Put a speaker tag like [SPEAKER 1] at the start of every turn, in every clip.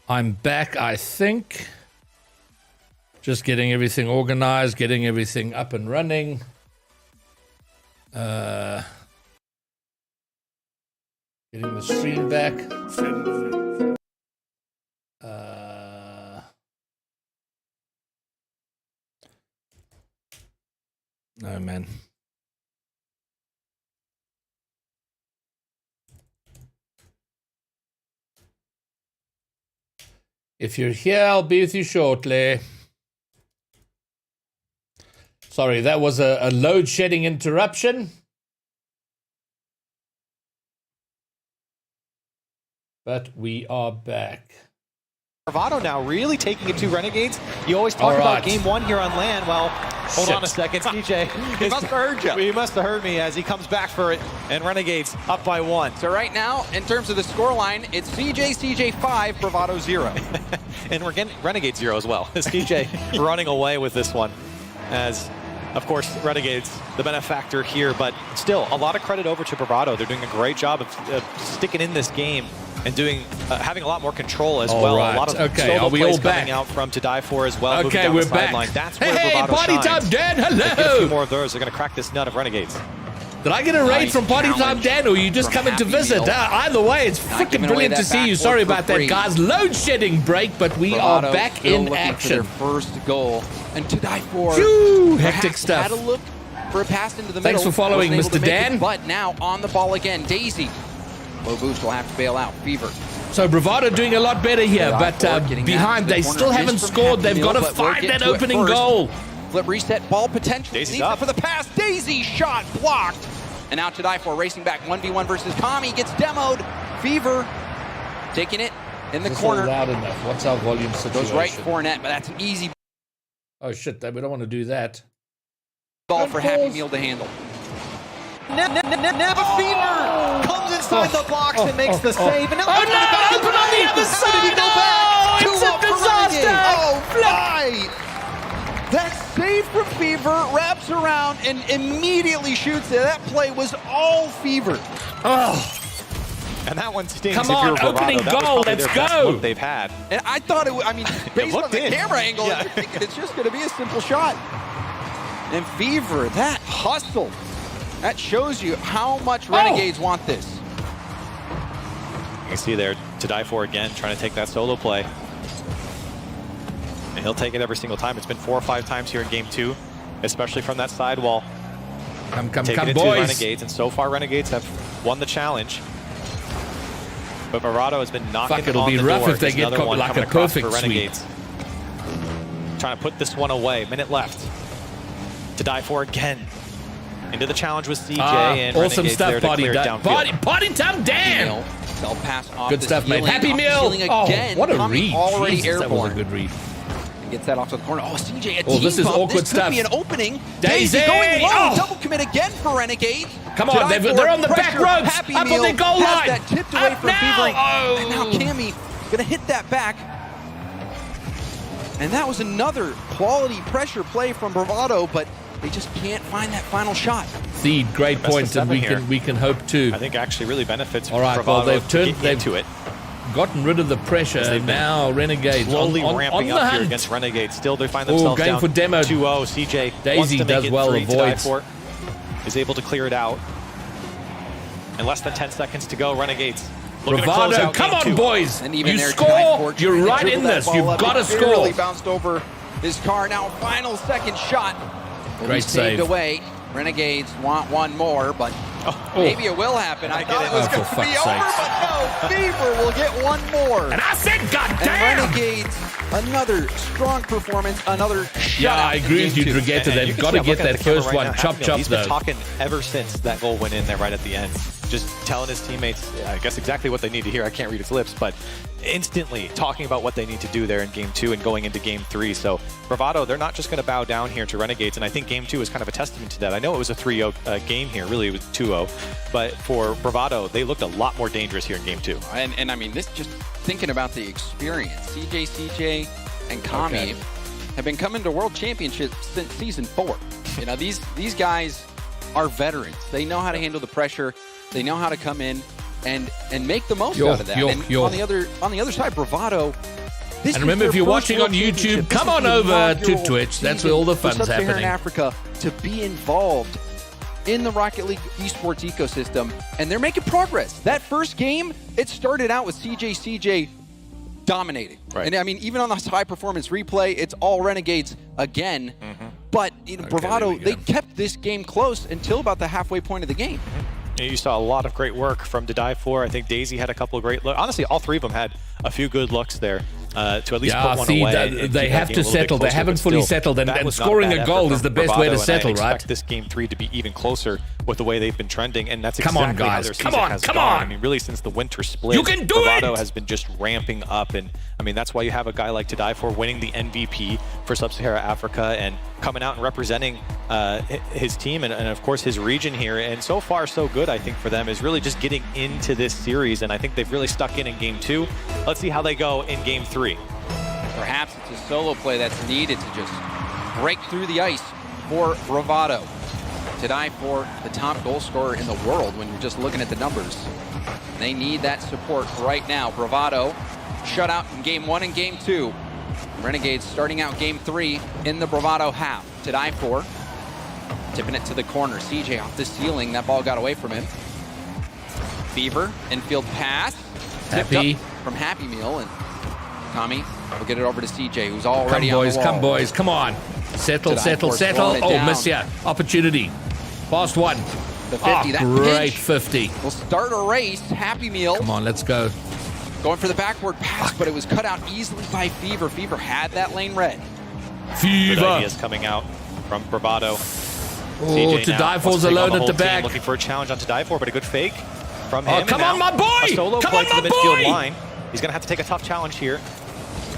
[SPEAKER 1] I'm back, I think. Just getting everything organized, getting everything up and running. Getting the stream back. No, man. If you're here, I'll be with you shortly. Sorry, that was a load shedding interruption. But we are back.
[SPEAKER 2] Bravado now really taking it to Renegades. You always talk about game one here on LAN. Well, hold on a second, CJ.
[SPEAKER 3] He must have heard you.
[SPEAKER 2] He must have heard me as he comes back for it, and Renegades up by 1.
[SPEAKER 3] So right now, in terms of the scoreline, it's CJ 5, Bravado 0.
[SPEAKER 2] And we're getting Renegade 0 as well. CJ running away with this one. As, of course, Renegades, the benefactor here, but still, a lot of credit over to Bravado. They're doing a great job of sticking in this game and doing having a lot more control as well.
[SPEAKER 1] Right.
[SPEAKER 2] A lot of solo plays coming out from To Die For as well.
[SPEAKER 1] Okay, we're back.
[SPEAKER 2] That's where
[SPEAKER 1] hey,
[SPEAKER 2] Bravado
[SPEAKER 1] Party
[SPEAKER 2] shines.
[SPEAKER 1] Time Dan, hello!
[SPEAKER 2] Get a few more of those. They're going to crack this nut of Renegades.
[SPEAKER 1] Did I get a raid from Party Time Dan, or are you just coming to visit? Either way, it's freaking brilliant to see you. Sorry about that, guys. Load shedding break, but we are back in action.
[SPEAKER 3] For their first goal, and To Die For.
[SPEAKER 1] Phew, hectic stuff.
[SPEAKER 3] Had a look for a pass into the
[SPEAKER 1] Thanks
[SPEAKER 3] middle.
[SPEAKER 1] for following, Mr. Dan.
[SPEAKER 3] But now on the ball again, Daisy. Low boost will have to bail out. Fever.
[SPEAKER 1] So Bravado doing a lot better here, but behind they still haven't scored. They've got to find that opening goal.
[SPEAKER 3] Flip reset, ball potential.
[SPEAKER 2] Daisy's up
[SPEAKER 3] for the pass. Daisy shot blocked. And now To Die For racing back 1v1 versus Kami gets demoed. Fever taking it in the corner.
[SPEAKER 1] Loud enough. What's our volume situation?
[SPEAKER 3] Goes right for net, but that's an easy
[SPEAKER 1] Oh shit, we don't want to do that.
[SPEAKER 3] ball for Happy Meal to handle.
[SPEAKER 2] Never Fever comes inside the box and makes the save. And
[SPEAKER 1] Open on the other side! It's a disaster!
[SPEAKER 3] Oh, my! That save from Fever wraps around and immediately shoots it. That play was all Fever.
[SPEAKER 1] Oh,
[SPEAKER 2] and that one stings.
[SPEAKER 1] come on, opening goal, let's go!
[SPEAKER 2] They've had.
[SPEAKER 3] And I thought based on the camera angle, you're thinking it's just going to be a simple shot. And Fever, that hustle. That shows you how much Renegades want this.
[SPEAKER 2] You can see there, To Die For again, trying to take that solo play. And he'll take it every single time. It's been 4 or 5 times here in game 2, especially from that side wall.
[SPEAKER 1] Come,
[SPEAKER 2] taking it
[SPEAKER 1] boys.
[SPEAKER 2] to Renegades, and so far Renegades have won the challenge. But Bravado has been knocking
[SPEAKER 1] it'll
[SPEAKER 2] on
[SPEAKER 1] be
[SPEAKER 2] the
[SPEAKER 1] rough
[SPEAKER 2] door.
[SPEAKER 1] if they get like a perfect
[SPEAKER 2] for Renegades. Trying to put this one away. Minute left. To Die For again. Into the challenge with CJ and
[SPEAKER 1] awesome
[SPEAKER 2] Renegades
[SPEAKER 1] stuff,
[SPEAKER 2] there to clear it downfield.
[SPEAKER 1] Party Time Dan!
[SPEAKER 3] They'll pass off.
[SPEAKER 1] Good stuff, mate. Happy Meal!
[SPEAKER 3] Again.
[SPEAKER 1] Oh, what a
[SPEAKER 3] Kami
[SPEAKER 1] read.
[SPEAKER 3] Already
[SPEAKER 1] Jesus, that was a
[SPEAKER 3] airborne.
[SPEAKER 1] good read.
[SPEAKER 3] Gets that off to the corner. Oh, CJ,
[SPEAKER 1] this is awkward
[SPEAKER 3] this
[SPEAKER 1] stuff.
[SPEAKER 3] Could be an opening.
[SPEAKER 1] Daisy
[SPEAKER 3] going low.
[SPEAKER 1] Oh.
[SPEAKER 3] Double commit again for Renegade.
[SPEAKER 1] Come on, they're on the back ropes.
[SPEAKER 3] Happy
[SPEAKER 1] Up
[SPEAKER 3] Meal
[SPEAKER 1] on the goal line.
[SPEAKER 3] That tipped away
[SPEAKER 1] Up
[SPEAKER 3] from
[SPEAKER 1] now.
[SPEAKER 3] Fever.
[SPEAKER 1] Oh.
[SPEAKER 3] And now Kami gonna hit that back. And that was another quality pressure play from Bravado, but they just can't find that final shot.
[SPEAKER 1] Seed, great point, and we can hope too.
[SPEAKER 2] I think actually really benefits
[SPEAKER 1] Bravado.
[SPEAKER 2] Well,
[SPEAKER 1] they've
[SPEAKER 2] to it.
[SPEAKER 1] Gotten rid of the pressure, and now Renegades
[SPEAKER 2] slowly
[SPEAKER 1] on
[SPEAKER 2] ramping
[SPEAKER 1] the
[SPEAKER 2] up
[SPEAKER 1] hunt.
[SPEAKER 2] here against Renegades. Still, they find themselves
[SPEAKER 1] going
[SPEAKER 2] down
[SPEAKER 1] for demo.
[SPEAKER 2] 2-0. CJ
[SPEAKER 1] Daisy does well, avoids.
[SPEAKER 2] Is able to clear it out. In less than 10 seconds to go, Renegades.
[SPEAKER 1] Bravado, come on, boys!
[SPEAKER 3] And even
[SPEAKER 1] you
[SPEAKER 3] there,
[SPEAKER 1] score, you're right in this. You've got to score.
[SPEAKER 3] Barely bounced over his car. Now, final second shot.
[SPEAKER 1] Great save.
[SPEAKER 3] Away. Renegades want one more, but maybe it will happen. I thought it was going to be over, but no. Fever will get one more.
[SPEAKER 1] And I said, goddamn!
[SPEAKER 3] And Renegades, another strong performance, another shot.
[SPEAKER 1] Yeah, I agree with you, Dragetta. They've got to get that first one. Chop,
[SPEAKER 2] He's been talking ever since that goal went in there right at the end. Just telling his teammates, I guess exactly what they need to hear. I can't read his lips, but instantly talking about what they need to do there in game 2 and going into game 3. So Bravado, they're not just going to bow down here to Renegades, and I think game 2 is kind of a testament to that. I know it was a 3-0 game here, really it was 2-0, but for Bravado, they looked a lot more dangerous here in game 2.
[SPEAKER 3] And I mean, this just thinking about the experience. CJ, and Kami have been coming to World Championships since season 4. You know, these guys are veterans. They know how to handle the pressure. They know how to come in and make the most out of that. On the other side, Bravado.
[SPEAKER 1] And remember, if you're watching on YouTube, come on over to Twitch. That's where all the fun's happening.
[SPEAKER 3] Africa to be involved in the Rocket League esports ecosystem, and they're making progress. That first game, it started out with CJ dominating.
[SPEAKER 2] Right.
[SPEAKER 3] And I mean, even on this high performance replay, it's all Renegades again. But Bravado, they kept this game close until about the halfway point of the game.
[SPEAKER 2] You saw a lot of great work from To Die For. I think Daisy had a couple of great looks. Honestly, all three of them had a few good looks there to at least put one away.
[SPEAKER 1] They have to settle. They haven't fully settled, and scoring a goal is the best way to settle, right?
[SPEAKER 2] I expect this game 3 to be even closer with the way they've been trending, and that's
[SPEAKER 1] exactly
[SPEAKER 2] how their season has gone. I mean, really, since the winter split,
[SPEAKER 1] you can do
[SPEAKER 2] Bravado has been just ramping up, and I mean, that's why you have a guy like To Die For winning the MVP for Sub-Saharan Africa and coming out and representing his team and of course his region here. And so far, so good, I think, for them is really just getting into this series, and I think they've really stuck in game 2. Let's see how they go in game 3.
[SPEAKER 3] Perhaps it's a solo play that's needed to just break through the ice for Bravado. To Die For, the top goal scorer in the world when you're just looking at the numbers. They need that support right now. Bravado shut out in game 1 and game 2. Renegades starting out game 3 in the Bravado half. To Die For, tipping it to the corner. CJ off the ceiling, that ball got away from him. Fever, infield pass.
[SPEAKER 1] Happy.
[SPEAKER 3] Tipped up from Happy Meal, and Tommy will get it over to CJ, who's already on the wall.
[SPEAKER 1] Come boys, come on. Settle. Oh, miss ya. Opportunity. Fast one.
[SPEAKER 3] The 50, that
[SPEAKER 1] great
[SPEAKER 3] pinch
[SPEAKER 1] 50.
[SPEAKER 3] Will start a race. Happy Meal.
[SPEAKER 1] Come on, let's go.
[SPEAKER 3] Going for the backward pass, but it was cut out easily by Fever. Fever had that lane read.
[SPEAKER 1] Fever.
[SPEAKER 2] Good ideas coming out from Bravado.
[SPEAKER 1] Oh, To Die For's alone at the back.
[SPEAKER 2] Looking for a challenge on To Die For, but a good fake from him.
[SPEAKER 1] Oh, come on, my boy!
[SPEAKER 2] A solo play to the midfield line. He's going to have to take a tough challenge here.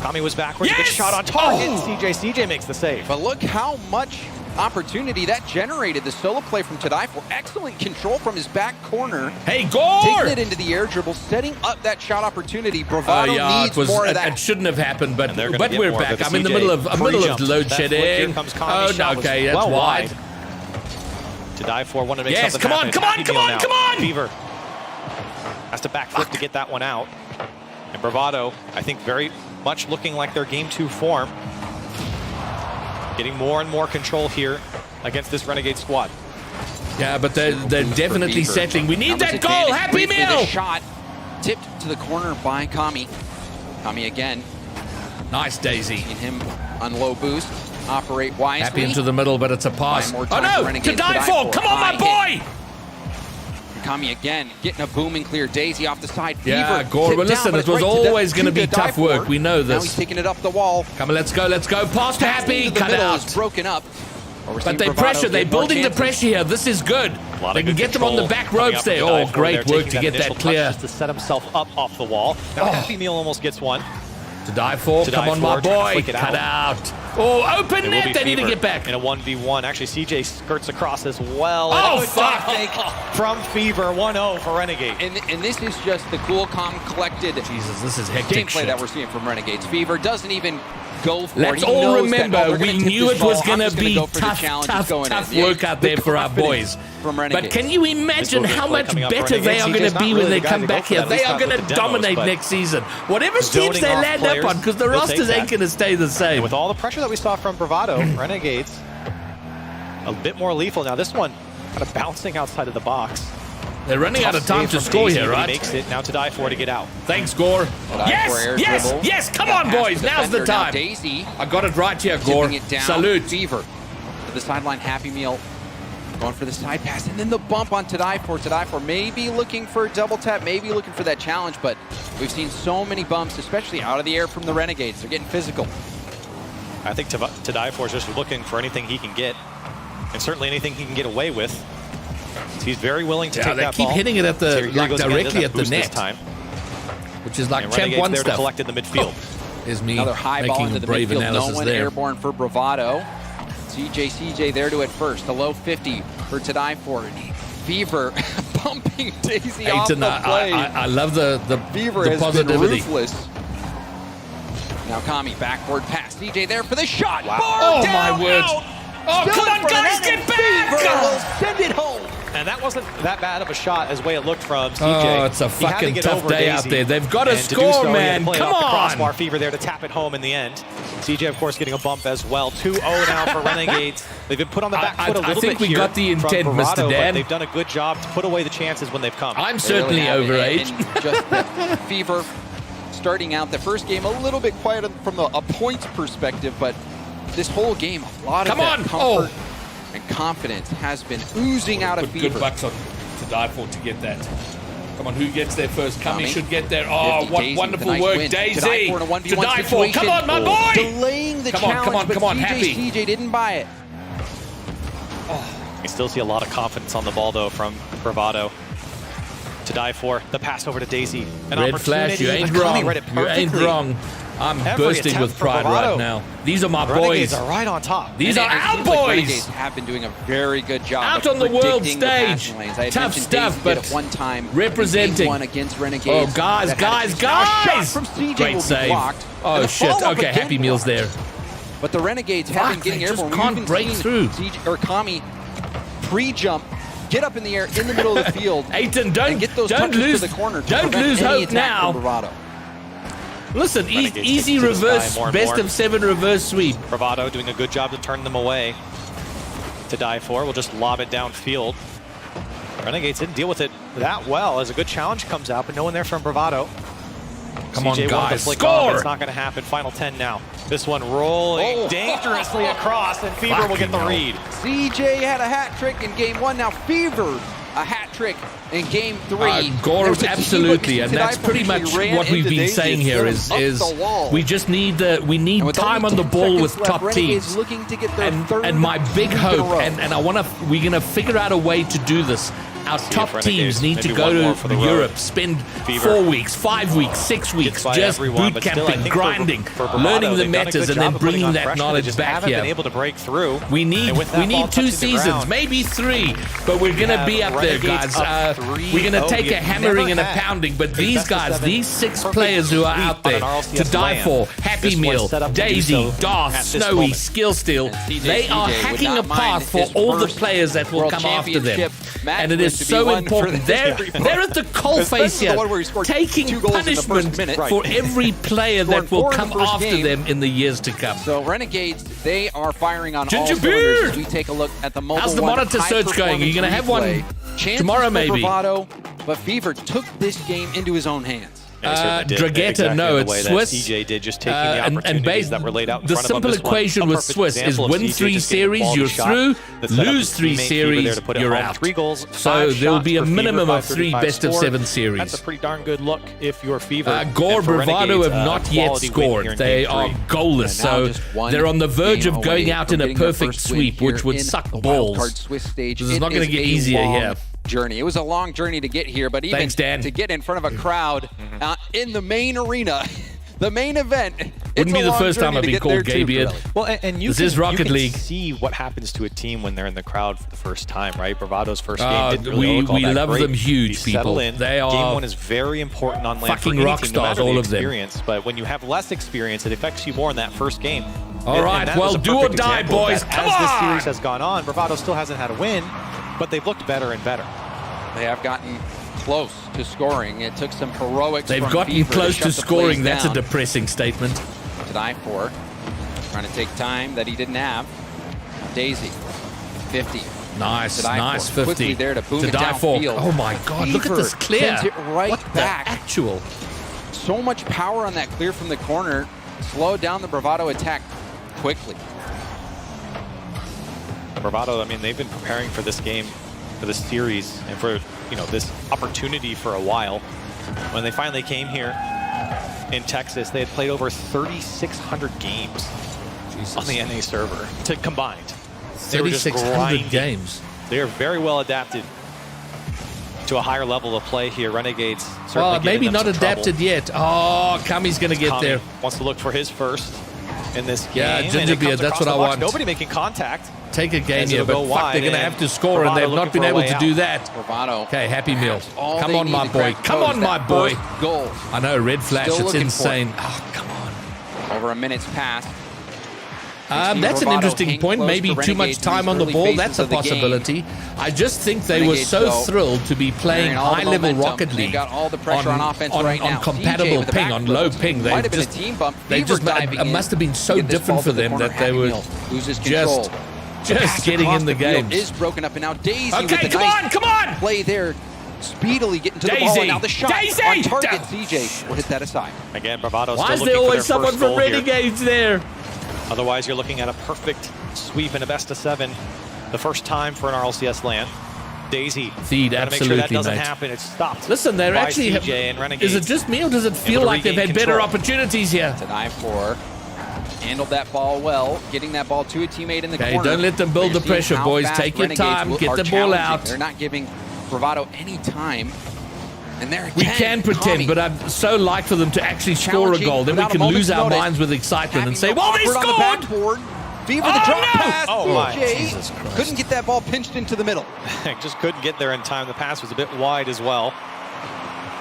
[SPEAKER 2] Kami was backwards.
[SPEAKER 1] Yes!
[SPEAKER 2] A good shot on target. CJ makes the save.
[SPEAKER 3] But look how much opportunity that generated. The solo play from To Die For. Excellent control from his back corner.
[SPEAKER 1] Hey, Gore!
[SPEAKER 3] Taking it into the air dribble, setting up that shot opportunity. Bravado needs more of that.
[SPEAKER 1] It shouldn't have happened, but we're back. I'm in the
[SPEAKER 2] CJ
[SPEAKER 1] middle of load shedding.
[SPEAKER 2] Here comes Kami.
[SPEAKER 1] Okay, that's wide.
[SPEAKER 2] To Die For, want to make something happen.
[SPEAKER 1] Come on!
[SPEAKER 2] Fever has to backflip to get that one out. And Bravado, I think, very much looking like their game 2 form. Getting more and more control here against this Renegade squad.
[SPEAKER 1] Yeah, but they're definitely settling. We need that goal. Happy Meal.
[SPEAKER 3] Shot tipped to the corner by Kami. Kami again.
[SPEAKER 1] Nice, Daisy.
[SPEAKER 3] Seeing him on low boost. Operate wisely.
[SPEAKER 1] Happy into the middle, but it's a pass. Oh no! To Die For! Come on, my boy!
[SPEAKER 3] Kami again, getting a booming clear. Daisy off the side.
[SPEAKER 1] Yeah, Gore, but listen, it was always going to be tough work. We know this.
[SPEAKER 3] Now he's taking it up the wall.
[SPEAKER 1] Come on, let's go. Pass to Happy. Cut out.
[SPEAKER 3] Is broken up.
[SPEAKER 1] But they pressure. They're building the pressure here. This is good. They can get them on the back ropes there. Oh, great work to get that clear.
[SPEAKER 2] Just to set himself up off the wall. Now Happy Meal almost gets one.
[SPEAKER 1] To Die For. Come on, my boy. Cut out. Oh, open net. They need to get back.
[SPEAKER 2] In a 1v1. Actually, CJ skirts across as well.
[SPEAKER 1] Oh, fuck.
[SPEAKER 2] From Fever. 1-0 for Renegade.
[SPEAKER 3] And this is just the cool, calm, collected
[SPEAKER 1] Jesus, this is hectic
[SPEAKER 3] gameplay that we're seeing from Renegades. Fever doesn't even go for
[SPEAKER 1] Let's
[SPEAKER 3] it.
[SPEAKER 1] all remember, we knew it was going to be tough work out there for our boys. But can you imagine how much better they are going to be when they come back here? They are going to dominate next season. Whatever teams they land up on, because the rosters ain't going to stay the same.
[SPEAKER 2] With all the pressure that we saw from Bravado, Renegades a bit more lethal. Now this one kind of bouncing outside of the box.
[SPEAKER 1] They're running out of time to score here, right?
[SPEAKER 2] Makes it now To Die For to get out.
[SPEAKER 1] Thanks, Gore. Yes! Come on, boys! Now's the time.
[SPEAKER 3] Daisy.
[SPEAKER 1] I got it right here, Gore. Salute.
[SPEAKER 3] Fever to the sideline. Happy Meal going for the side pass, and then the bump on To Die For. To Die For maybe looking for a double tap, maybe looking for that challenge, but we've seen so many bumps, especially out of the air from the Renegades. They're getting physical.
[SPEAKER 2] I think To Die For is just looking for anything he can get, and certainly anything he can get away with. He's very willing to take that ball.
[SPEAKER 1] They keep hitting it at the directly at the net,
[SPEAKER 2] time,
[SPEAKER 1] which is like
[SPEAKER 2] and
[SPEAKER 1] Champ 1
[SPEAKER 2] there
[SPEAKER 1] stuff.
[SPEAKER 2] To collect in the midfield.
[SPEAKER 1] Is me
[SPEAKER 3] another high ball into
[SPEAKER 1] making
[SPEAKER 3] the
[SPEAKER 1] brave
[SPEAKER 3] midfield.
[SPEAKER 1] analysis
[SPEAKER 3] No one
[SPEAKER 1] there.
[SPEAKER 3] Airborne for Bravado. CJ there to it first. A low 50 for To Die For. Fever bumping Daisy off the play.
[SPEAKER 1] I love the
[SPEAKER 3] Fever has
[SPEAKER 1] positivity.
[SPEAKER 3] been ruthless. Now Kami, backward pass. CJ there for the shot.
[SPEAKER 1] Wow. Oh, my word.
[SPEAKER 3] Out.
[SPEAKER 1] Oh, come on, guys, get back!
[SPEAKER 3] Fever will send it home.
[SPEAKER 2] And that wasn't that bad of a shot as way it looked from CJ.
[SPEAKER 1] Oh, it's a fucking tough day out there. They've got to score, man. Come on.
[SPEAKER 2] Crossbar Fever there to tap it home in the end. CJ, of course, getting a bump as well. 2-0 now for Renegades. They've been put on the back foot a little bit here.
[SPEAKER 1] I think we got the intent,
[SPEAKER 2] Bravado,
[SPEAKER 1] Mr. Dan.
[SPEAKER 2] They've done a good job to put away the chances when they've come.
[SPEAKER 1] I'm certainly overage.
[SPEAKER 3] Just the Fever starting out the first game a little bit quiet from a points perspective, but this whole game, a lot of that comfort and confidence has been oozing out of Fever.
[SPEAKER 1] Good bucks on to die for to get that. Come on, who gets there first? Kami should get there. Oh, what
[SPEAKER 3] Daisy,
[SPEAKER 1] wonderful
[SPEAKER 3] nice
[SPEAKER 1] work,
[SPEAKER 3] win.
[SPEAKER 1] Daisy.
[SPEAKER 3] To die for.
[SPEAKER 1] Come on, my boy.
[SPEAKER 3] Delaying the challenge,
[SPEAKER 1] come on,
[SPEAKER 3] but
[SPEAKER 1] Happy.
[SPEAKER 3] CJ didn't buy it.
[SPEAKER 2] You still see a lot of confidence on the ball, though, from Bravado. To die for. The pass over to Daisy. An
[SPEAKER 1] Red flash, you ain't wrong. You ain't wrong. I'm bursting with pride right now. These are my
[SPEAKER 2] Renegades
[SPEAKER 1] boys.
[SPEAKER 2] are right on top.
[SPEAKER 1] These are our boys.
[SPEAKER 3] Like Renegades have been doing a very good job
[SPEAKER 1] out
[SPEAKER 3] of
[SPEAKER 1] on the world
[SPEAKER 3] predicting
[SPEAKER 1] stage.
[SPEAKER 3] The passing lanes.
[SPEAKER 1] Tough stuff, but
[SPEAKER 3] at one time
[SPEAKER 1] representing.
[SPEAKER 3] One against Renegades.
[SPEAKER 1] Oh, guys.
[SPEAKER 3] From CJ
[SPEAKER 1] Great save. Oh, shit. Okay, Happy Meal's there.
[SPEAKER 3] But the Renegades have been getting airborne.
[SPEAKER 1] Just can't break through.
[SPEAKER 3] CJ, or Kami pre-jump, get up in the air in the middle of the field.
[SPEAKER 1] Aiton,
[SPEAKER 3] get those
[SPEAKER 1] don't lose
[SPEAKER 3] to the corner.
[SPEAKER 1] Don't lose hope now. Listen, easy reverse, best of 7 reverse sweep.
[SPEAKER 2] Bravado doing a good job to turn them away. To die for, we'll just lob it downfield. Renegades didn't deal with it that well as a good challenge comes out, but no one there from Bravado.
[SPEAKER 1] Come on, guys,
[SPEAKER 2] score! It's not going to happen. Final 10 now. This one rolling dangerously across, and Fever will get the read.
[SPEAKER 3] CJ had a hat trick in game 1. Now Fever a hat trick in game 3.
[SPEAKER 1] Gore, absolutely, and that's pretty much what we've been saying here is we just need time on the ball with top teams. And my big hope, and we're gonna figure out a way to do this. Our top teams need to go to Europe, spend 4 weeks, 5 weeks, 6 weeks, just boot camping, grinding, learning the metas, and then bringing that knowledge back here.
[SPEAKER 2] Able to break through.
[SPEAKER 1] We need 2 seasons, maybe 3, but we're gonna be up there, guys. We're gonna take a hammering and a pounding, but these guys, these 6 players who are out there to die for, Happy Meal, Daisy, Darth, Snowy, Skillsteel, they are hacking a path for all the players that will come after them. And it is so important. They're at the coalface here, taking punishment for every player that will come after them in the years to come.
[SPEAKER 3] So Renegades, they are firing on all
[SPEAKER 1] Ginger
[SPEAKER 3] cylinders.
[SPEAKER 1] Beard!
[SPEAKER 3] As we take a look at the mobile
[SPEAKER 1] How's the monitor search going? Are you going to have one tomorrow, maybe?
[SPEAKER 3] Bravado, but Fever took this game into his own hands.
[SPEAKER 1] Dragetta, no, it's Swiss.
[SPEAKER 2] CJ did, just taking the opportunities that were laid out in front of him.
[SPEAKER 1] The simple equation with Swiss is win 3 series, you're through. Lose 3 series, you're out.
[SPEAKER 2] 3 goals,
[SPEAKER 1] so there will be a minimum of 3 best of 7 series.
[SPEAKER 2] That's a pretty darn good look if you're Fever.
[SPEAKER 1] Gore Bravado have not yet scored. They are goalless, so they're on the verge of going out in a perfect sweep, which would suck balls. This is not going to get easier here.
[SPEAKER 3] Journey. It was a long journey to get here, but even to get in front of a crowd in the main arena, the main event.
[SPEAKER 1] Wouldn't be the first time I've been called gay beard.
[SPEAKER 2] Well, and you
[SPEAKER 1] is Rocket League.
[SPEAKER 2] See what happens to a team when they're in the crowd for the first time, right? Bravado's first game didn't really look all that
[SPEAKER 1] love
[SPEAKER 2] great.
[SPEAKER 1] them huge, people.
[SPEAKER 2] They are game 1 is very important on land
[SPEAKER 1] fucking
[SPEAKER 2] for any
[SPEAKER 1] rock
[SPEAKER 2] team,
[SPEAKER 1] stars,
[SPEAKER 2] no matter
[SPEAKER 1] all
[SPEAKER 2] the
[SPEAKER 1] of them.
[SPEAKER 2] experience. But when you have less experience, it affects you more in that first game.
[SPEAKER 1] All right, well, do or die, boys. Come on!
[SPEAKER 2] As this series has gone on, Bravado still hasn't had a win, but they've looked better and better.
[SPEAKER 3] They have gotten close to scoring. It took some heroics.
[SPEAKER 1] They've gotten close to scoring. That's a depressing statement.
[SPEAKER 3] To die for. Trying to take time that he didn't have. Daisy, 50.
[SPEAKER 1] Nice 50.
[SPEAKER 3] Quickly there to boom it
[SPEAKER 1] die for.
[SPEAKER 3] downfield.
[SPEAKER 1] Oh my God, look at this clear.
[SPEAKER 3] Sends it right back.
[SPEAKER 1] The actual.
[SPEAKER 3] So much power on that clear from the corner. Slowed down the Bravado attack quickly.
[SPEAKER 2] Bravado, I mean, they've been preparing for this game, for this series, and for this opportunity for a while. When they finally came here in Texas, they had played over 3,600 games on the NA server combined.
[SPEAKER 1] 3,600 games.
[SPEAKER 2] They are very well adapted to a higher level of play here. Renegades certainly
[SPEAKER 1] maybe not adapted yet. Oh, Kami's going to get there.
[SPEAKER 2] Wants to look for his first in this game.
[SPEAKER 1] Yeah, Gingerbeard, that's what I want.
[SPEAKER 2] Nobody making contact.
[SPEAKER 1] Take a game here, but fuck, they're going to have to score, and they've not been able to do that.
[SPEAKER 3] Bravado.
[SPEAKER 1] Okay, Happy Meal. Come on, my boy. Come on, my boy.
[SPEAKER 3] Goal.
[SPEAKER 1] I know, red flash, it's insane. Oh, come on.
[SPEAKER 3] Over a minute's passed.
[SPEAKER 1] That's an interesting point. Maybe too much time on the ball. That's a possibility. I just think they were so thrilled to be playing high-level Rocket League
[SPEAKER 3] got all the pressure on offense right now.
[SPEAKER 1] On compatible ping, on low ping. It must have been so different for them that they were just getting in the game.
[SPEAKER 3] Is broken up, and now Daisy.
[SPEAKER 1] Okay, come on!
[SPEAKER 3] Play there. Speedily getting to the ball, and now the shot on target. CJ will hit that aside.
[SPEAKER 2] Again, Bravado
[SPEAKER 1] Why
[SPEAKER 2] still
[SPEAKER 1] is there
[SPEAKER 2] looking
[SPEAKER 1] always
[SPEAKER 2] for their
[SPEAKER 1] someone
[SPEAKER 2] first
[SPEAKER 1] from
[SPEAKER 2] goal here.
[SPEAKER 1] Renegades there?
[SPEAKER 2] Otherwise, you're looking at a perfect sweep in a best-of-7, the first time for an RLCS LAN. Daisy,
[SPEAKER 1] Feed,
[SPEAKER 2] gotta
[SPEAKER 1] absolutely,
[SPEAKER 2] make sure that doesn't
[SPEAKER 1] mate.
[SPEAKER 2] happen. It's stopped.
[SPEAKER 1] Listen, they're
[SPEAKER 2] by
[SPEAKER 1] actually.
[SPEAKER 2] CJ and Renegades.
[SPEAKER 1] Is it just me, or does it feel like they've had better opportunities here?
[SPEAKER 3] Deny 4. Handled that ball well, getting that ball to a teammate in the corner.
[SPEAKER 1] Don't let them build the pressure, boys. Take your time, get the ball out.
[SPEAKER 3] They're not giving Bravado any time. And
[SPEAKER 1] we can pretend, but I'd so like for them to actually score a goal. Then we can lose our minds with excitement and say, well, they scored!
[SPEAKER 3] Fever the drop pass.
[SPEAKER 2] Oh, my
[SPEAKER 1] Jesus Christ.
[SPEAKER 3] Couldn't get that ball pinched into the middle.
[SPEAKER 2] Just couldn't get there in time. The pass was a bit wide as well.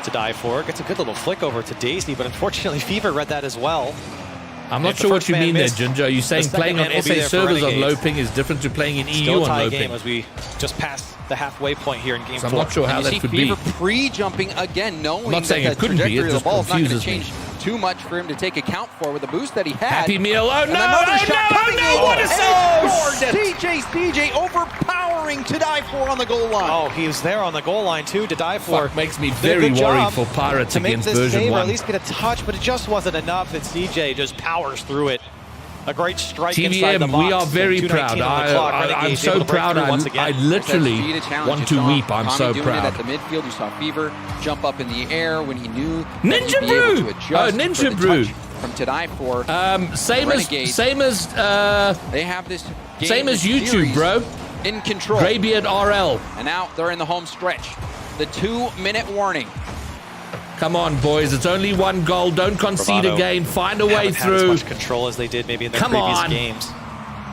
[SPEAKER 2] To die for. Gets a good little flick over to Daisy, but unfortunately Fever read that as well.
[SPEAKER 1] I'm not sure what you mean there, Ginger. Are you saying playing on SA servers on low ping is different to playing in EU on low ping?
[SPEAKER 2] As we just passed the halfway point here in game 4.
[SPEAKER 1] I'm not sure how that could be.
[SPEAKER 3] Fever pre-jumping again, knowing
[SPEAKER 1] I'm not saying it couldn't be. It just confuses me.
[SPEAKER 3] Too much for him to take account for with the boost that he had.
[SPEAKER 1] Happy meal. Oh no! What a save!
[SPEAKER 3] CJ overpowering to die for on the goal line.
[SPEAKER 2] Oh, he was there on the goal line too to die for.
[SPEAKER 1] Makes me very worried for Pirates against version 1.
[SPEAKER 2] At least get a touch, but it just wasn't enough, and CJ just powers through it. A great strike inside the box.
[SPEAKER 1] We are very proud. I'm so proud. I literally want to weep. I'm so proud.
[SPEAKER 3] At the midfield, you saw Fever jump up in the air when he knew
[SPEAKER 1] Ninja Brew. Ninja Brew
[SPEAKER 3] from to die for.
[SPEAKER 1] Same as
[SPEAKER 3] they have this game,
[SPEAKER 1] same as YouTube, bro.
[SPEAKER 3] In control.
[SPEAKER 1] Greybeard RL.
[SPEAKER 3] And now they're in the home stretch. The 2-minute warning.
[SPEAKER 1] Come on, boys. It's only one goal. Don't concede again. Find a way through.
[SPEAKER 2] As much control as they did maybe in their previous games.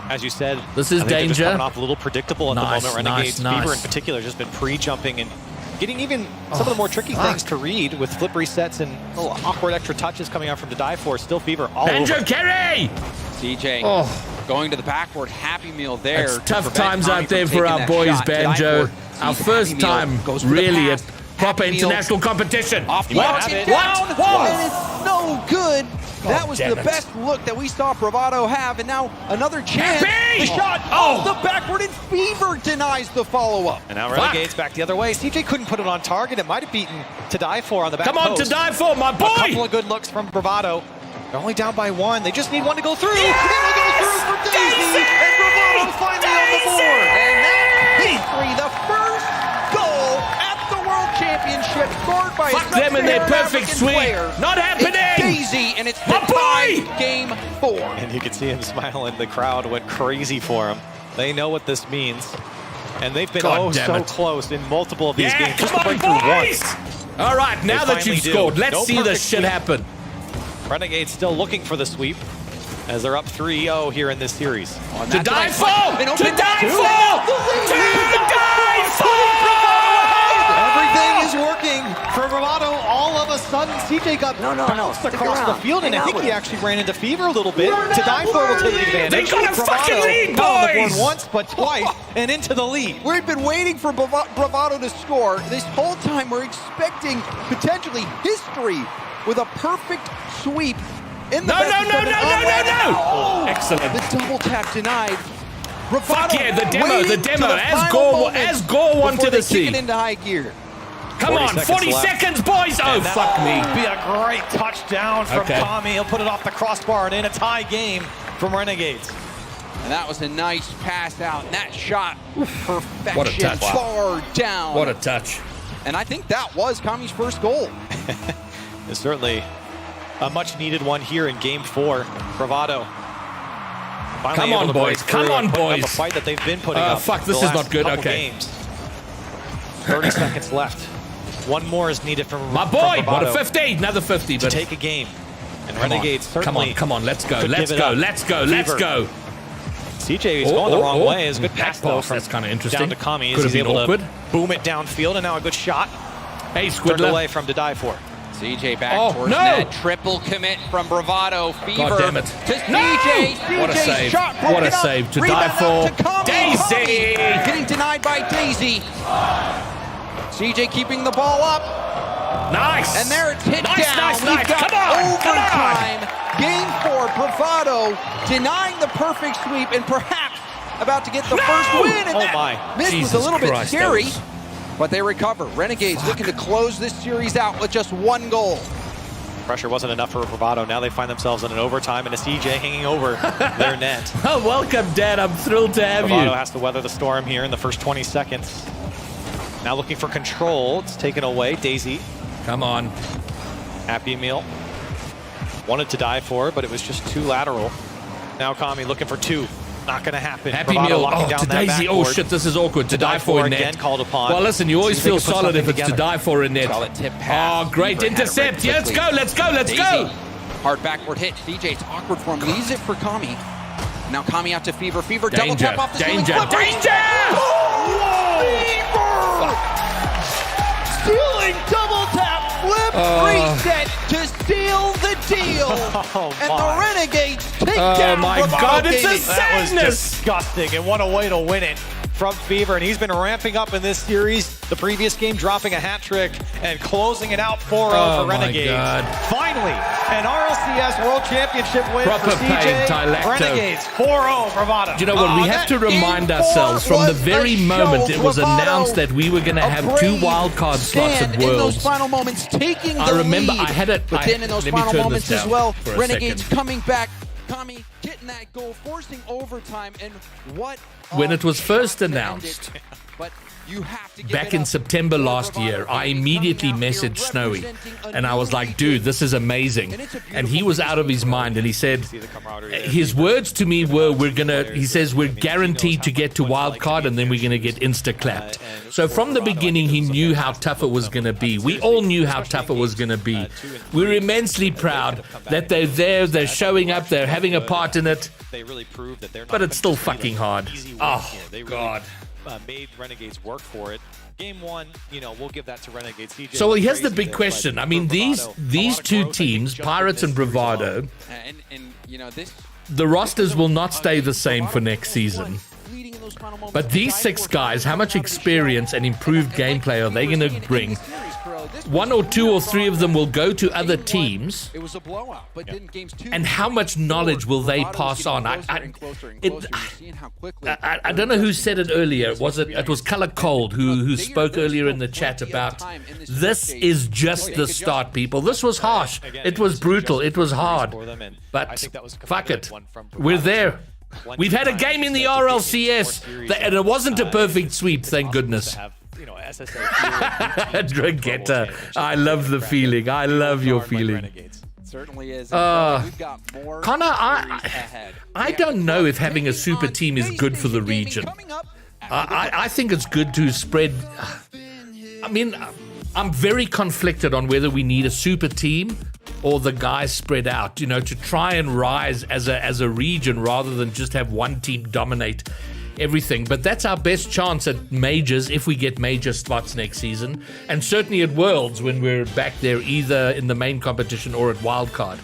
[SPEAKER 2] As you said,
[SPEAKER 1] this is danger.
[SPEAKER 2] Just coming off a little predictable at the moment. Renegades Fever in particular has just been pre-jumping and getting even some of the more tricky things to read with flip resets and little awkward extra touches coming out from to die for. Still Fever all
[SPEAKER 1] Banjo
[SPEAKER 2] over.
[SPEAKER 1] Kerry!
[SPEAKER 3] CJ going to the backboard. Happy meal there.
[SPEAKER 1] It's tough times out there for our boys, Banjo. Our first time really at proper international competition.
[SPEAKER 3] What? And it's no good. That was the best look that we saw Bravado have, and now another chance. The shot off the backward, and Fever denies the follow-up.
[SPEAKER 2] And now Renegades back the other way. CJ couldn't put it on target. It might have beaten to die for on the back
[SPEAKER 1] post. Come on, to die for, my boy!
[SPEAKER 2] A couple of good looks from Bravado. They're only down by 1. They just need one to go through.
[SPEAKER 1] Yes!
[SPEAKER 2] It'll go through for Daisy, and Bravado finally on the board.
[SPEAKER 3] And that's history. The first goal at the World Championship scored by
[SPEAKER 1] them in their perfect sweep. Not happening.
[SPEAKER 3] It's Daisy, and it's the tie game 4.
[SPEAKER 2] And you can see him smiling. The crowd went crazy for him. They know what this means. And they've been so close in multiple of these games. Just to break through once.
[SPEAKER 1] All right, now that you've scored, let's see this shit happen.
[SPEAKER 2] Renegades still looking for the sweep as they're up 3-0 here in this series.
[SPEAKER 1] To die for! To die for! To die for!
[SPEAKER 2] Everything is working for Bravado. All of a sudden, CJ got bounced across the field, and I think he actually ran into Fever a little bit. To die for will take advantage.
[SPEAKER 1] They got a fucking lead, boys!
[SPEAKER 2] On the board once, but twice, and into the lead.
[SPEAKER 3] We've been waiting for Bravado to score. This whole time, we're expecting potentially history with a perfect sweep in the
[SPEAKER 1] No. Excellent.
[SPEAKER 3] The double tap denied.
[SPEAKER 1] Fuck yeah, the demo. As Gore wanted to see.
[SPEAKER 3] Kick it into high gear.
[SPEAKER 1] Come on, 40 seconds, boys. Oh, fuck me.
[SPEAKER 2] Be a great touchdown from Tommy. He'll put it off the crossbar and in a tie game from Renegades.
[SPEAKER 3] And that was a nice pass out. And that shot, perfection.
[SPEAKER 1] What a touch.
[SPEAKER 3] Far down.
[SPEAKER 1] What a touch.
[SPEAKER 3] And I think that was Kami's first goal.
[SPEAKER 2] It's certainly a much-needed one here in Game 4. Bravado.
[SPEAKER 1] Come on, boys. Come on, boys.
[SPEAKER 2] A fight that they've been putting up.
[SPEAKER 1] Fuck, this is not good. Okay.
[SPEAKER 2] Games. 30 seconds left. One more is needed from
[SPEAKER 1] my boy. What a 50. Another 50.
[SPEAKER 2] To take a game. And Renegades certainly.
[SPEAKER 1] Come on. Let's go. Let's go.
[SPEAKER 2] CJ is going the wrong way. It's a good pass, though.
[SPEAKER 1] That's kind of interesting.
[SPEAKER 2] Down to Kami.
[SPEAKER 1] Could have been awkward.
[SPEAKER 2] Boom it downfield, and now a good shot.
[SPEAKER 1] Hey, Squidler.
[SPEAKER 2] Turned away from to die for.
[SPEAKER 3] CJ back towards net. Triple commit from Bravado. Fever
[SPEAKER 1] God damn it.
[SPEAKER 3] to CJ.
[SPEAKER 1] What a save.
[SPEAKER 3] Shot
[SPEAKER 1] What a save to die for. Daisy.
[SPEAKER 3] Getting denied by Daisy. CJ keeping the ball up.
[SPEAKER 1] Nice.
[SPEAKER 3] And there it's hit down.
[SPEAKER 1] Nice.
[SPEAKER 3] We've got
[SPEAKER 1] Come on.
[SPEAKER 3] overtime. Game 4, Bravado denying the perfect sweep and perhaps about to get the first win. And that miss was a little bit scary, but they recover. Renegades looking to close this series out with just 1 goal.
[SPEAKER 2] Pressure wasn't enough for Bravado. Now they find themselves in an overtime and a CJ hanging over their net.
[SPEAKER 1] Oh, welcome, Dad. I'm thrilled to have
[SPEAKER 2] Bravado
[SPEAKER 1] you.
[SPEAKER 2] has to weather the storm here in the first 20 seconds. Now looking for control. It's taken away. Daisy.
[SPEAKER 1] Come on.
[SPEAKER 2] Happy Meal. Wanted to die for it, but it was just too lateral. Now Kami looking for 2. Not going to happen.
[SPEAKER 1] Happy
[SPEAKER 2] Bravado
[SPEAKER 1] Meal.
[SPEAKER 2] locking
[SPEAKER 1] Oh,
[SPEAKER 2] down
[SPEAKER 1] to
[SPEAKER 2] that
[SPEAKER 1] Daisy. Oh, shit, this is awkward. To die for a net.
[SPEAKER 2] Again called upon.
[SPEAKER 1] Well, listen, you always feel solid if it's to die for a net.
[SPEAKER 3] Solid tip pass.
[SPEAKER 1] Oh, great
[SPEAKER 3] Fever
[SPEAKER 1] intercept. Yeah, let's go.
[SPEAKER 3] Daisy. Hard backward hit. CJ, it's awkward for him. Leaves it for Kami. Now Kami out to Fever. Fever double tap off the ceiling.
[SPEAKER 1] Danger.
[SPEAKER 3] Oh, Fever! Stealing double tap flip reset to seal the deal. And the Renegades take down
[SPEAKER 1] my God, it's a
[SPEAKER 2] That was
[SPEAKER 1] sadness.
[SPEAKER 2] disgusting, and what a way to win it from Fever. And he's been ramping up in this series. The previous game dropping a hat trick and closing it out 4-0 for Renegades.
[SPEAKER 1] God.
[SPEAKER 2] Finally, an RLCS World Championship win
[SPEAKER 1] Proper
[SPEAKER 2] for CJ.
[SPEAKER 1] pain, Tylacto.
[SPEAKER 2] Renegades 4-0 Bravado.
[SPEAKER 1] Do you know what? We have to remind ourselves from the very moment it was announced that we were going to have 2 wildcard slots at
[SPEAKER 3] in those
[SPEAKER 1] Worlds.
[SPEAKER 3] final moments, taking the
[SPEAKER 1] I remember
[SPEAKER 3] lead.
[SPEAKER 1] I had it.
[SPEAKER 3] But then in those
[SPEAKER 1] let me
[SPEAKER 3] final
[SPEAKER 1] turn
[SPEAKER 3] moments
[SPEAKER 1] this
[SPEAKER 3] as
[SPEAKER 1] down
[SPEAKER 3] well,
[SPEAKER 1] for a
[SPEAKER 3] Renegades
[SPEAKER 1] second.
[SPEAKER 3] coming back. Kami getting that goal, forcing overtime, and what?
[SPEAKER 1] When it was first announced,
[SPEAKER 3] but you have to give
[SPEAKER 1] back
[SPEAKER 3] it
[SPEAKER 1] in
[SPEAKER 3] up
[SPEAKER 1] September
[SPEAKER 3] for
[SPEAKER 1] last
[SPEAKER 3] Bravado.
[SPEAKER 1] year, I
[SPEAKER 3] Coming
[SPEAKER 1] immediately
[SPEAKER 3] out here
[SPEAKER 1] messaged Snowy,
[SPEAKER 3] representing a
[SPEAKER 1] and I was
[SPEAKER 3] new
[SPEAKER 1] like,
[SPEAKER 3] league.
[SPEAKER 1] dude, this is amazing. And he was out of his mind, and he said, his words to me were, he says, we're guaranteed to get to wild card, and then we're going to get insta-clapped. So from the beginning, he knew how tough it was going to be. We all knew how tough it was going to be. We're immensely proud that they're there, they're showing up, they're having a part in it, but it's still fucking hard. Oh, God.
[SPEAKER 2] Made Renegades work for it. Game 1, we'll give that to Renegades.
[SPEAKER 1] So here's the big question. I mean, these 2 teams, Pirates and Bravado, the rosters will not stay the same for next season. But these 6 guys, how much experience and improved gameplay are they going to bring? 1 or 2 or 3 of them will go to other teams.
[SPEAKER 3] It was a blowout, but then games 2
[SPEAKER 1] And how much knowledge will they pass on? I don't know who said it earlier. It was Color Cold who spoke earlier in the chat about this is just the start, people. This was harsh. It was brutal. It was hard. But fuck it. We're there. We've had a game in the RLCS, and it wasn't a perfect sweep, thank goodness. Dragetta, I love the feeling. I love your feeling.
[SPEAKER 3] Certainly is. We've got more
[SPEAKER 1] Connor, I don't know if having a super team is good for the region. I think it's good to spread. I mean, I'm very conflicted on whether we need a super team or the guys spread out, to try and rise as a region rather than just have one team dominate everything. But that's our best chance at majors if we get major spots next season, and certainly at Worlds when we're back there either in the main competition or at wildcard.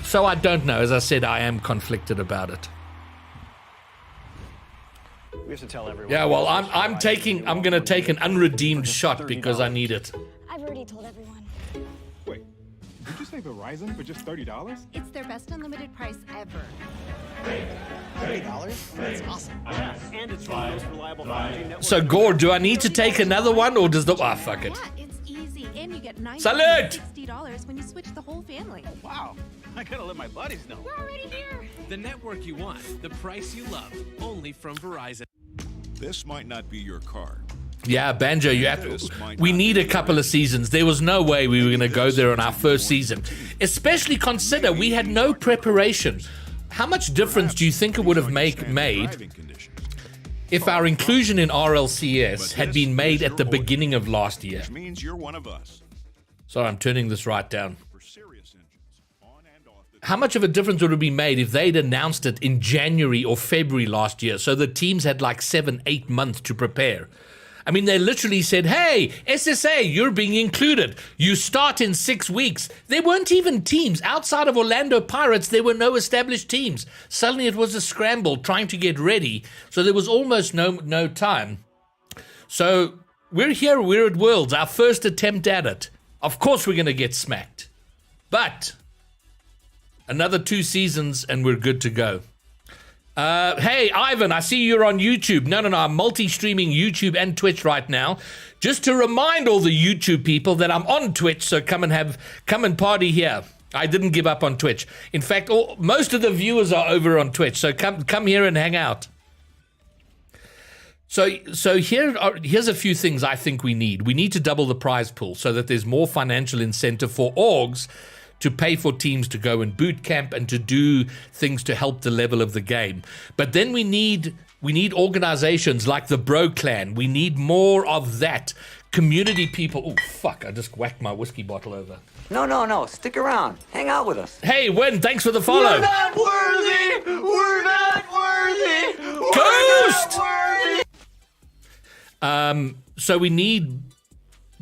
[SPEAKER 1] So I don't know. As I said, I am conflicted about it.
[SPEAKER 4] We have to tell everyone.
[SPEAKER 1] Yeah, well, I'm going to take an unredeemed shot because I need it.
[SPEAKER 5] I've already told everyone.
[SPEAKER 6] Wait, did you say Verizon for just $30?
[SPEAKER 5] It's their best unlimited price ever.
[SPEAKER 4] $30? That's awesome. And it's the most reliable 5G network.
[SPEAKER 1] So, Gore, do I need to take another one, or does the... fuck it.
[SPEAKER 5] Yeah, it's easy, and you get
[SPEAKER 1] Salute!
[SPEAKER 5] $60 when you switch the whole family.
[SPEAKER 6] Wow, I gotta let my buddies know.
[SPEAKER 5] We're already here.
[SPEAKER 7] The network you want, the price you love, only from Verizon.
[SPEAKER 8] This might not be your card.
[SPEAKER 1] Yeah, Banjo, we need a couple of seasons. There was no way we were going to go there on our first season. Especially consider we had no preparation. How much difference do you think it would have made if our inclusion in RLCS had been made at the beginning of last year?
[SPEAKER 8] Which means you're one of us.
[SPEAKER 1] Sorry, I'm turning this right down.
[SPEAKER 8] For serious engines, on and off the
[SPEAKER 1] How much of a difference would it be made if they'd announced it in January or February last year, so the teams had like 7-8 months to prepare? I mean, they literally said, hey, SSA, you're being included. You start in 6 weeks. There weren't even teams. Outside of Orlando Pirates, there were no established teams. Suddenly it was a scramble trying to get ready. So there was almost no time. So we're here, we're at Worlds, our first attempt at it. Of course we're going to get smacked. But another 2 seasons and we're good to go. Hey, Ivan, I see you're on YouTube. No, I'm multi-streaming YouTube and Twitch right now. Just to remind all the YouTube people that I'm on Twitch, so come and party here. I didn't give up on Twitch. In fact, most of the viewers are over on Twitch, so come here and hang out. So here's a few things I think we need. We need to double the prize pool so that there's more financial incentive for orgs to pay for teams to go in boot camp and to do things to help the level of the game. But then we need organizations like the Bro Clan. We need more of that. Community people. Oh, fuck, I just whacked my whiskey bottle over.
[SPEAKER 9] No. Stick around. Hang out with us.
[SPEAKER 1] Hey, Wen, thanks for the follow.
[SPEAKER 9] We're not worthy. We're not worthy.
[SPEAKER 1] Ghost!
[SPEAKER 9] We're not worthy.
[SPEAKER 1] So we need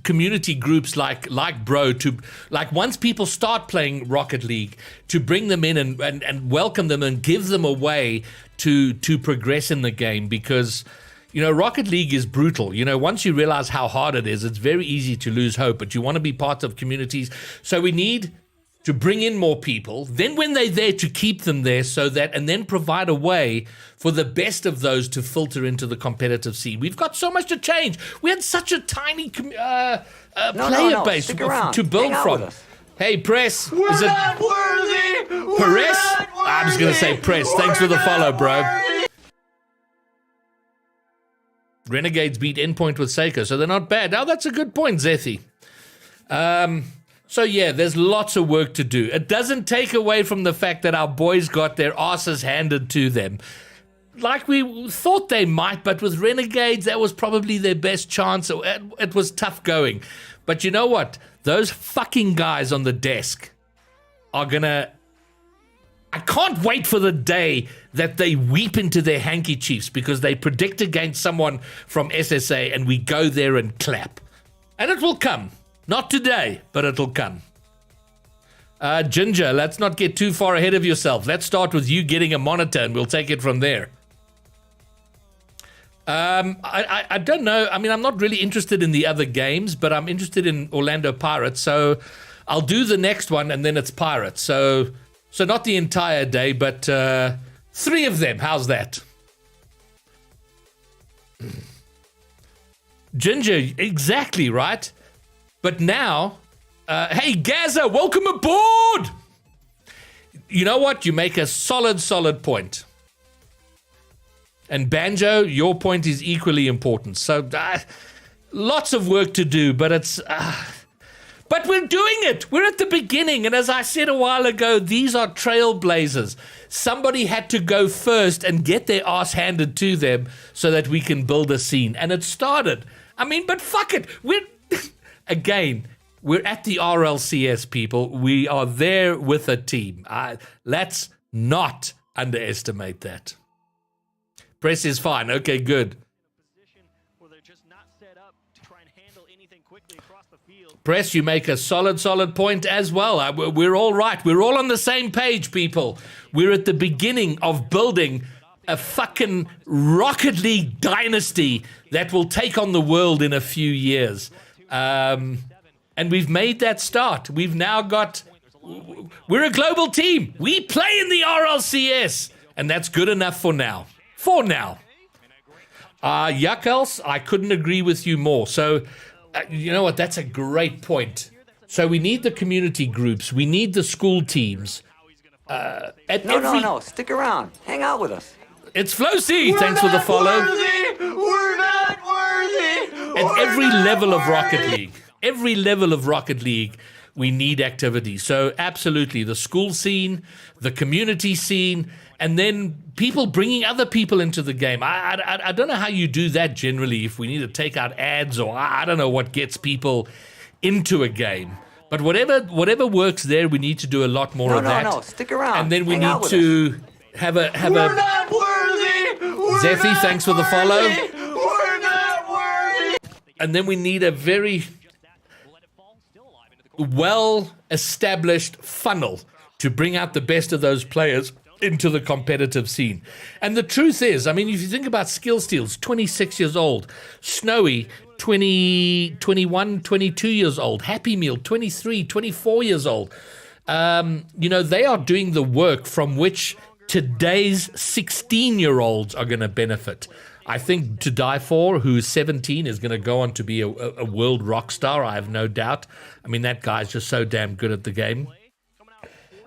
[SPEAKER 1] community groups like Bro to, like, once people start playing Rocket League, to bring them in and welcome them and give them a way to progress in the game, because Rocket League is brutal. Once you realize how hard it is, it's very easy to lose hope, but you want to be part of communities. So we need to bring in more people, then when they're there, to keep them there, and then provide a way for the best of those to filter into the competitive scene. We've got so much to change. We had such a tiny player base to build from. Hey, Press.
[SPEAKER 9] We're not worthy.
[SPEAKER 1] Press? I'm just going to say Press. Thanks for the follow, bro. Renegades beat Endpoint with Seiko, so they're not bad. Oh, that's a good point, Zethi. So yeah, there's lots of work to do. It doesn't take away from the fact that our boys got their asses handed to them. Like we thought they might, but with Renegades, that was probably their best chance. It was tough going. But you know what? Those fucking guys on the desk are gonna... I can't wait for the day that they weep into their handkerchiefs because they predict against someone from SSA and we go there and clap. And it will come. Not today, but it'll come. Ginger, let's not get too far ahead of yourself. Let's start with you getting a monitor and we'll take it from there. I don't know. I mean, I'm not really interested in the other games, but I'm interested in Orlando Pirates. So I'll do the next one and then it's Pirates. So not the entire day, but 3 of them. How's that? Ginger, exactly right. But now, hey, Gaza, welcome aboard! You know what? You make a solid point. And Banjo, your point is equally important. So, lots of work to do, but it's... but we're doing it! We're at the beginning, and as I said a while ago, these are trailblazers. Somebody had to go first and get their ass handed to them so that we can build a scene. And it started. I mean, but fuck it. Again, we're at the RLCS, people. We are there with a team. Let's not underestimate that. Press is fine. Okay, good. Press, you make a solid point as well. We're all right. We're all on the same page, people. We're at the beginning of building a fucking Rocket League dynasty that will take on the world in a few years. And we've made that start. We've now got... We're a global team. We play in the RLCS. And that's good enough for now. For now. Yuckels, I couldn't agree with you more. So, you know what? That's a great point. So we need the community groups. We need the school teams.
[SPEAKER 9] No. Stick around. Hang out with us.
[SPEAKER 1] It's Flo C. Thanks for the follow.
[SPEAKER 9] We're not worthy.
[SPEAKER 1] At every level of Rocket League, we need activity. So absolutely, the school scene, the community scene, and then people bringing other people into the game. I don't know how you do that generally, if we need to take out ads or I don't know what gets people into a game. But whatever works there, we need to do a lot more of that.
[SPEAKER 9] No, stick around.
[SPEAKER 1] And then we need to have a...
[SPEAKER 9] We're not worthy.
[SPEAKER 1] Zeffy, thanks for the follow.
[SPEAKER 9] We're not worthy.
[SPEAKER 1] And then we need a very well-established funnel to bring out the best of those players into the competitive scene. And the truth is, I mean, if you think about Skill Steals, 26 years old, Snowy, 20, 21, 22 years old, Happy Meal, 23, 24 years old. They are doing the work from which today's 16-year-olds are going to benefit. I think To Die For, who's 17, is going to go on to be a world rock star, I have no doubt. I mean, that guy's just so damn good at the game.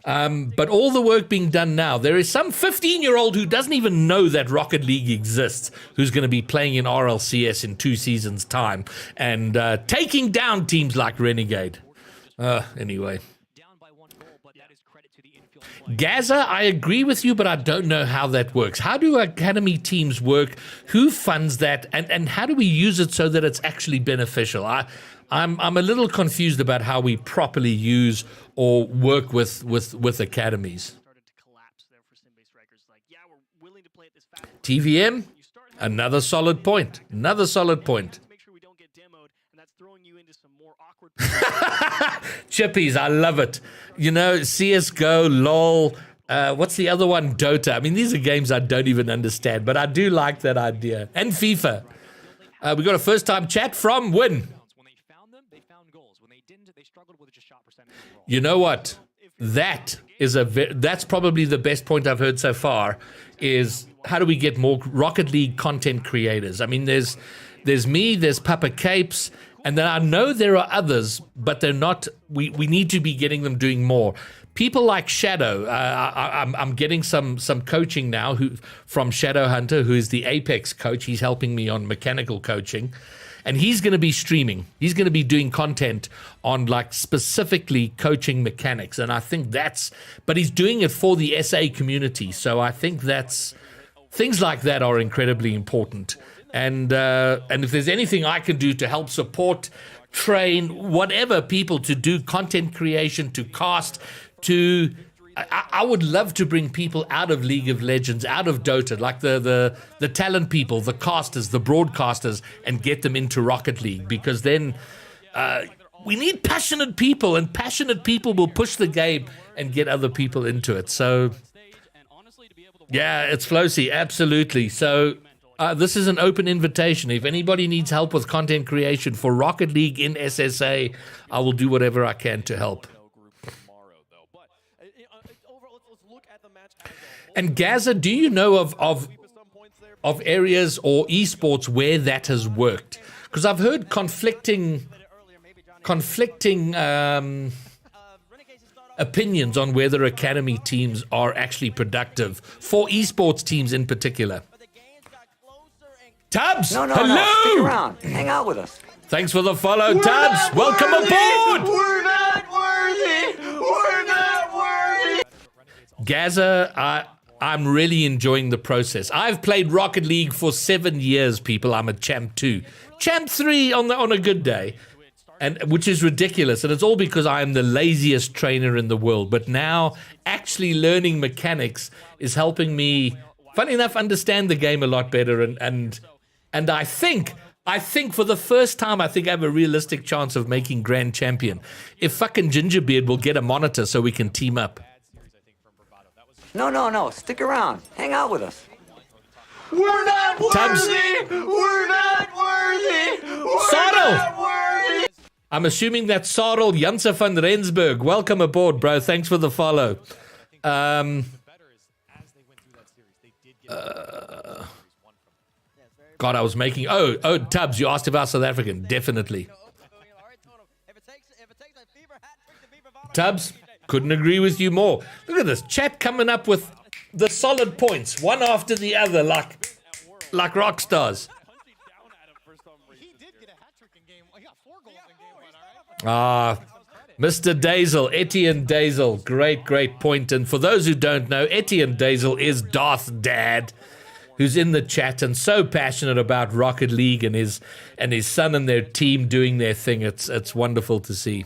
[SPEAKER 1] But all the work being done now, there is some 15-year-old who doesn't even know that Rocket League exists, who's going to be playing in RLCS in 2 seasons' time and taking down teams like Renegade. Anyway. Gaza, I agree with you, but I don't know how that works. How do academy teams work? Who funds that? And how do we use it so that it's actually beneficial? I'm a little confused about how we properly use or work with academies. TVM, another solid point. Another solid point. Chippies, I love it. CSGO, LOL, what's the other one? Dota. I mean, these are games I don't even understand, but I do like that idea. And FIFA. We got a first-time chat from Win. You know what? That's probably the best point I've heard so far, is how do we get more Rocket League content creators? I mean, there's me, there's Papa Capes, and then I know there are others, but they're not. We need to be getting them doing more. People like Shadow. I'm getting some coaching now from Shadow Hunter, who is the Apex coach. He's helping me on mechanical coaching. And he's going to be streaming. He's going to be doing content on specifically coaching mechanics. And I think but he's doing it for the SA community. So I think things like that are incredibly important. And if there's anything I can do to help support, train, whatever people to do content creation, to cast, I would love to bring people out of League of Legends, out of Dota, like the talent people, the casters, the broadcasters, and get them into Rocket League, because then we need passionate people, and passionate people will push the game and get other people into it. So, yeah, it's Flossy, absolutely. So this is an open invitation. If anybody needs help with content creation for Rocket League in SSA, I will do whatever I can to help. And Gaza, do you know of areas or esports where that has worked? Because I've heard conflicting opinions on whether academy teams are actually productive for esports teams in particular. Tubbs, hello.
[SPEAKER 9] Stick around. Hang out with us.
[SPEAKER 1] Thanks for the follow, Tubbs. Welcome aboard.
[SPEAKER 10] We're not worthy. We're not worthy.
[SPEAKER 1] Gaza, I'm really enjoying the process. I've played Rocket League for 7 years, people. I'm a champ 2. Champ 3 on a good day, and which is ridiculous. And it's all because I am the laziest trainer in the world. But now actually learning mechanics is helping me, funny enough, understand the game a lot better. And I think for the first time, I think I have a realistic chance of making Grand Champion. If fucking Gingerbeard will get a monitor so we can team up.
[SPEAKER 9] No. Stick around. Hang out with us.
[SPEAKER 10] We're not worthy.
[SPEAKER 1] Tubbs.
[SPEAKER 10] We're not worthy. We're
[SPEAKER 1] Sarel.
[SPEAKER 10] not worthy.
[SPEAKER 1] I'm assuming that's Sarel Janse van Rensburg. Welcome aboard, bro. Thanks for the follow. God, I was making... Oh, Tubbs, you asked if I was South African. Definitely. Tubbs, couldn't agree with you more. Look at this. Chat coming up with the solid points, one after the other, like rock stars. Mr. Dazel, Etienne Dazel. Great point. And for those who don't know, Etienne Dazel is Darth Dad, who's in the chat and so passionate about Rocket League and his son and their team doing their thing. It's wonderful to see.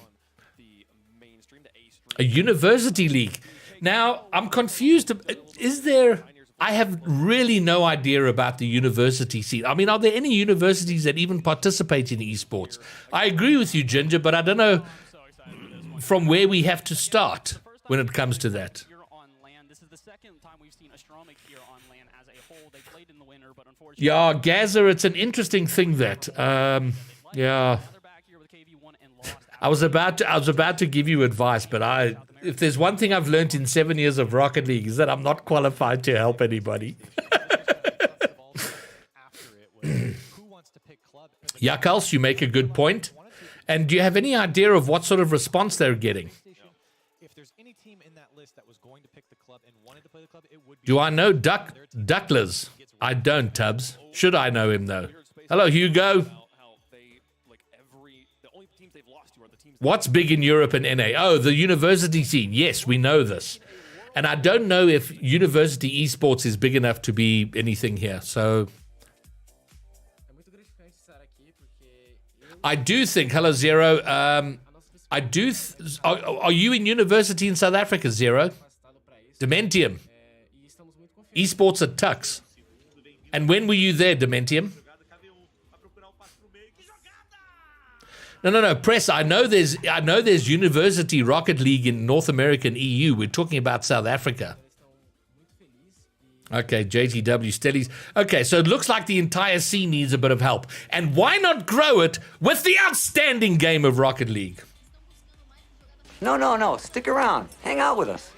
[SPEAKER 1] A university league. Now, I'm confused. Is there I have really no idea about the university scene. I mean, are there any universities that even participate in esports? I agree with you, Ginger, but I don't know from where we have to start when it comes to that. Yeah, Gaza, it's an interesting thing that, yeah. I was about to give you advice, but if there's one thing I've learned in 7 years of Rocket League is that I'm not qualified to help anybody. Yakals, you make a good point. And do you have any idea of what sort of response they're getting? Do I know Ducklers? I don't, Tubbs. Should I know him, though? Hello, Hugo. What's big in Europe and NA? Oh, the university scene. Yes, we know this. And I don't know if university esports is big enough to be anything here. So I do think, hello, Zero. Are you in university in South Africa, Zero? Dementium. Esports at Tux. And when were you there, Dementium? No. Press. I know there's University Rocket League in North America and EU. We're talking about South Africa. Okay, JTW Stellies. Okay, so it looks like the entire scene needs a bit of help. And why not grow it with the outstanding game of Rocket League?
[SPEAKER 9] No. Stick around. Hang out with us.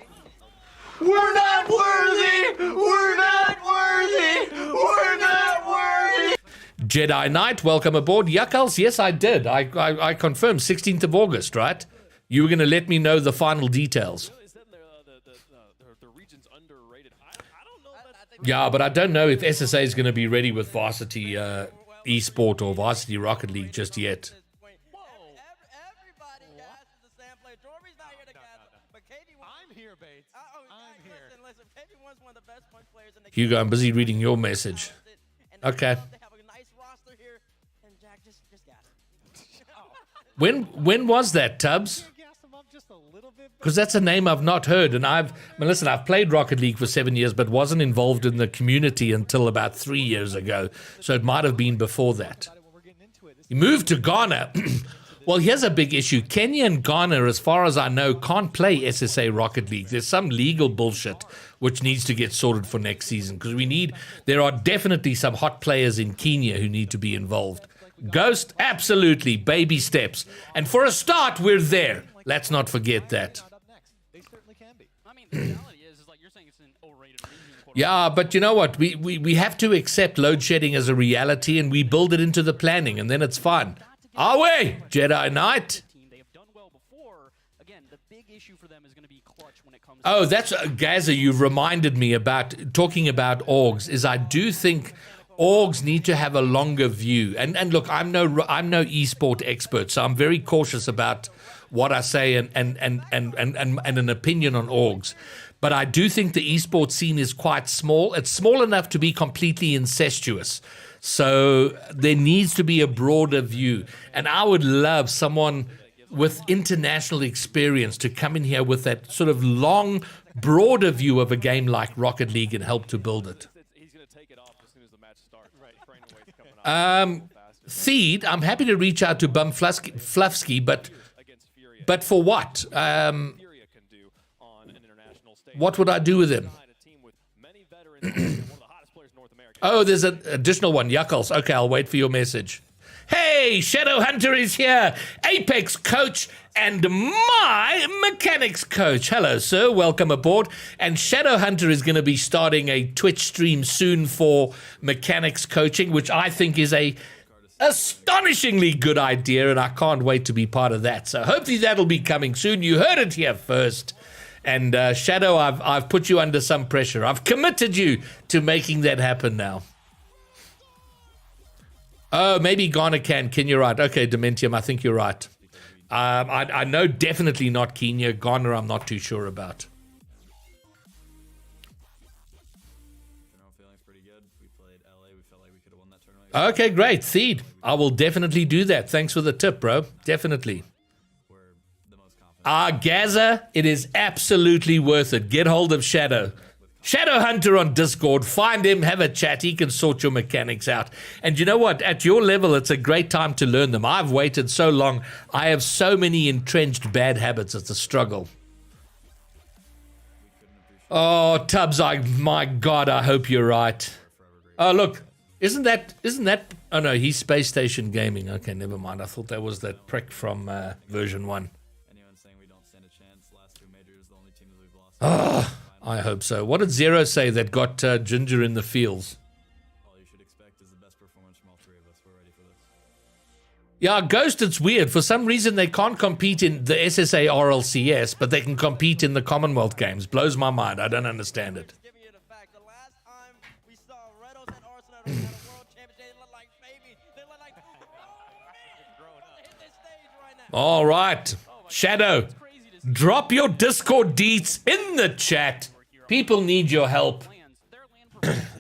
[SPEAKER 10] We're not worthy! We're not worthy! We're not worthy!
[SPEAKER 1] Jedi Knight, welcome aboard. Yakals, yes, I did. I confirmed 16th of August, right? You were going to let me know the final details. Yeah, but I don't know if SSA is going to be ready with varsity esport or varsity Rocket League just yet. Hugo, I'm busy reading your message. Okay. When was that, Tubbs? Because that's a name I've not heard. And I've played Rocket League for 7 years, but wasn't involved in the community until about 3 years ago. So it might have been before that. He moved to Ghana. Well, here's a big issue. Kenya and Ghana, as far as I know, can't play SSA Rocket League. There's some legal bullshit which needs to get sorted for next season, because there are definitely some hot players in Kenya who need to be involved. Ghost, absolutely, baby steps. And for a start, we're there. Let's not forget that. Yeah, but you know what? We have to accept load shedding as a reality, and we build it into the planning, and then it's fun. Are we, Jedi Knight? Oh, that's Gaza. You've reminded me about talking about orgs. Is I do think orgs need to have a longer view. And look, I'm no esport expert, so I'm very cautious about what I say and an opinion on orgs. But I do think the esports scene is quite small. It's small enough to be completely incestuous. So there needs to be a broader view. And I would love someone with international experience to come in here with that sort of long, broader view of a game like Rocket League and help to build it. Theed, I'm happy to reach out to Bum Fluffsky, but for what? What would I do with him? Oh, there's an additional one. Yuckles. Okay, I'll wait for your message. Hey, Shadow Hunter is here. Apex coach and my mechanics coach. Hello, sir. Welcome aboard. And Shadow Hunter is going to be starting a Twitch stream soon for mechanics coaching, which I think is a astonishingly good idea, and I can't wait to be part of that. So hopefully that'll be coming soon. You heard it here first. And Shadow, I've put you under some pressure. I've committed you to making that happen now. Oh, maybe Ghana can. Kenya, right. Okay, Dementium, I think you're right. I know definitely not Kenya. Ghana, I'm not too sure about. Okay, great. Theed, I will definitely do that. Thanks for the tip, bro. Definitely. Gaza, it is absolutely worth it. Get hold of Shadow. Shadow Hunter on Discord. Find him, have a chat. He can sort your mechanics out. And you know what? At your level, it's a great time to learn them. I've waited so long. I have so many entrenched bad habits. It's a struggle. Oh, Tubbs, my God, I hope you're right. Oh, look. Isn't that... Oh, no, he's Space Station Gaming. Okay, never mind. I thought that was that prick from version 1. Oh, I hope so. What did Zero say that got Ginger in the fields? All you should expect is the best performance from all three of us. We're ready for this. Yeah, Ghost, it's weird. For some reason, they can't compete in the SSA RLCS, but they can compete in the Commonwealth Games. Blows my mind. I don't understand it. All right. Shadow, drop your Discord deets in the chat. People need your help.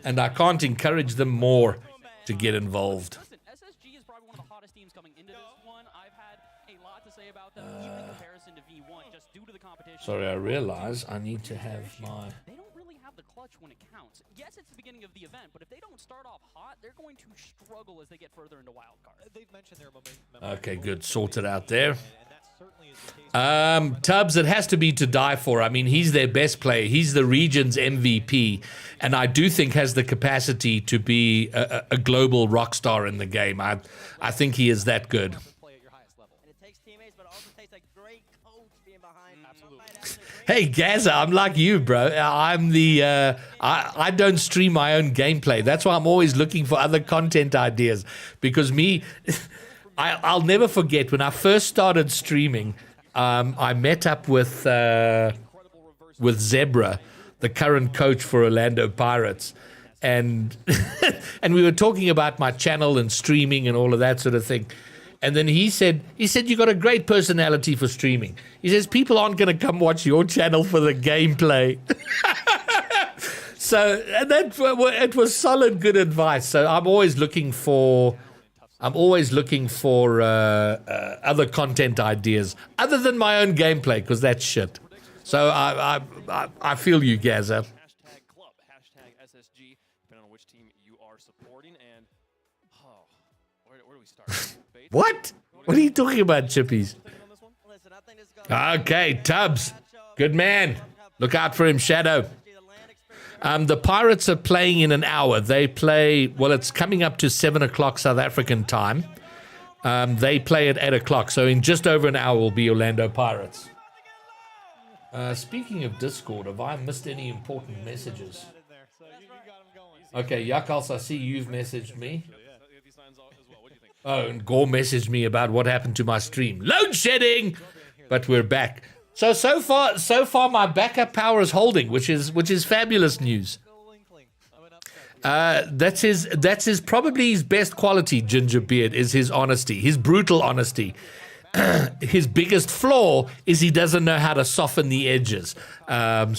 [SPEAKER 1] And I can't encourage them more to get involved.
[SPEAKER 11] SSG is probably one of the hottest teams coming into this one. I've had a lot to say about them, even in comparison to V1, just due to the competition.
[SPEAKER 1] Sorry, I realize I need to have my...
[SPEAKER 11] They don't really have the clutch when it counts. Yes, it's the beginning of the event, but if they don't start off hot, they're going to struggle as they get further into wildcard. They've mentioned their momentum.
[SPEAKER 1] Okay, good. Sorted out there. Tubbs, it has to be to die for. I mean, he's their best player. He's the region's MVP, and I do think has the capacity to be a global rock star in the game. I think he is that good. Hey, Gaza, I'm like you, bro. I'm the I don't stream my own gameplay. That's why I'm always looking for other content ideas, because I'll never forget when I first started streaming. I met up with Zebra, the current coach for Orlando Pirates, and and we were talking about my channel and streaming and all of that sort of thing. And then he said you got a great personality for streaming. He says people aren't going to come watch your channel for the gameplay. So it was solid, good advice. So I'm always looking for other content ideas other than my own gameplay, because that's shit. So I feel you, Gaza.
[SPEAKER 12] #club, #SSG, depending on which team you are supporting. And where do we start?
[SPEAKER 1] What? What are you talking about, Chippies? Okay, Tubbs, good man. Look out for him, Shadow. The Pirates are playing in an hour. They play, well, it's coming up to 7 o'clock South African time. They play at 8 o'clock, so in just over an hour will be Orlando Pirates. Speaking of Discord, have I missed any important messages? Okay, Yakals, I see you've messaged me. Oh, and Gore messaged me about what happened to my stream. Load shedding! But we're back. So far, my backup power is holding, which is fabulous news. That's his probably his best quality, Gingerbeard, is his honesty, his brutal honesty. His biggest flaw is he doesn't know how to soften the edges. And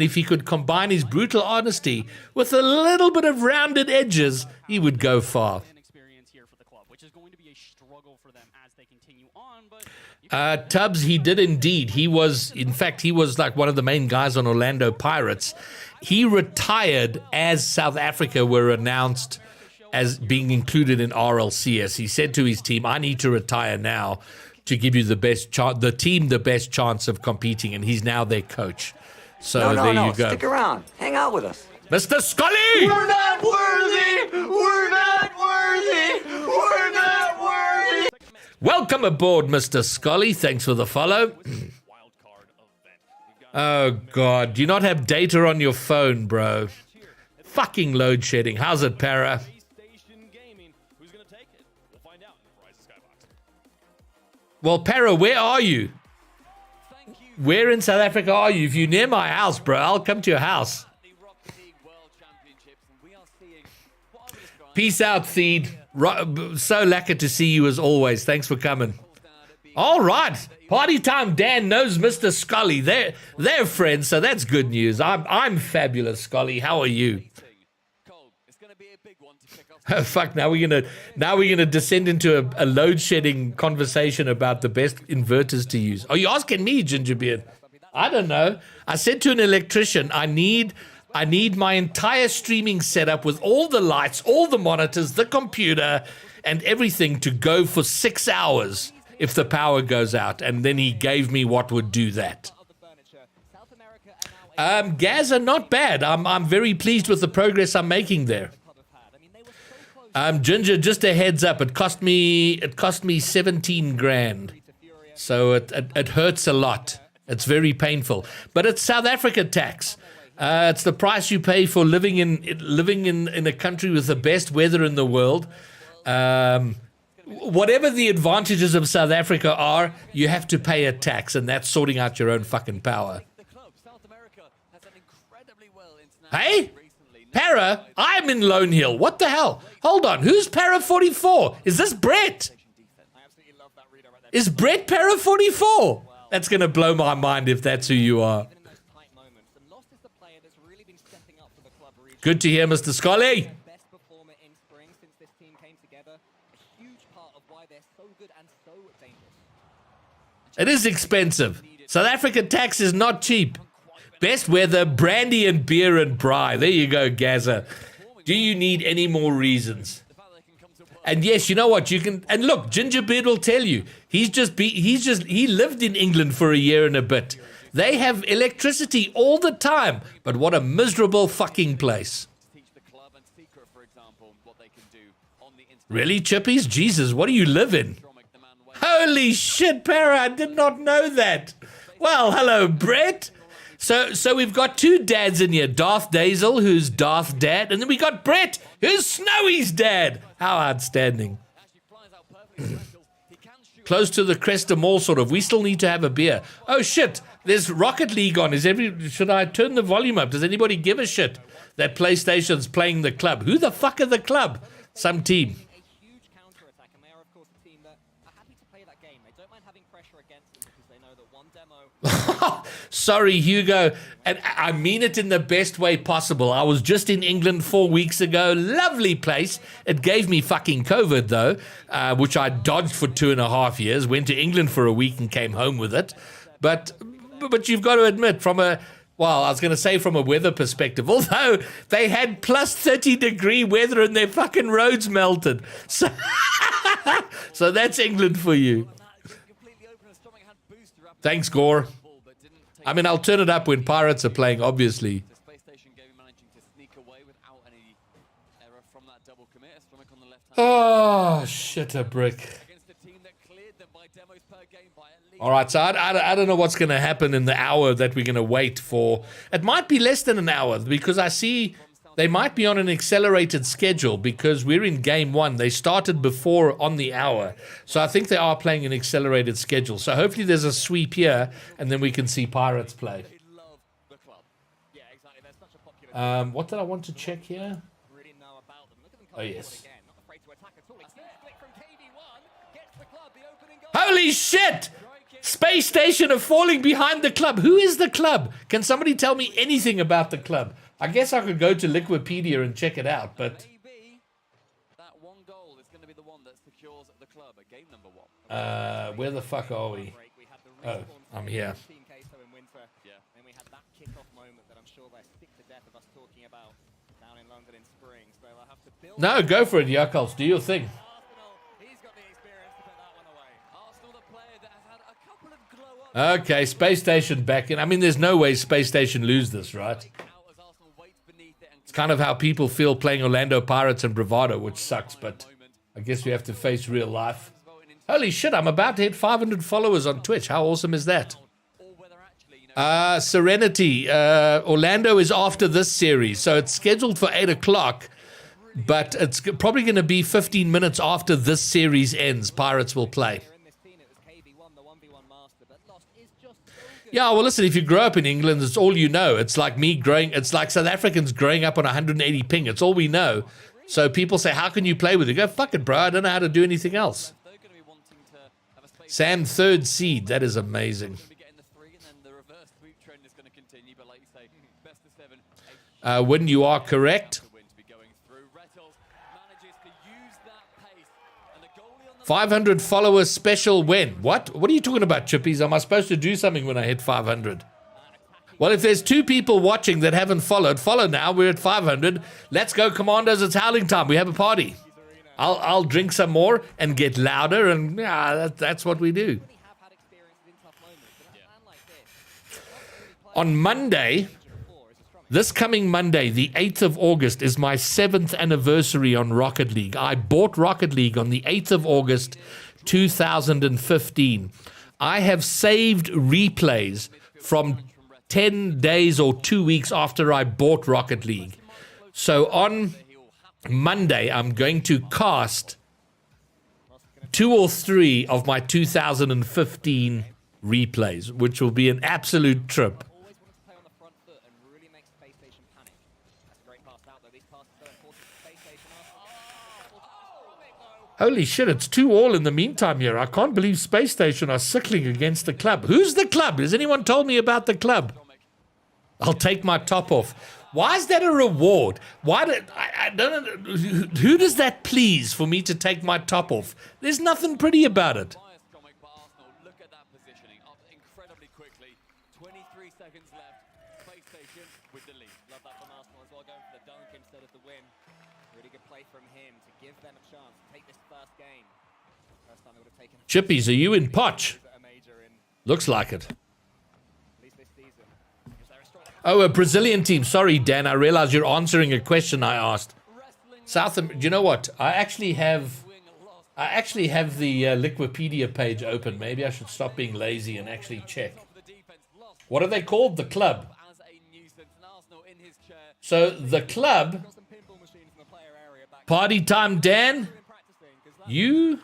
[SPEAKER 1] if he could combine his brutal honesty with a little bit of rounded edges, he would go far. Tubbs, he did indeed. He was like one of the main guys on Orlando Pirates. He retired as South Africa were announced as being included in RLCS. He said to his team, I need to retire now to give you the best the best chance of competing, and he's now their coach. So there you go.
[SPEAKER 9] Stick around. Hang out with us.
[SPEAKER 1] Mr. Scully!
[SPEAKER 10] We're not worthy! We're not worthy! We're not worthy!
[SPEAKER 1] Welcome aboard, Mr. Scully. Thanks for the follow. Oh, God. Do you not have data on your phone, bro? Fucking load shedding. How's it, Para? Well, Para, where are you? Where in South Africa are you? If you're near my house, bro, I'll come to your house. Peace out, Theed. So lacquer to see you as always. Thanks for coming. All right. Party time. Dan knows Mr. Scully. They're friends, so that's good news. I'm fabulous, Scully. How are you? Oh, fuck, now we're gonna descend into a load shedding conversation about the best inverters to use. Are you asking me, Gingerbeard? I don't know. I said to an electrician, I need my entire streaming setup with all the lights, all the monitors, the computer, and everything to go for 6 hours if the power goes out. And then he gave me what would do that. Gaza, not bad. I'm very pleased with the progress I'm making there. Ginger, just a heads up. It cost me 17 grand. So it hurts a lot. It's very painful. But it's South Africa tax. It's the price you pay for living in a country with the best weather in the world. Whatever the advantages of South Africa are, you have to pay a tax, and that's sorting out your own fucking power. Hey? Para? I'm in Lone Hill. What the hell? Hold on. Who's Para 44? Is this Brett? Is Brett Para 44? That's going to blow my mind if that's who you are. Good to hear, Mr. Scully. It is expensive. South Africa tax is not cheap. Best weather, brandy and beer and braai. There you go, Gaza. Do you need any more reasons? And yes, you know what? You can. And look, Gingerbeard will tell you. He lived in England for a year and a bit. They have electricity all the time. But what a miserable fucking place. Really, Chippies? Jesus, what do you live in? Holy shit, Para, I did not know that. Well, hello, Brett. So we've got two dads in here. Darth Dazel, who's Darth Dad, and then we got Brett, who's Snowy's dad. How outstanding. Close to the Cresta Mall, sort of. We still need to have a beer. Oh, shit. There's Rocket League on. Should I turn the volume up? Does anybody give a shit that PlayStation's playing the club? Who the fuck are the club? Some team. Sorry, Hugo, and I mean it in the best way possible. I was just in England 4 weeks ago. Lovely place. It gave me fucking COVID, though, which I dodged for 2.5 years. Went to England for a week and came home with it. But you've got to admit, from a weather perspective, although they had plus 30-degree weather and their fucking roads melted. So that's England for you. Thanks, Gore. I mean, I'll turn it up when Pirates are playing, obviously. Oh, shit a brick. All right, so I don't know what's going to happen in the hour that we're going to wait for. It might be less than an hour, because I see they might be on an accelerated schedule because we're in game 1. They started before on the hour. So I think they are playing an accelerated schedule. So hopefully there's a sweep here, and then we can see Pirates play. What did I want to check here? Oh, yes. Holy shit! Space Station are falling behind the club. Who is the club? Can somebody tell me anything about the club? I guess I could go to Wikipedia and check it out, but where the fuck are we? Oh, I'm here. No, go for it, Yakuls. Do your thing. Okay, Space Station back in. I mean, there's no way Space Station lose this, right? It's kind of how people feel playing Orlando Pirates and Bravado, which sucks, but I guess we have to face real life. Holy shit, I'm about to hit 500 followers on Twitch. How awesome is that? Serenity. Orlando is after this series, so it's scheduled for 8 o'clock, but it's probably going to be 15 minutes after this series ends. Pirates will play. Yeah, well, listen, if you grow up in England, it's all you know. It's like it's like South Africans growing up on 180 ping. It's all we know. So people say, how can you play with it? Go, fuck it, bro. I don't know how to do anything else. Sam, 3rd seed. That is amazing. When you are correct. 500 followers special when? What? What are you talking about, Chippies? Am I supposed to do something when I hit 500? Well, if there's 2 people watching that haven't followed, follow now. We're at 500. Let's go, Commandos. It's howling time. We have a party. I'll drink some more and get louder, and that's what we do. On Monday, this coming Monday, the 8th of August, is my 7th anniversary on Rocket League. I bought Rocket League on the 8th of August, 2015. I have saved replays from 10 days or 2 weeks after I bought Rocket League. So on Monday, I'm going to cast 2 or 3 of my 2015 replays, which will be an absolute trip. Holy shit, it's 2-2 in the meantime here. I can't believe Space Station are sickling against the club. Who's the club? Has anyone told me about the club? I'll take my top off. Why is that a reward? I don't know. Who does that please for me to take my top off? There's nothing pretty about it.
[SPEAKER 12] Look at that positioning up incredibly quickly. 23 seconds left. Space Station with the lead.
[SPEAKER 11] Love that from Arsenal as well, going for the dunk instead of the win. Really good play from him to give them a chance to take this first game. First time they would have taken.
[SPEAKER 1] Chippies, are you in Poch? Looks like it. Oh, a Brazilian team. Sorry, Dan. I realize you're answering a question I asked. Do you know what? I actually have the Liquipedia page open. Maybe I should stop being lazy and actually check. What are they called? The club. So the club. Party time, Dan. You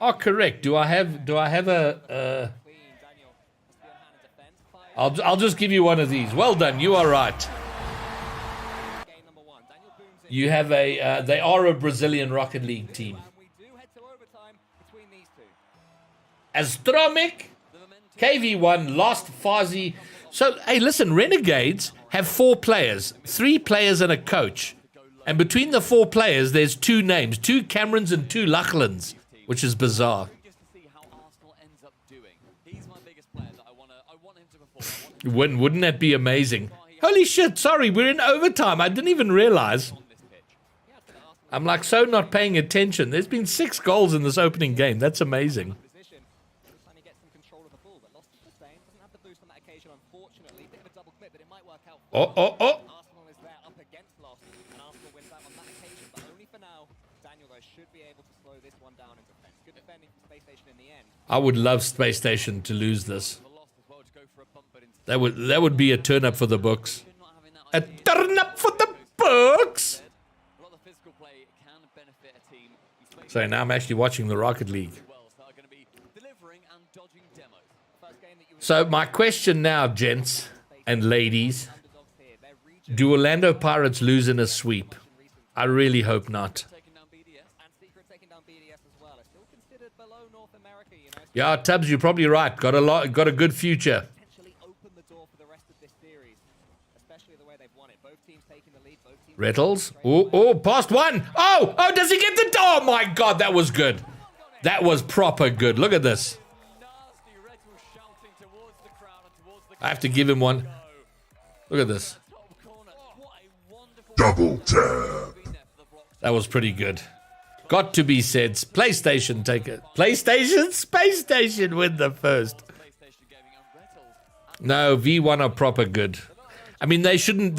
[SPEAKER 1] are correct. Do I have a? I'll just give you one of these. Well done. You are right. You have a. They are a Brazilian Rocket League team. Astromic, KV1, Lost, Fazi. So, hey, listen, Renegades have 4 players, 3 players and a coach. And between the 4 players, there's 2 names, 2 Camerons and 2 Lachlan's, which is bizarre. Wouldn't that be amazing? Holy shit, sorry, we're in overtime. I didn't even realize. I'm like so not paying attention. There's been 6 goals in this opening game. That's amazing. Oh. I would love Space Station to lose this. That would be a turn up for the books. A turn up for the books. So now I'm actually watching the Rocket League. So my question now, gents and ladies, do Orlando Pirates lose in a sweep? I really hope not. Yeah, Tubbs, you're probably right. Got a good future. Rettles. Oh, past one. Oh, does he get the... Oh, my God, that was good. That was proper good. Look at this. I have to give him one. Look at this.
[SPEAKER 13] Double tap.
[SPEAKER 1] That was pretty good. Got to be said. PlayStation take it. PlayStation? Space Station win the first. No, V1 are proper good. I mean, they shouldn't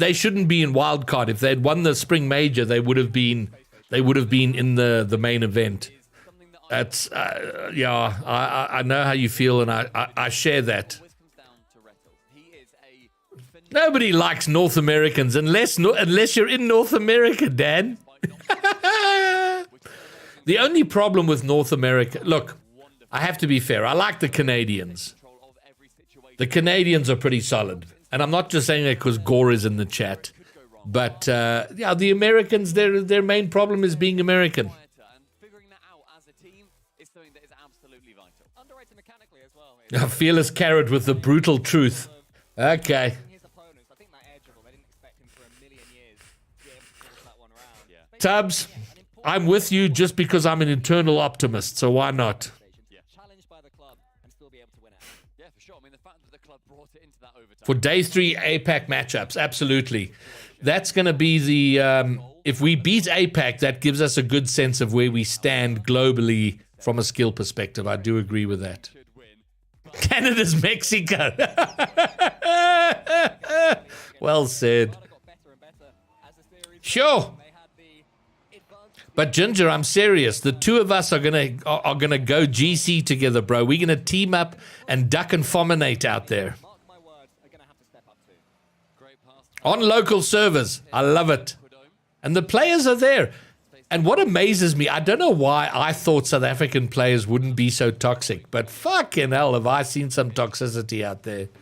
[SPEAKER 1] be in wildcard. If they'd won the spring major, they would have been in the main event. That's yeah. I know how you feel, and I share that. Nobody likes North Americans unless you're in North America, Dan. The only problem with North America, look, I have to be fair. I like the Canadians. The Canadians are pretty solid. And I'm not just saying that because Gore is in the chat. But, yeah, the Americans, their main problem is being American. A fearless carrot with the brutal truth. Okay. Tubbs, I'm with you just because I'm an eternal optimist, so why not? For day 3 APAC matchups, absolutely. That's going to be the... if we beat APAC, that gives us a good sense of where we stand globally from a skill perspective. I do agree with that. Canada's Mexico. Well said. Sure. But Ginger, I'm serious. The two of us are gonna go GC together, bro. We're gonna team up and duck and fulminate out there. On local servers. I love it. And the players are there. And what amazes me, I don't know why I thought South African players wouldn't be so toxic, but fucking hell, have I seen some toxicity out there.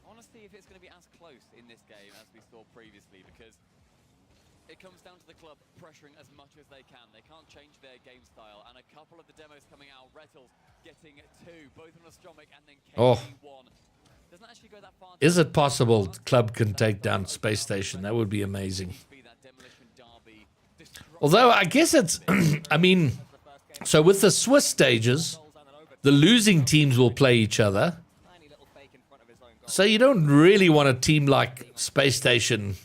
[SPEAKER 11] I want to see if it's going to be as close in this game as we saw previously, because it comes down to the club pressuring as much as they can. They can't change their game style, and a couple of the demos coming out, Rettles getting 2, both on a stomach, and then KD1. Doesn't actually go that far.
[SPEAKER 1] Is it possible club can take down Space Station? That would be amazing. Although, I guess it's... I mean, so with the Swiss stages, the losing teams will play each other. So you don't really want a team like Space Station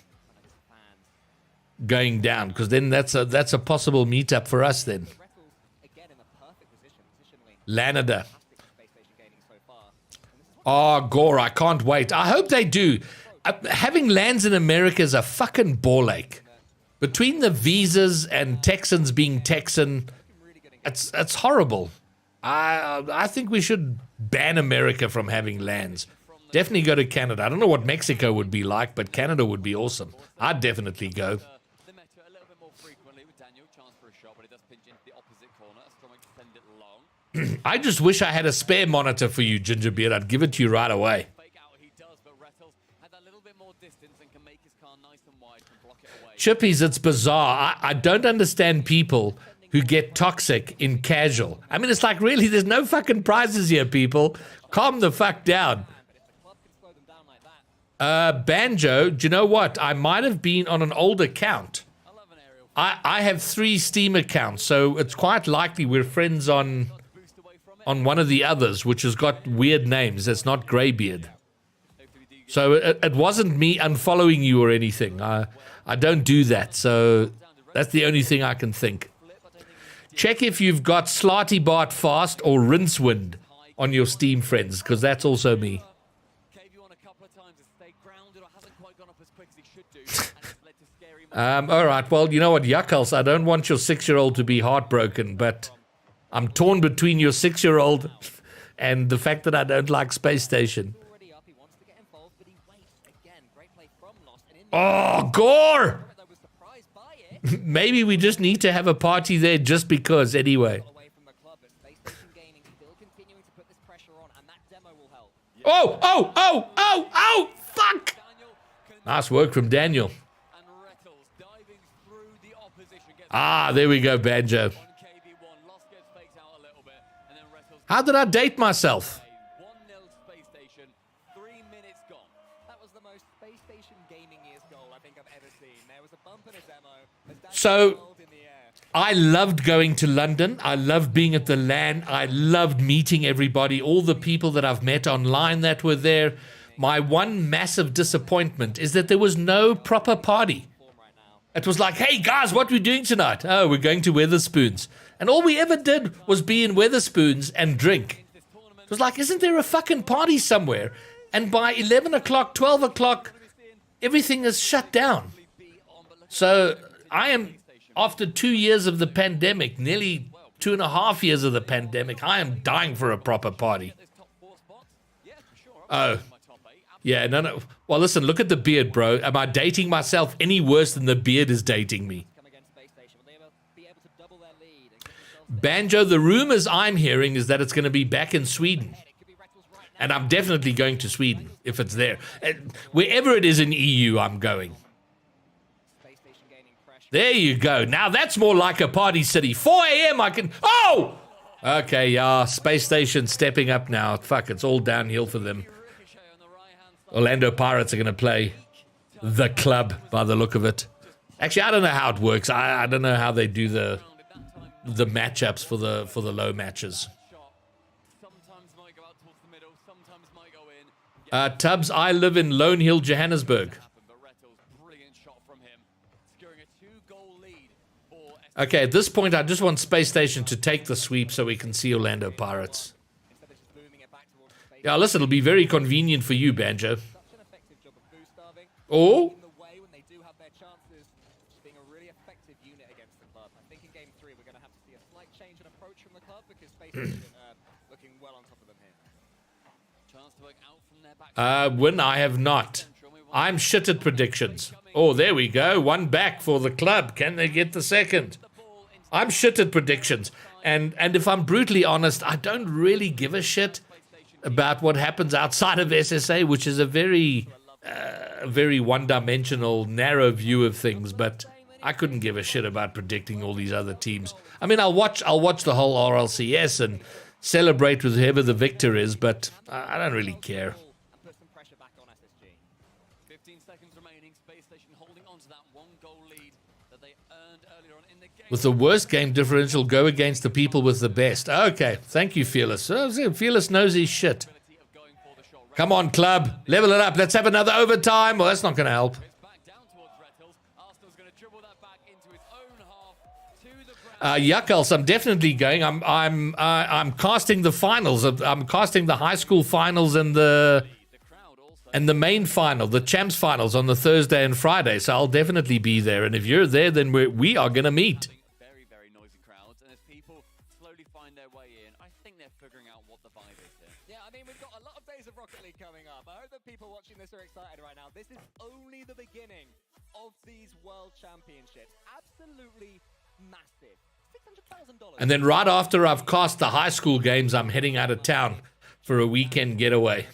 [SPEAKER 1] going down, because then that's a possible meetup for us then. Lanada. Oh, Gore, I can't wait. I hope they do. Having lands in America is a fucking ball ache. Between the visas and Texans being Texan, it's horrible. I think we should ban America from having lands. Definitely go to Canada. I don't know what Mexico would be like, but Canada would be awesome. I'd definitely go. I just wish I had a spare monitor for you, Gingerbeard. I'd give it to you right away. Chippies, it's bizarre. I don't understand people who get toxic in casual. I mean, it's like, really, there's no fucking prizes here, people. Calm the fuck down. Banjo, do you know what? I might have been on an old account. I have 3 Steam accounts, so it's quite likely we're friends on one of the others, which has got weird names. It's not Greybeard. So it wasn't me unfollowing you or anything. I don't do that, so that's the only thing I can think. Check if you've got Slarty Bart Fast or Rincewind on your Steam friends, because that's also me. All right, well, you know what, Yuckles, I don't want your 6-year-old to be heartbroken, but I'm torn between your 6-year-old and the fact that I don't like Space Station. Oh, Gore! Maybe we just need to have a party there just because, anyway. Oh, fuck! Nice work from Daniel. Ah, there we go, Banjo. How did I date myself? So, I loved going to London. I loved being at the LAN. I loved meeting everybody, all the people that I've met online that were there. My one massive disappointment is that there was no proper party. It was like, hey guys, what are we doing tonight? Oh, we're going to Weatherspoons. And all we ever did was be in Weatherspoons and drink. It was like, isn't there a fucking party somewhere? And by 11 o'clock, 12 o'clock, everything is shut down. So I am, after 2 years of the pandemic, nearly 2.5 years of the pandemic, I am dying for a proper party. Oh. Yeah, no. Well, listen, look at the beard, bro. Am I dating myself any worse than the beard is dating me? Banjo, the rumors I'm hearing is that it's going to be back in Sweden. And I'm definitely going to Sweden, if it's there. Wherever it is in EU, I'm going. There you go. Now that's more like a party city. 4 a.m. I can... Oh! Okay, yeah, Space Station stepping up now. Fuck, it's all downhill for them. Orlando Pirates are going to play the club by the look of it. Actually, I don't know how it works. I don't know how they do the matchups for the low matches. Tubbs, I live in Lone Hill, Johannesburg. Okay, at this point, I just want Space Station to take the sweep so we can see Orlando Pirates. Yeah, listen, it'll be very convenient for you, Banjo. Or... Win, I have not. I'm shit at predictions. Oh, there we go. One back for the club. Can they get the second? I'm shit at predictions. And if I'm brutally honest, I don't really give a shit about what happens outside of SSA, which is a very one-dimensional, narrow view of things. But I couldn't give a shit about predicting all these other teams. I mean, I'll watch the whole RLCS and celebrate with whoever the victor is, but I don't really care. With the worst game differential, go against the people with the best. Okay, thank you, Fearless. Fearless knows his shit. Come on, club. Level it up. Let's have another overtime. Well, that's not going to help. Yuckels, I'm definitely going. I'm casting the finals. I'm casting the high school finals and the main final, the champs finals on the Thursday and Friday. So I'll definitely be there. And if you're there, then we are going to meet.
[SPEAKER 11] Very, very noisy crowds. And as people slowly find their way in, I think they're figuring out what the vibe is here.
[SPEAKER 13] Yeah, I mean, we've got a lot of days of Rocket League coming up. I hope that people watching this are excited right now. This is only the beginning of these World Championships. Absolutely massive. $600,000.
[SPEAKER 1] And then right after I've cast the high school games, I'm heading out of town for a weekend getaway.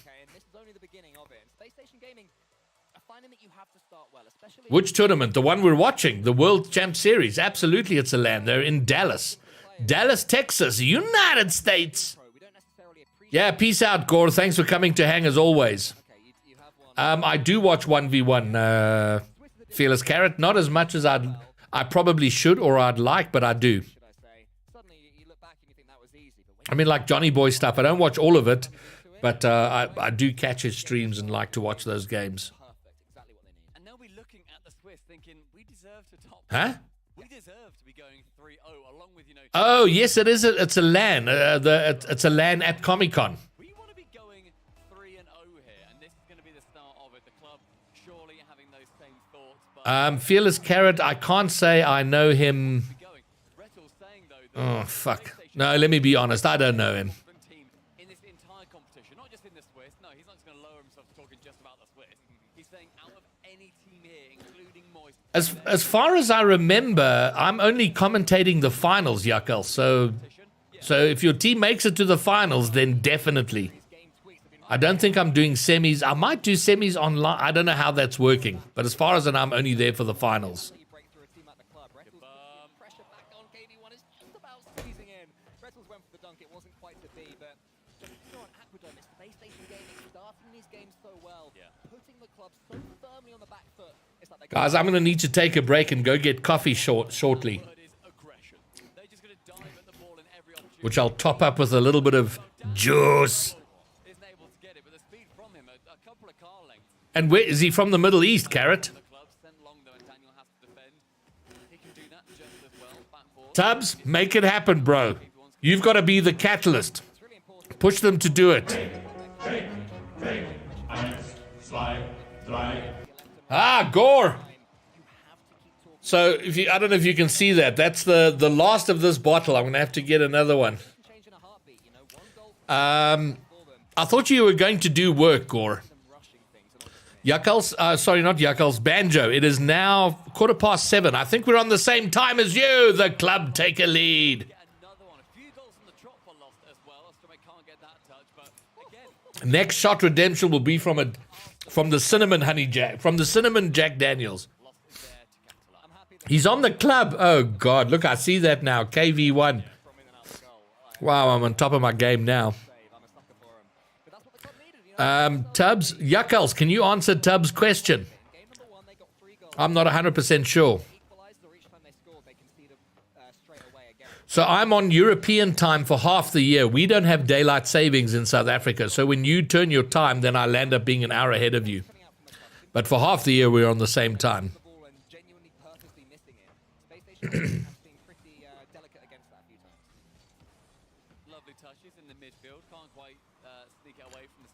[SPEAKER 1] Which tournament? The one we're watching, the World Champ Series. Absolutely, it's a LAN. They're in Dallas. Dallas, Texas, United States. Yeah, peace out, Gore. Thanks for coming to hang as always. I do watch 1v1, Fearless Carrot. Not as much as I probably should or I'd like, but I do. I mean, like Johnny Boy stuff. I don't watch all of it, but I do catch his streams and like to watch those games. Huh?
[SPEAKER 11] We deserve to be going 3-0 along with,
[SPEAKER 1] Oh, yes, it is. It's a LAN. It's a LAN at Comic-Con.
[SPEAKER 11] We want to be going 3-0 here, and this is going to be the start of it. The club surely having those same thoughts.
[SPEAKER 1] Fearless Carrot, I can't say I know him. Oh, fuck. No, let me be honest. I don't know him.
[SPEAKER 11] In this entire competition, not just in the Swiss. No, he's not just going to lower himself to talking just about the Swiss. He's saying out of any team here, including Moist.
[SPEAKER 1] As far as I remember, I'm only commentating the finals, Yuckel. So if your team makes it to the finals, then definitely. I don't think I'm doing semis. I might do semis online. I don't know how that's working. But as far as I know, I'm only there for the finals. Guys, I'm going to need to take a break and go get coffee shortly. Which I'll top up with a little bit of juice. And where is he from? The Middle East, Carrot? Tubbs, make it happen, bro. You've got to be the catalyst. Push them to do it. Ah, Gore. So I don't know if you can see that. That's the last of this bottle. I'm gonna have to get another one. I thought you were going to do work, Gore. Yuckels, sorry, not Yuckels, Banjo. It is now 7:15. I think we're on the same time as you. The club take a lead. Next shot redemption will be from the cinnamon honey jack, from the cinnamon Jack Daniels. He's on the club. Oh God, look, I see that now. KV1. Wow, I'm on top of my game now. Tubbs, Yuckels, can you answer Tubbs' question? I'm not 100% sure. So I'm on European time for half the year. We don't have daylight savings in South Africa. So when you turn your time, then I'll end up being an hour ahead of you. But for half the year, we're on the same time.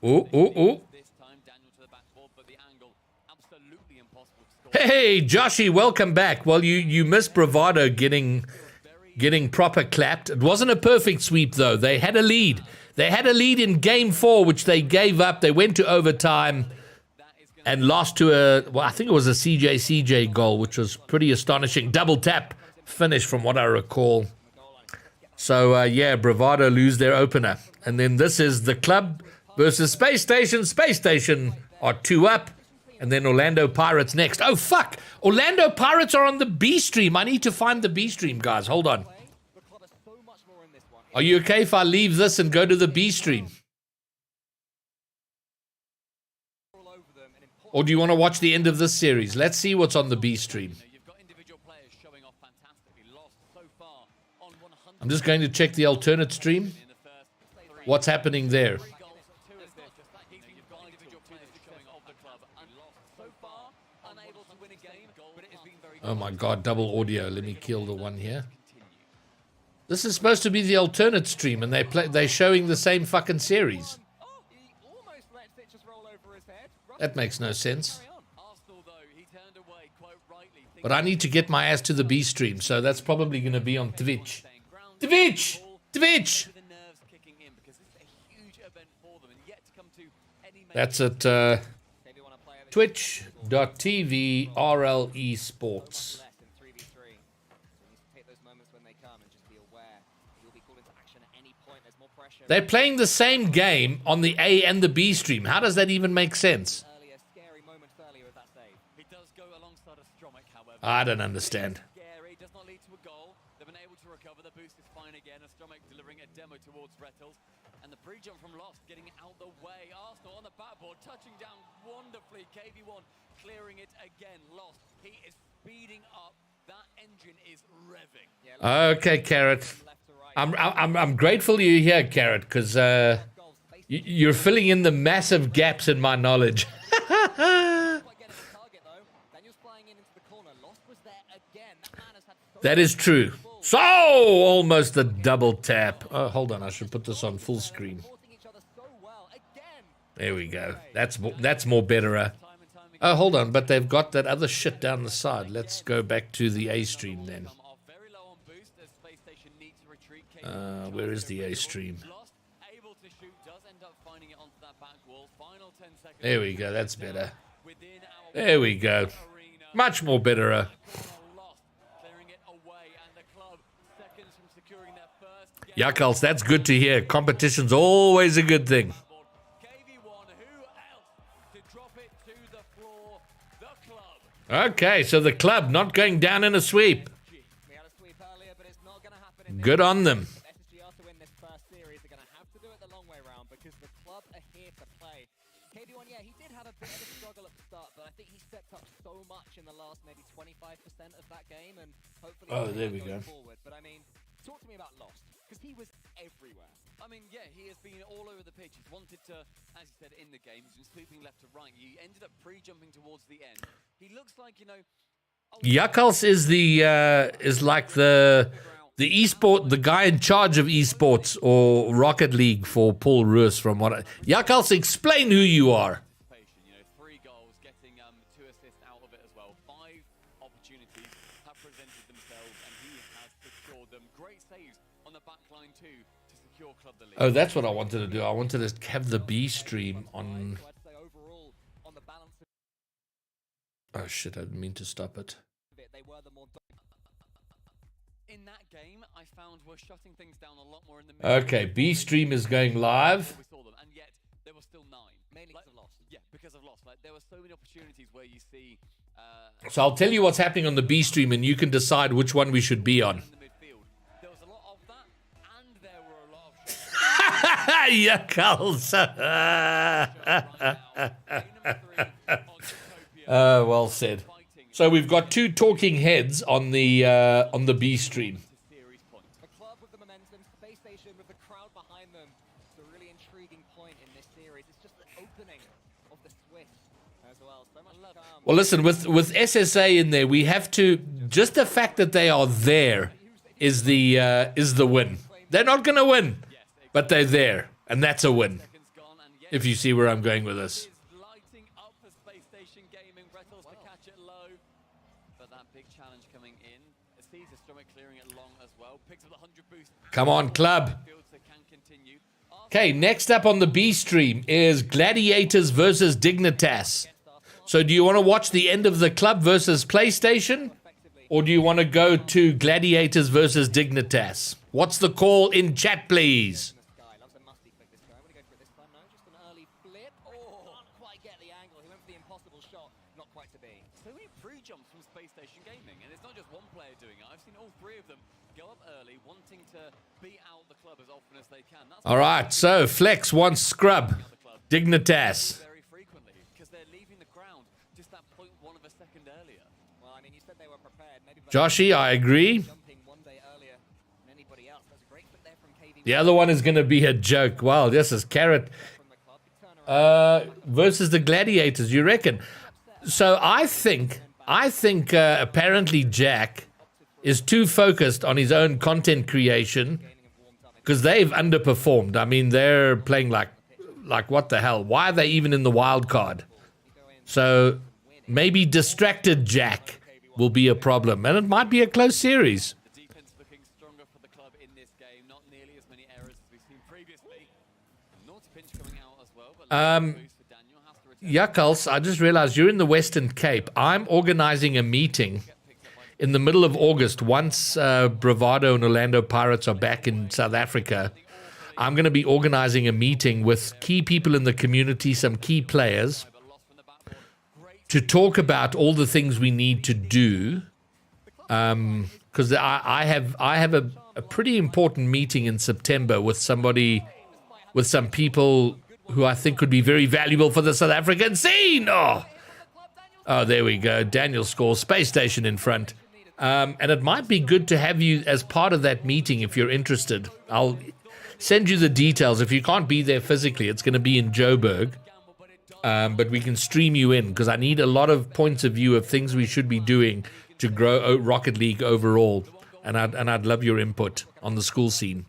[SPEAKER 1] Ooh. Hey, Joshy, welcome back. Well, you missed Bravado getting proper clapped. It wasn't a perfect sweep, though. They had a lead. They had a lead in Game 4, which they gave up. They went to overtime and lost to I think it was a CJ goal, which was pretty astonishing. Double tap finish from what I recall. So, yeah, Bravado lose their opener. And then this is the club versus Space Station. Space Station are 2 up. And then Orlando Pirates next. Oh, fuck. Orlando Pirates are on the B stream. I need to find the B stream, guys. Hold on. Are you okay if I leave this and go to the B stream? Or do you want to watch the end of this series? Let's see what's on the B stream. I'm just going to check the alternate stream. What's happening there? Oh my god, double audio. Let me kill the one here. This is supposed to be the alternate stream, and they're showing the same fucking series. That makes no sense. But I need to get my ass to the B stream, so that's probably going to be on Twitch. Twitch! That's at twitch.tv RLE Sports. They're playing the same game on the A and the B stream. How does that even make sense? I don't understand.
[SPEAKER 11] And the pre-jump from Lost getting out the way. Arsenal on the backboard, touching down wonderfully. KV1 clearing it again. Lost. He is speeding up. That engine is revving.
[SPEAKER 1] Okay, Carrot. I'm grateful you're here, Carrot, because you're filling in the massive gaps in my knowledge. That is true. So, almost a double tap. Oh, hold on. I should put this on full screen. There we go. That's more better. Oh, hold on. But they've got that other shit down the side. Let's go back to the A stream then. Where is the A stream? There we go. That's better. There we go. Much more better. Yakals, that's good to hear. Competition's always a good thing. Okay, so the club not going down in a sweep. Good on them. Oh, there we go.
[SPEAKER 13] But I mean, talk to me about Lost, because he was everywhere.
[SPEAKER 11] I mean, yeah, he has been all over the pitch. He's wanted to, as you said, in the game. He's been sweeping left to right. He ended up pre-jumping towards the end. He looks like, you know...
[SPEAKER 1] Yakals is like the esport, the guy in charge of esports or Rocket League for Paul Roos from what Yakals, explain who you are.
[SPEAKER 11] You know, 3 goals, getting 2 assists out of it as well. 5 opportunities have presented themselves, and he has secured them. Great saves on the back line too to secure club the lead.
[SPEAKER 1] Oh, that's what I wanted to do. I wanted to have the B stream on. Oh shit! I didn't mean to stop it.
[SPEAKER 11] In that game, I found we're shutting things down a lot more in the middle.
[SPEAKER 1] Okay, B stream is going live.
[SPEAKER 11] We saw them, and yet there were still 9. Mainly because of Lost. Yeah, because of Lost. Like, there were so many opportunities where you see.
[SPEAKER 1] So I'll tell you what's happening on the B stream, and you can decide which one we should be on.
[SPEAKER 11] There was a lot of that, and there were a lot of
[SPEAKER 1] Yakals. Well said. So we've got 2 talking heads on the B stream. Well, listen, with SSA in there, we have to, just the fact that they are there is the win. They're not going to win, but they're there, and that's a win. If you see where I'm going with this. Come on, club. Okay, next up on the B stream is Gladiators versus Dignitas. So do you want to watch the end of the club versus PlayStation? Or do you want to go to Gladiators versus Dignitas? What's the call in chat, please? All right, so Flex wants scrub. Dignitas. Joshy, I agree. The other one is going to be a joke. Wow, this is Carrot versus the Gladiators, you reckon? So I think apparently Jack is too focused on his own content creation because they've underperformed. I mean, they're playing like what the hell? Why are they even in the wild card? So maybe distracted Jack will be a problem, and it might be a close series. Yuckles, I just realized you're in the Western Cape. I'm organizing a meeting in the middle of August, once Bravado and Orlando Pirates are back in South Africa. I'm going to be organizing a meeting with key people in the community, some key players, to talk about all the things we need to do. Because I have a pretty important meeting in September with some people who I think could be very valuable for the South African scene. Oh, there we go. Daniel scores. Space Station in front. And it might be good to have you as part of that meeting if you're interested. I'll send you the details. If you can't be there physically, it's going to be in Joburg. But we can stream you in because I need a lot of points of view of things we should be doing to grow Rocket League overall. And I'd love your input on the school scene.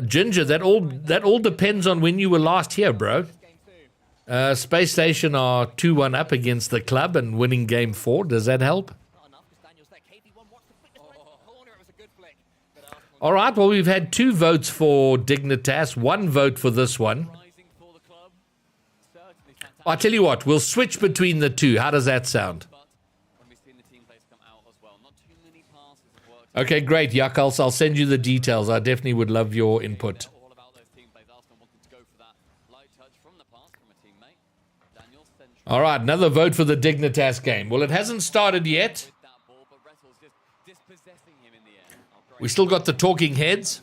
[SPEAKER 1] Ginger, that all depends on when you were last here, bro. Space Station are 2-1 up against the club and winning game 4. Does that help? All right, well, we've had 2 votes for Dignitas, 1 vote for this one. I'll tell you what, we'll switch between the 2. How does that sound? Okay, great, Yuckles. I'll send you the details. I definitely would love your input. All right, another vote for the Dignitas game. Well, it hasn't started yet. We still got the talking heads.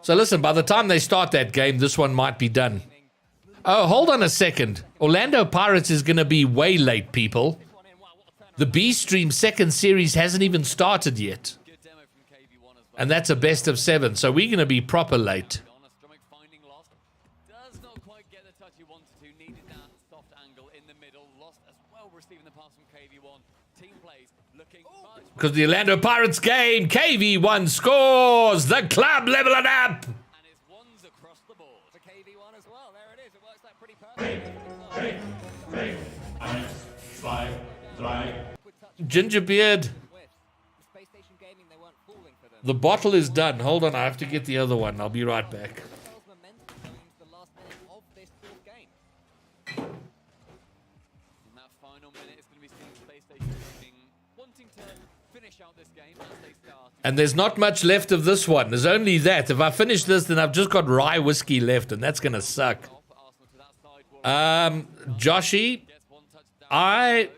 [SPEAKER 1] So listen, by the time they start that game, this one might be done. Oh, hold on a second. Orlando Pirates is going to be way late, people. The B-Stream second series hasn't even started yet. And that's a best of 7, so we're going to be proper late. Because the Orlando Pirates game, KV1 scores, the club level it up. Gingerbeard. The bottle is done. Hold on, I have to get the other one. I'll be right back. And there's not much left of this one. There's only that. If I finish this, then I've just got rye whiskey left, and that's going to suck. Joshy, I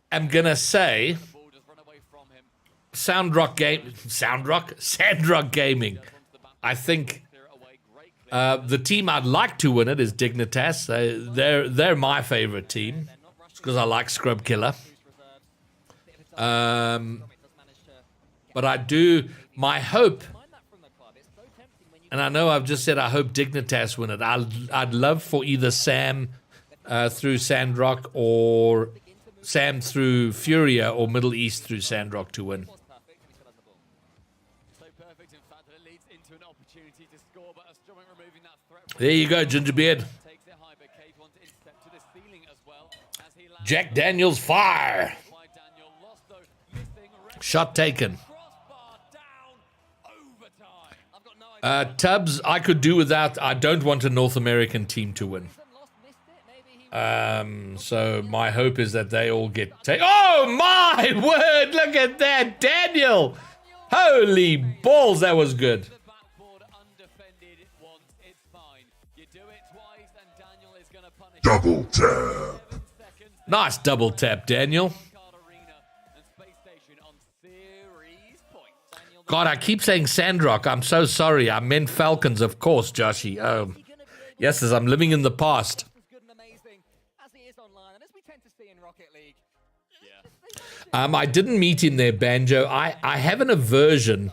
[SPEAKER 1] am going to say Sandrock Gaming. I think the team I'd like to win it is Dignitas. They're my favorite team. It's because I like Scrub Killer. But I do, my hope And I know I've just said I hope Dignitas win it. I'd love for either Sam through Sandrock or Sam through Furia or Middle East through Sandrock to win. There you go, Gingerbeard. Jack Daniels fire. Shot taken. Tubbs, I could do without. I don't want a North American team to win. So my hope is that they all get oh my word, look at that, Daniel. Holy balls, that was good.
[SPEAKER 14] Double tap.
[SPEAKER 1] Nice double tap, Daniel. God, I keep saying Sandrock. I'm so sorry. I meant Falcons, of course, Joshy. Yes, as I'm living in the past. I didn't meet him there, Banjo. I have an aversion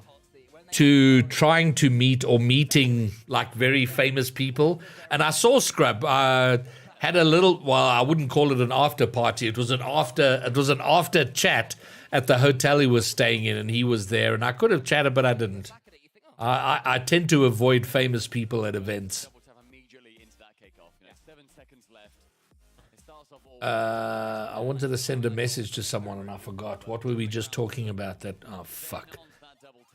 [SPEAKER 1] to trying to meet or meeting like very famous people. And I saw Scrub had a little, well, I wouldn't call it an after party. It was an after chat at the hotel he was staying in, and he was there, and I could have chatted, but I didn't. I tend to avoid famous people at events. I wanted to send a message to someone and I forgot. What were we just talking about? That fuck.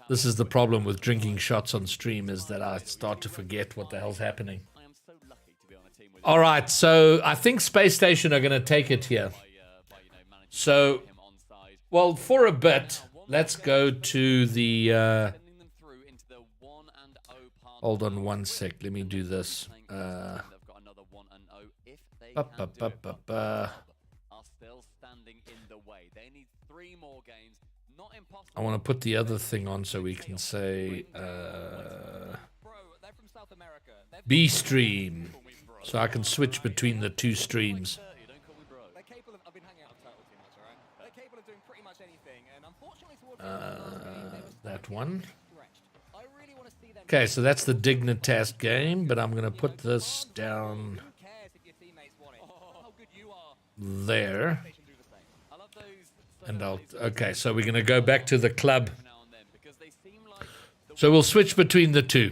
[SPEAKER 1] This is the problem with drinking shots on stream, is that I start to forget what the hell's happening. All right, so I think Space Station are going to take it here. So, well, for a bit, let's go to the... hold on one sec. Let me do this. I want to put the other thing on so we can say B stream, so I can switch between the two streams. That one. Okay, so that's the Dignitas game, but I'm going to put this down there. And okay, so we're going to go back to the club. So we'll switch between the two.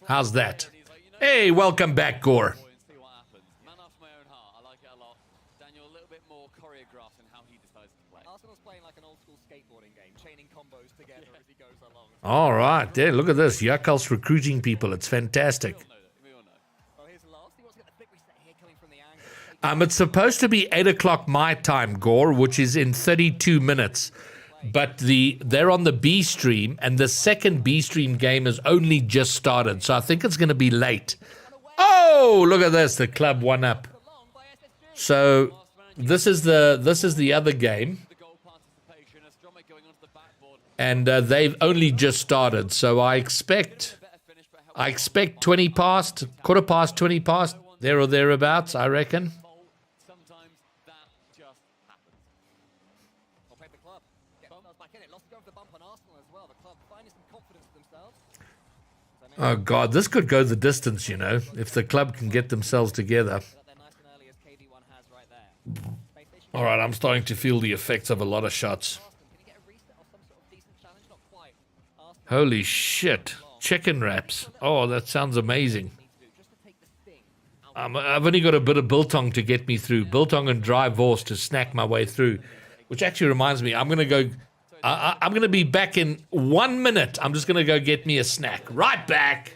[SPEAKER 1] How's that? Hey, welcome back, Gore. All right, there, look at this. Yakul's recruiting people. It's fantastic. It's supposed to be 8 o'clock my time, Gore, which is in 32 minutes. But they're on the B stream, and the second B stream game has only just started. So I think it's going to be late. Oh, look at this. The club won up. So this is the other game. And they've only just started. So I expect 20 past, quarter past, 20 past, there or thereabouts, I reckon. Oh, God, this could go the distance, you know, if the club can get themselves together. All right, I'm starting to feel the effects of a lot of shots. Holy shit. Chicken wraps. Oh, that sounds amazing. I've only got a bit of biltong to get me through. Biltong and dry vorst to snack my way through. Which actually reminds me, I'm going to go... I'm going to be back in 1 minute. I'm just going to go get me a snack. Right back.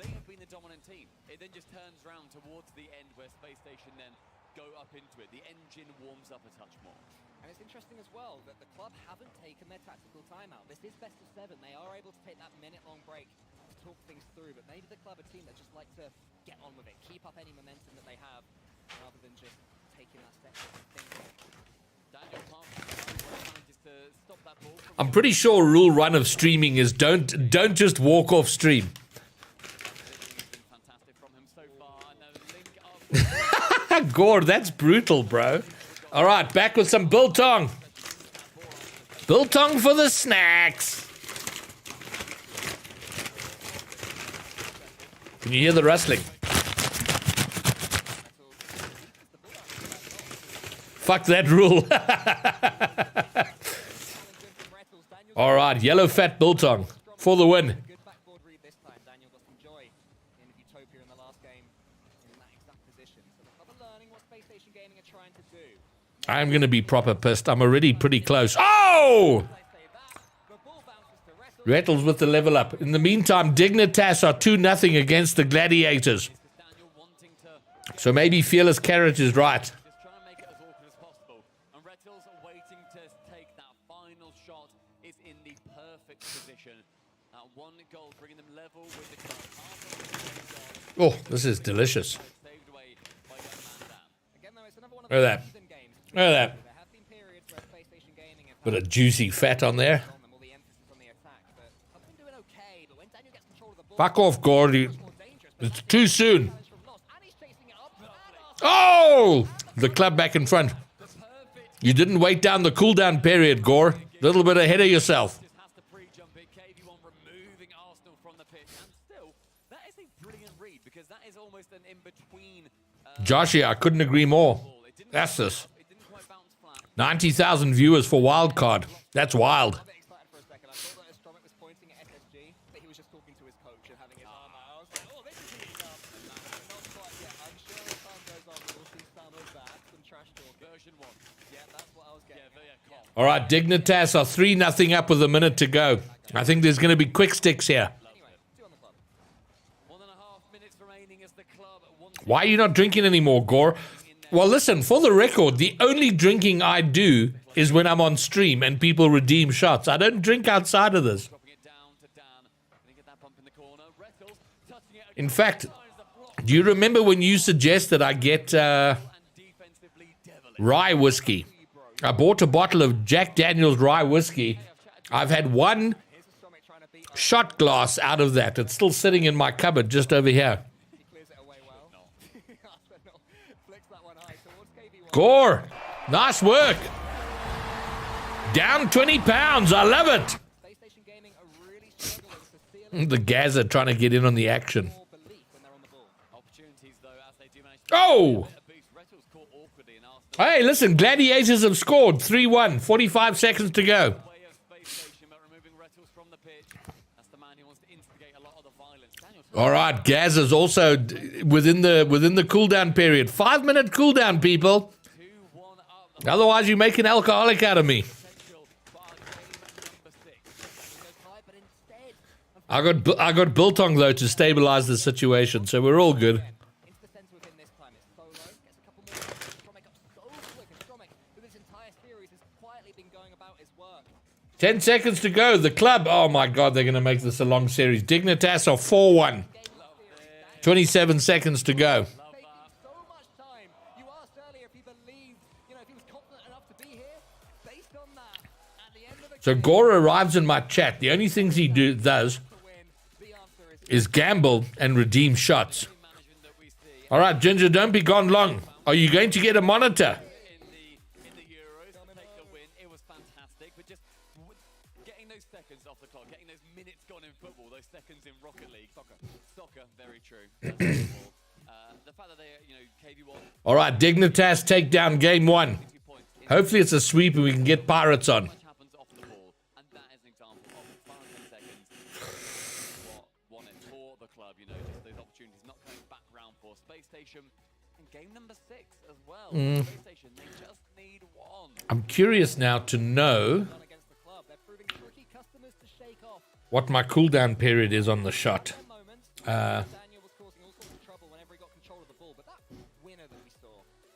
[SPEAKER 11] They have been the dominant team. It then just turns around towards the end where Space Station then go up into it. The engine warms up a touch more.
[SPEAKER 13] And it's interesting as well that the club haven't taken their tactical timeout. This is best of 7. They are able to take that minute-long break to talk things through. But maybe the club are a team that just like to get on with it, keep up any momentum that they have, rather than just taking that step thing. Daniel
[SPEAKER 1] I'm pretty sure rule 1 of streaming is don't just walk off stream. Gore, that's brutal, bro. All right, back with some biltong. Biltong for the snacks. Can you hear the rustling? Fuck that rule. All right, yellow fat biltong for the win. I'm going to be proper pissed. I'm already pretty close. Oh! Rattles with the level up. In the meantime, Dignitas are 2-0 against the Gladiators. So maybe Fearless Carrot is right. Oh, this is delicious. Look at that. Look at that. Bit of juicy fat on there. Fuck off, Gordy. It's too soon. Oh! The club back in front. You didn't wait down the cooldown period, Gore. A little bit ahead of yourself. Joshy, I couldn't agree more. That's this. 90,000 viewers for Wildcard. That's wild. All right, Dignitas are 3-0 up with a minute to go. I think there's going to be quick sticks here. Why are you not drinking anymore, Gore? Well, listen, for the record, the only drinking I do is when I'm on stream and people redeem shots. I don't drink outside of this. In fact, do you remember when you suggested I get rye whiskey? I bought a bottle of Jack Daniel's rye whiskey. I've had one shot glass out of that. It's still sitting in my cupboard just over here. Gore, nice work. Down 20 pounds. I love it. The Gaza trying to get in on the action. Oh! Hey, listen, Gladiators have scored 3-1. 45 seconds to go. All right, Gaza's also within the cooldown period. 5-minute cooldown, people. Otherwise, you make an alcoholic out of me. I got Biltong though to stabilize the situation, so we're all good. 10 seconds to go. The club. Oh my God, they're going to make this a long series. Dignitas are 4-1. 27 seconds to go. So Gore arrives in my chat. The only things he does is gamble and redeem shots. All right, Ginger, don't be gone long. Are you going to get a monitor? All right, Dignitas take down game 1. Hopefully it's a sweep and we can get Pirates on. I'm curious now to know what my cooldown period is on the shot.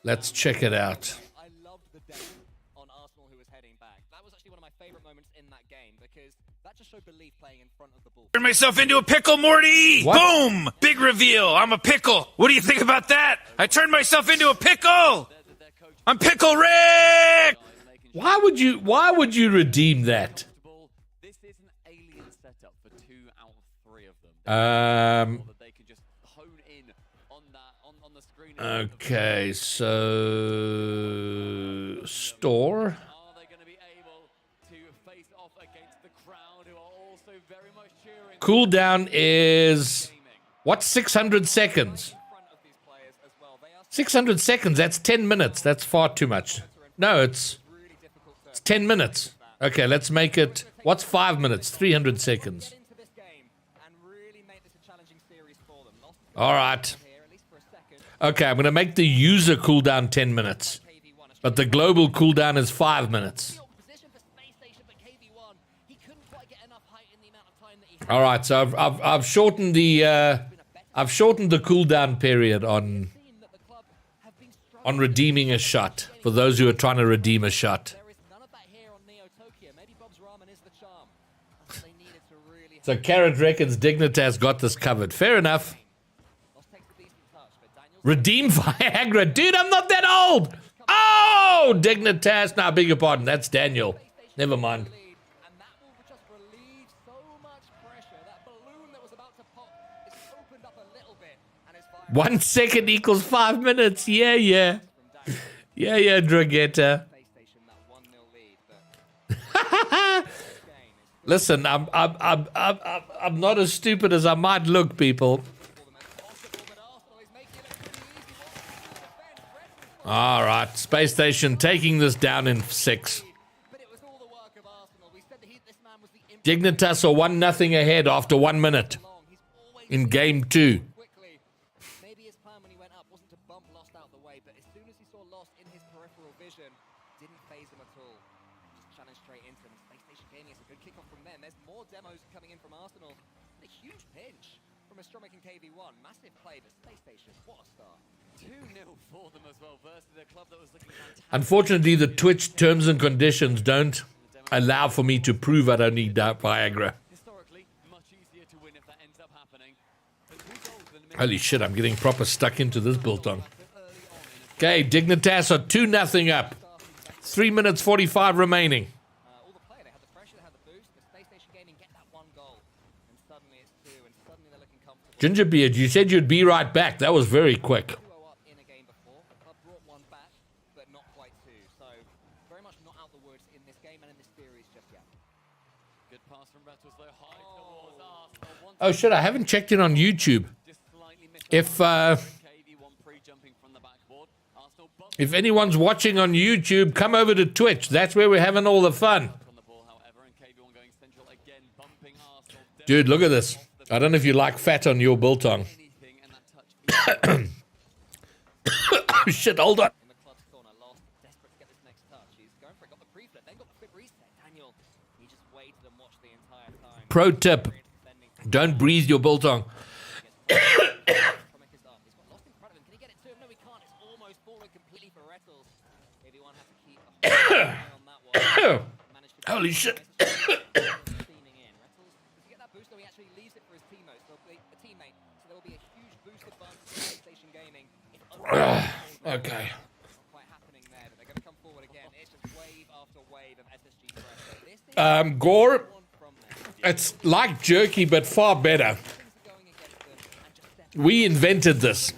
[SPEAKER 1] Let's check it out.
[SPEAKER 13] I loved the depth on Arsenal who was heading back. That was actually one of my favorite moments in that game because that just showed belief playing in front of the ball.
[SPEAKER 15] Turn myself into a pickle, Morty!
[SPEAKER 1] What?
[SPEAKER 15] Boom! Big reveal. I'm a pickle. What do you think about that? I turned myself into a pickle! I'm Pickle Rick!
[SPEAKER 1] Why would you redeem that?
[SPEAKER 11] This is an alien setup for 2 out of 3 of them. They can just hone in on that on the screen.
[SPEAKER 1] Okay, so store.
[SPEAKER 11] Are they going to be able to face off against the crowd who are also very much cheering?
[SPEAKER 1] Cooldown is What's 600 seconds? 600 seconds, that's 10 minutes. That's far too much. No, it's 10 minutes. Okay, let's make it... What's 5 minutes? 300 seconds. All right. Okay, I'm going to make the user cooldown 10 minutes. But the global cooldown is 5 minutes. All right, so I've shortened the cooldown period on redeeming a shot for those who are trying to redeem a shot. So Carrot reckons Dignitas got this covered. Fair enough. Redeem Viagra. Dude, I'm not that old. Oh, Dignitas. No, I beg your pardon. That's Daniel. Never mind. 1 second equals 5 minutes. Yeah, yeah. Yeah, yeah, Dragetta. Listen, I'm not as stupid as I might look, people. All right, Space Station taking this down in 6. Dignitas are 1-0 ahead after 1 minute in game 2. Unfortunately, the Twitch terms and conditions don't allow for me to prove I don't need Viagra. Holy shit, I'm getting proper stuck into this biltong. Okay, Dignitas are 2-0 up. 3 minutes 45 remaining. Gingerbeard, you said you'd be right back. That was very quick. Oh shit, I haven't checked in on YouTube. If anyone's watching on YouTube, come over to Twitch. That's where we're having all the fun. Dude, look at this. I don't know if you like fat on your biltong. Shit, hold on. Pro tip. Don't breathe your biltong. Holy shit. Okay. Gore, it's like jerky, but far better. We invented this.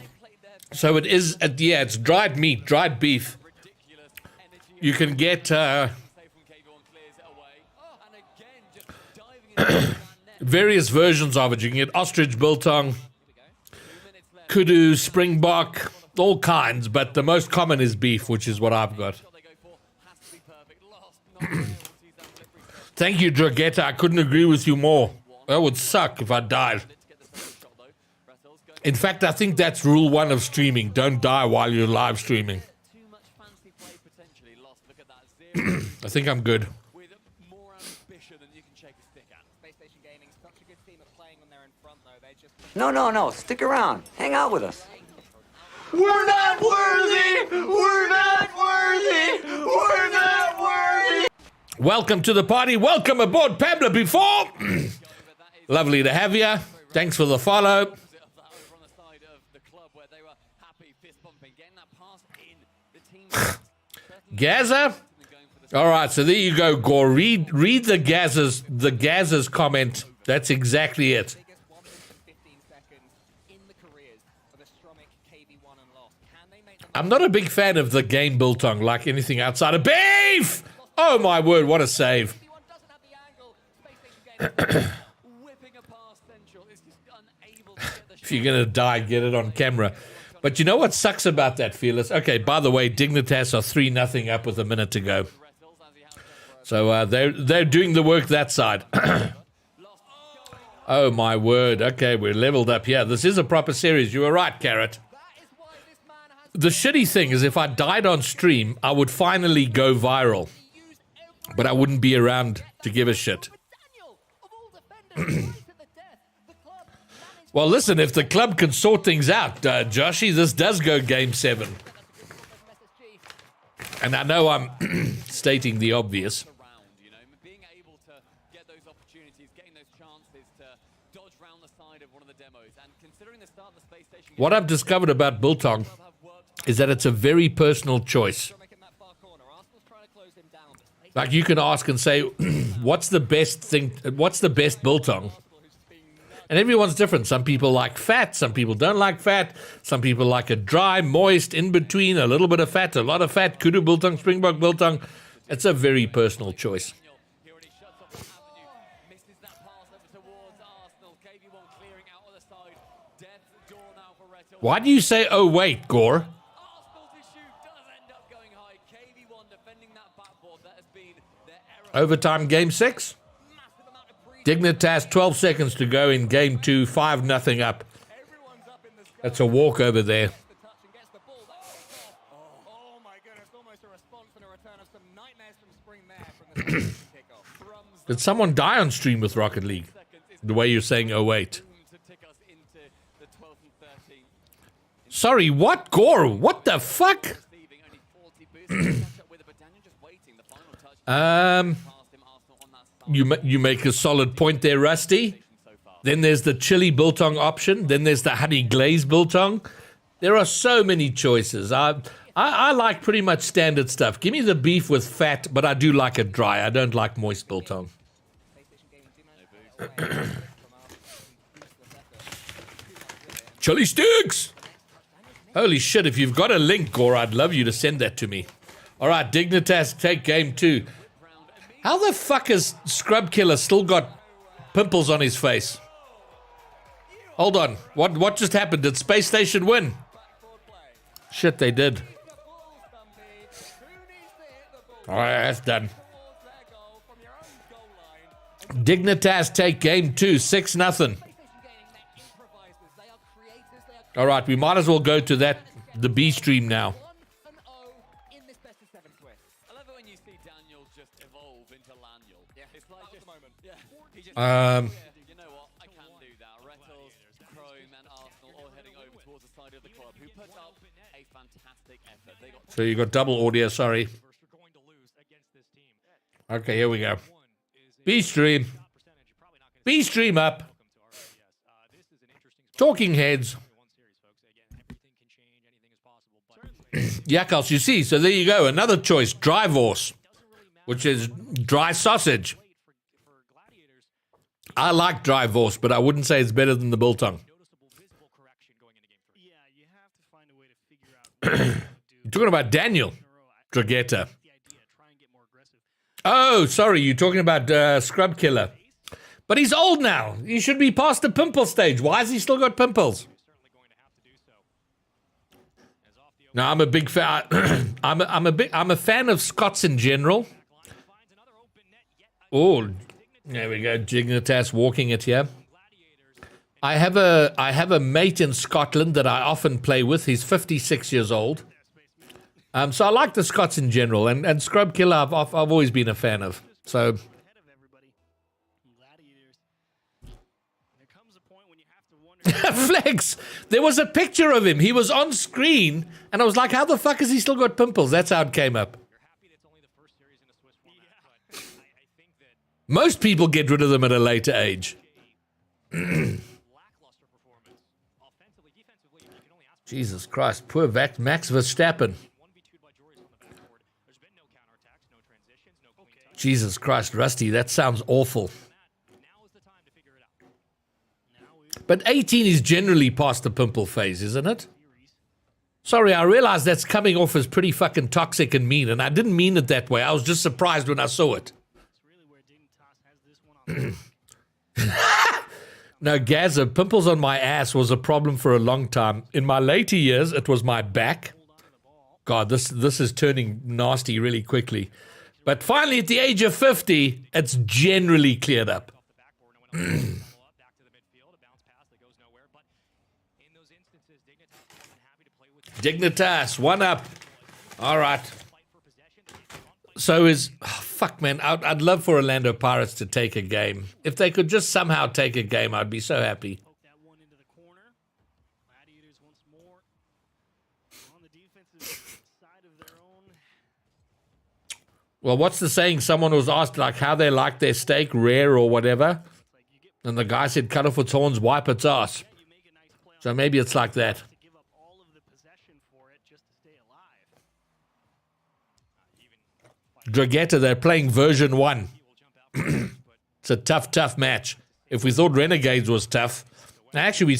[SPEAKER 1] So it is, yeah, it's dried meat, dried beef. You can get various versions of it. You can get ostrich biltong, kudu, springbok, all kinds, but the most common is beef, which is what I've got. Thank you, Dragetta. I couldn't agree with you more. That would suck if I died. In fact, I think that's rule 1 of streaming. Don't die while you're live streaming. I think I'm good.
[SPEAKER 9] No. Stick around. Hang out with us.
[SPEAKER 10] We're not worthy! We're not worthy! We're not worthy!
[SPEAKER 1] Welcome to the party. Welcome aboard, Pablo, before. Lovely to have you. Thanks for the follow. Gaza? All right, so there you go, Gore. Read the Gaza's comment. That's exactly it. I'm not a big fan of the game biltong, like anything outside of beef. Oh my word, what a save. If you're going to die, get it on camera. But you know what sucks about that, Fearless? Okay, by the way, Dignitas are 3-0 up with a minute to go. So they're doing the work that side. Oh, my word. Okay, we're leveled up here. This is a proper series. You were right, Carrot. The shitty thing is if I died on stream, I would finally go viral. But I wouldn't be around to give a shit. Well, listen, if the club can sort things out, Joshy, this does go Game 7. And I know I'm stating the obvious. What I've discovered about Biltong is that it's a very personal choice. Like you can ask and say, what's the best thing, what's the best Biltong? And everyone's different. Some people like fat, some people don't like fat, some people like a dry, moist, in between, a little bit of fat, a lot of fat, Kudu Biltong, Springbok Biltong. It's a very personal choice. Why do you say, oh wait, Gore? Overtime Game 6. Dignitas 12 seconds to go in Game 2, 5-0 up. That's a walk over there. Did someone die on stream with Rocket League? The way you're saying, oh wait. Sorry, what? Gore? What the fuck? You make a solid point there, Rusty. Then there's the chili biltong option. Then there's the honey glaze biltong. There are so many choices. I like pretty much standard stuff. Give me the beef with fat, but I do like it dry. I don't like moist biltong. Chili sticks! Holy shit, if you've got a link, Gore, I'd love you to send that to me. All right, Dignitas, take Game 2. How the fuck has Scrub Killer still got pimples on his face? Hold on. What just happened? Did Space Station win? Shit, they did. All right, that's done. Dignitas take Game 2, 6-0. All right, we might as well go to the B stream now.
[SPEAKER 11] You know what? I can do that. Rettles, Chrome, and Arsenal all heading over towards the side of the club, who put up a fantastic effort. They got
[SPEAKER 1] So you got double audio, sorry. Okay, here we go. B stream. B stream up. Talking heads. Yakos, you see, so there you go. Another choice, dry vorse, which is dry sausage. I like dry vorse, but I wouldn't say it's better than the biltong. You're talking about Daniel Dragetta. Oh, sorry, you're talking about Scrub Killer. But he's old now. He should be past the pimple stage. Why has he still got pimples? No, I'm a big fan. I'm a fan of Scots in general. Oh, there we go. Dignitas walking it here. I have a mate in Scotland that I often play with. He's 56 years old. So I like the Scots in general, and Scrub Killer I've always been a fan of. So Flex, there was a picture of him. He was on screen, and I was like, how the fuck has he still got pimples? That's how it came up. Most people get rid of them at a later age. Jesus Christ, poor Max Verstappen. Jesus Christ, Rusty, that sounds awful. But 18 is generally past the pimple phase, isn't it? Sorry, I realize that's coming off as pretty fucking toxic and mean, and I didn't mean it that way. I was just surprised when I saw it. No, Gaza, pimples on my ass was a problem for a long time. In my later years, it was my back. God, this is turning nasty really quickly. But finally, at the age of 50, it's generally cleared up. Dignitas, one up. All right. So fuck, man, I'd love for Orlando Pirates to take a game. If they could just somehow take a game, I'd be so happy. Well, what's the saying? Someone was asked like how they like their steak, rare or whatever. And the guy said, cut off its horns, wipe its ass. So maybe it's like that. Dragetta, they're playing version 1. It's a tough match. If we thought Renegades was tough, actually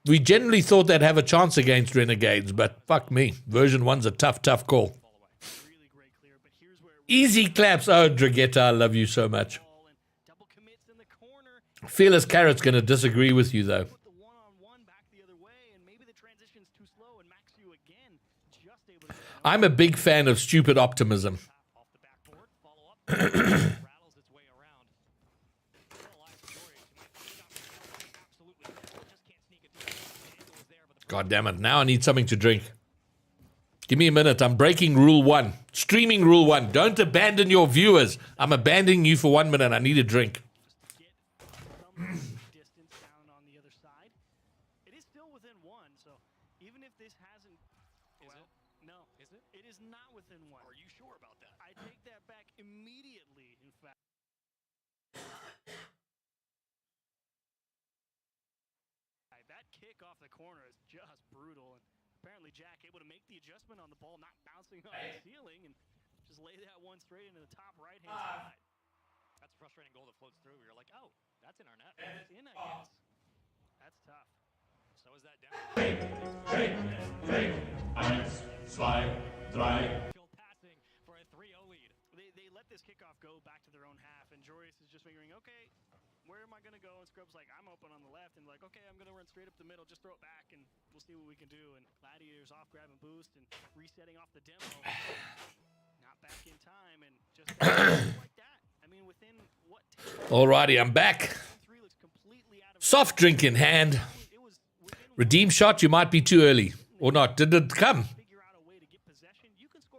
[SPEAKER 1] we generally thought they'd have a chance against Renegades, but fuck me. Version 1's a tough call. Easy claps. Oh, Dragetta, I love you so much. Fearless Carrot's going to disagree with you, though. I'm a big fan of stupid optimism. God damn it. Now I need something to drink. Give me a minute. I'm breaking rule 1. Streaming rule 1. Don't abandon your viewers. I'm abandoning you for 1 minute. I need a drink.
[SPEAKER 4] On the ball, not bouncing off the ceiling, and just lay that one straight into the top right-hand side. That's a frustrating goal that floats through. You're like, oh, that's in our net. It's in, I guess. That's tough. So is that down. Passing for a 3-0 lead. They let this kickoff go back to their own half, and Jorius is just figuring, okay, where am I going to go? And Scrub's like, I'm open on the left. And like, okay, I'm going to run straight up the middle. Just throw it back, and we'll see what we can do. And Gladiator's off, grab and boost, and resetting off the demo. Not back in time, and just like that. I mean, within what?
[SPEAKER 1] Alrighty, I'm back. Soft drink in hand. Redeem shot, you might be too early. Or not. Did it come?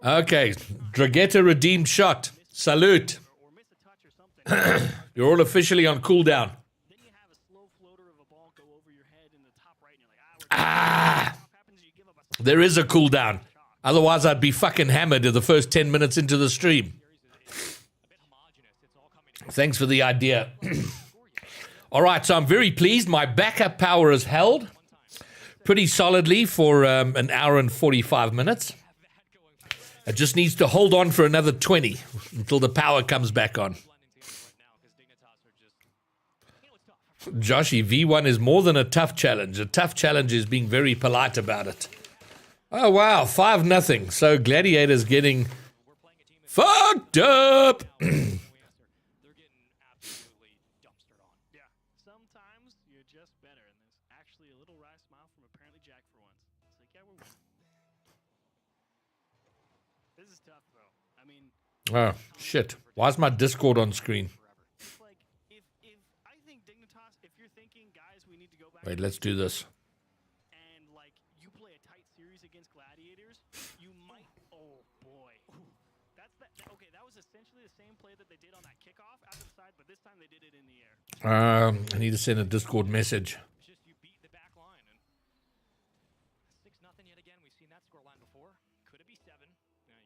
[SPEAKER 1] Okay. Dragetta redeemed shot. Salute. You're all officially on cooldown. There is a cooldown. Otherwise, I'd be fucking hammered in the first 10 minutes into the stream. Thanks for the idea. All right, so I'm very pleased. My backup power is held pretty solidly for an hour and 45 minutes. It just needs to hold on for another 20 until the power comes back on. Joshy, V1 is more than a tough challenge. A tough challenge is being very polite about it. Oh, wow, 5-0. So Gladiator's getting fucked up.
[SPEAKER 4] Sometimes you're just better, and there's actually a little wry smile from apparently Jack for once. It's like, yeah, we're winning. This is tough, though. I mean...
[SPEAKER 1] Oh, shit. Why is my Discord on screen? Wait, let's do this.
[SPEAKER 4] And like you play a tight series against Gladiators, you might. Oh boy, okay. That was essentially the same play that they did on that kickoff out of the side, but this time they did it in the air.
[SPEAKER 1] I need to send a Discord message.
[SPEAKER 4] Just you beat the back line and 6-0 yet again. We've seen that score line before. Could it be 7?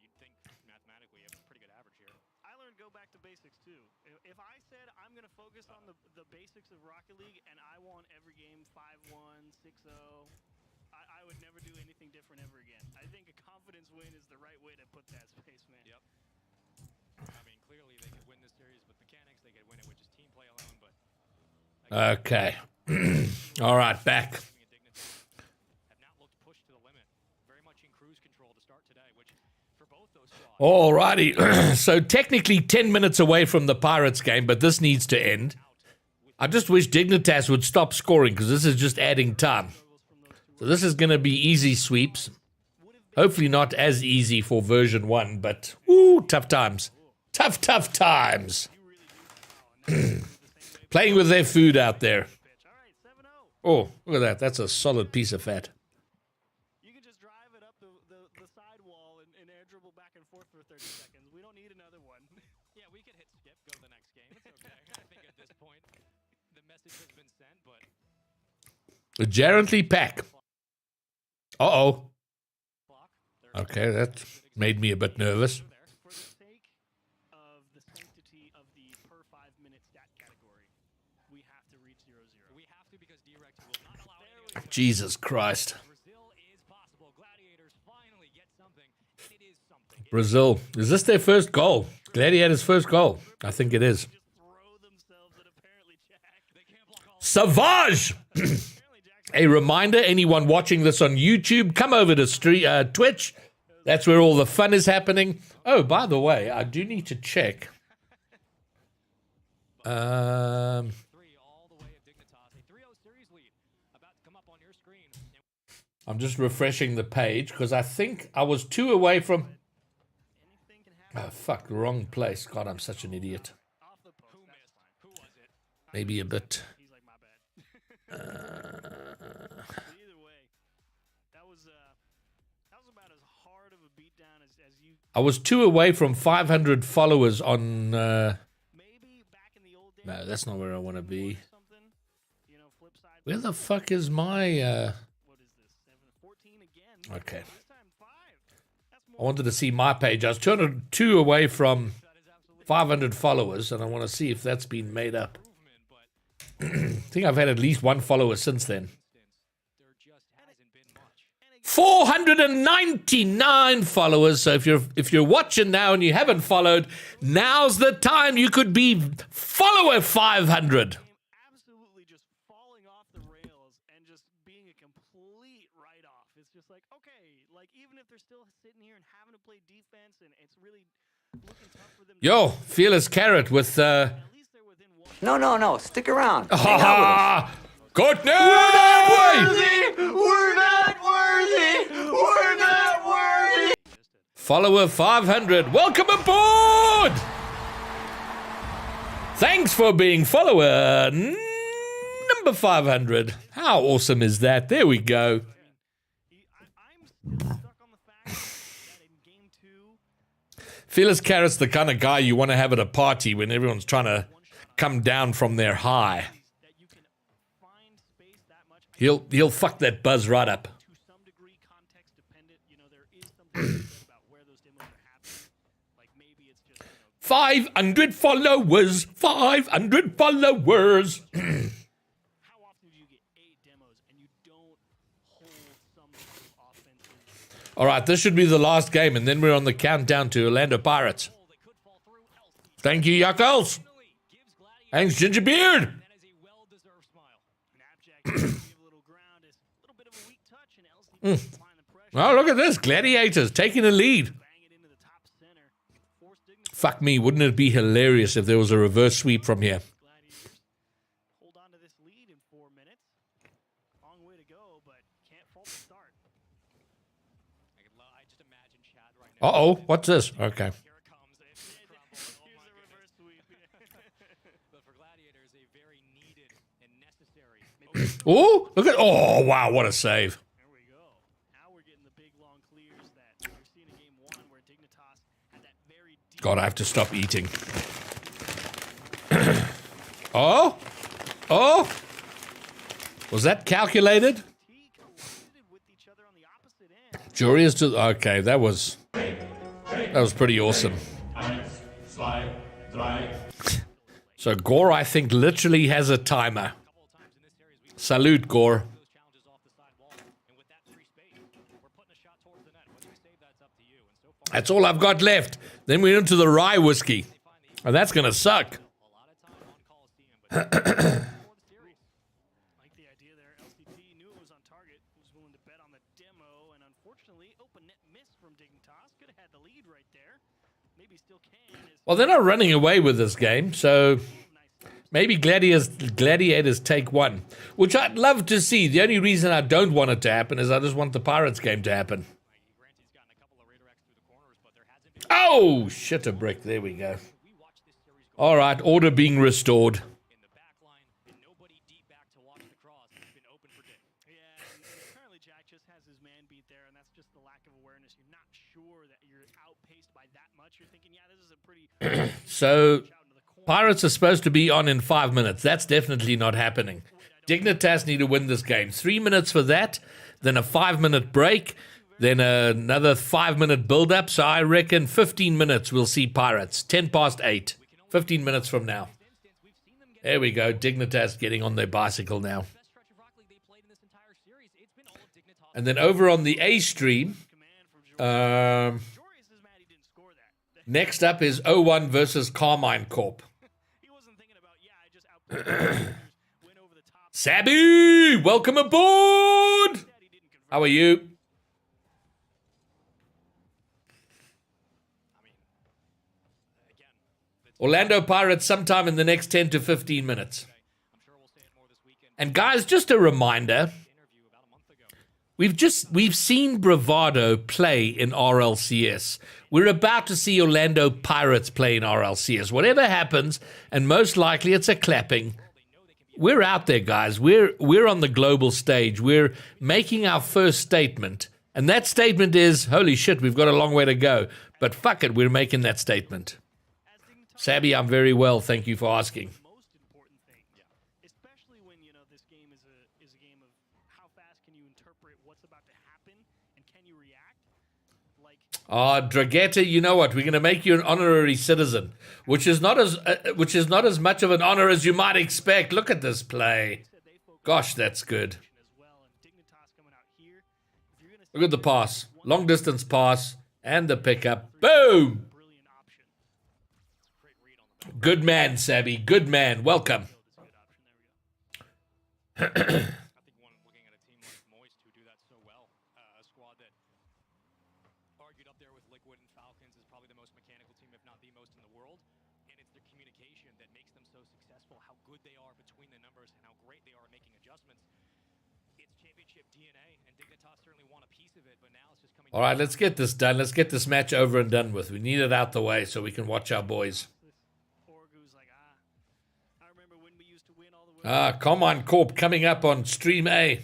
[SPEAKER 4] You'd think mathematically you have a pretty good average here. I learned go back to basics too. If I said I'm going to focus on the basics of Rocket League and I want every game 5-1, 6-0, I would never do anything different ever again. I think a confidence win is the right way to put that, Spaceman. Yep. I mean, clearly they could win this series with mechanics. They could win it with just team play alone, but...
[SPEAKER 1] Okay. All right, back.
[SPEAKER 4] Have not looked pushed to the limit. Very much in cruise control to start today, which for both those squads...
[SPEAKER 1] Alrighty. So technically 10 minutes away from the Pirates game, but this needs to end. I just wish Dignitas would stop scoring because this is just adding time. So this is going to be easy sweeps. Hopefully not as easy for version 1, but tough times. Tough times. Playing with their food out there. Oh, look at that. That's a solid piece of fat.
[SPEAKER 4] You can just drive it up the sidewall and air dribble back and forth for 30 seconds. We don't need another one.
[SPEAKER 12] Yeah, we could hit skip, go to the next game. It's okay. I think at this point, the message has been sent, but...
[SPEAKER 1] Jarrently pack. Uh-oh. Okay, that made me a bit nervous.
[SPEAKER 4] For the sake of the sanctity of the per 5-minute stat category, we have to reach 0-0.
[SPEAKER 12] We have to because Direct will not allow any...
[SPEAKER 1] Jesus Christ.
[SPEAKER 12] Brazil is possible. Gladiators finally get something. It is something.
[SPEAKER 1] Brazil. Is this their first goal? Gladiators' first goal. I think it is. Savage! A reminder, anyone watching this on YouTube, come over to Twitch. That's where all the fun is happening. Oh, by the way, I do need to check. I'm just refreshing the page because I think I was 2 away from... Oh, fuck, wrong place. God, I'm such an idiot. Maybe a bit... I was 2 away from 500 followers on... No, that's not where I want to be. Where the fuck is my... Okay. I wanted to see my page. I was 202 away from 500 followers, and I want to see if that's been made up. I think I've had at least 1 follower since then. 499 followers. So if you're watching now and you haven't followed, now's the time. You could be follower 500.
[SPEAKER 4] Absolutely just falling off the rails and just being a complete write-off. It's just like, okay, like even if they're still sitting here and having to play defense and it's really looking tough for them.
[SPEAKER 1] Yo, Fearless Carrot with
[SPEAKER 9] No, stick around.
[SPEAKER 1] Good news!
[SPEAKER 10] We're not worthy! We're not worthy!
[SPEAKER 1] Follower 500, welcome aboard! Thanks for being follower number 500. How awesome is that? There we go. Fearless Carrot's the kind of guy you want to have at a party when everyone's trying to come down from their high. He'll fuck that buzz right up. 500 followers, 500 followers. All right, this should be the last game, and then we're on the countdown to Orlando Pirates. Thank you, Yuckles. Thanks, Gingerbeard. Oh, look at this. Gladiators taking a lead. Fuck me, wouldn't it be hilarious if there was a reverse sweep from here?
[SPEAKER 4] Hold on to this lead in 4 minutes. Long way to go, but can't fault the start.
[SPEAKER 12] I just imagine Chad right now.
[SPEAKER 1] Uh-oh, what's this? Okay.
[SPEAKER 12] Here it comes. Here's a reverse sweep. But for Gladiators, a very needed and necessary.
[SPEAKER 1] Oh, look at... Oh, wow, what a save.
[SPEAKER 4] There we go. Now we're getting the big long clears that you're seeing in game 1 where Dignitas had that very deep...
[SPEAKER 1] God, I have to stop eating. Oh? Oh? Was that calculated? Jury is to... Okay, that was pretty awesome. So Gore, I think, literally has a timer. Salute, Gore. That's all I've got left. Then we're into the rye whiskey. And that's going to suck.
[SPEAKER 4] Like the idea there, LCT knew it was on target, was willing to bet on the demo, and unfortunately, open net miss from Dignitas. Could have had the lead right there. Maybe still can.
[SPEAKER 1] Well, they're not running away with this game, so Maybe Gladiators take one, which I'd love to see. The only reason I don't want it to happen is I just want the Pirates game to happen. Oh, shit a brick. There we go. All right, order being restored. So, Pirates are supposed to be on in 5 minutes. That's definitely not happening. Dignitas need to win this game. 3 minutes for that, then a 5-minute break, then another 5-minute build-up. So I reckon 15 minutes we'll see Pirates. 10 past 8. 15 minutes from now. There we go. Dignitas getting on their bicycle now. And then over on the A stream, next up is 0-1 versus Carmine Corp. Sabby, welcome aboard. How are you? Orlando Pirates sometime in the next 10 to 15 minutes. And guys, just a reminder, we've seen Bravado play in RLCS. We're about to see Orlando Pirates play in RLCS. Whatever happens, and most likely it's a clapping, we're out there, guys. We're on the global stage. We're making our first statement. And that statement is, holy shit, we've got a long way to go. But fuck it, we're making that statement. Sabby, I'm very well. Thank you for asking. Dragetta, you know what? We're going to make you an honorary citizen, which is not as much of an honor as you might expect. Look at this play. Gosh, that's good. Look at the pass. Long distance pass and the pickup. Boom! Good man, Sabby. Good man. Welcome. All right, let's get this done. Let's get this match over and done with. We need it out the way so we can watch our boys. Carmine Corp coming up on Stream A.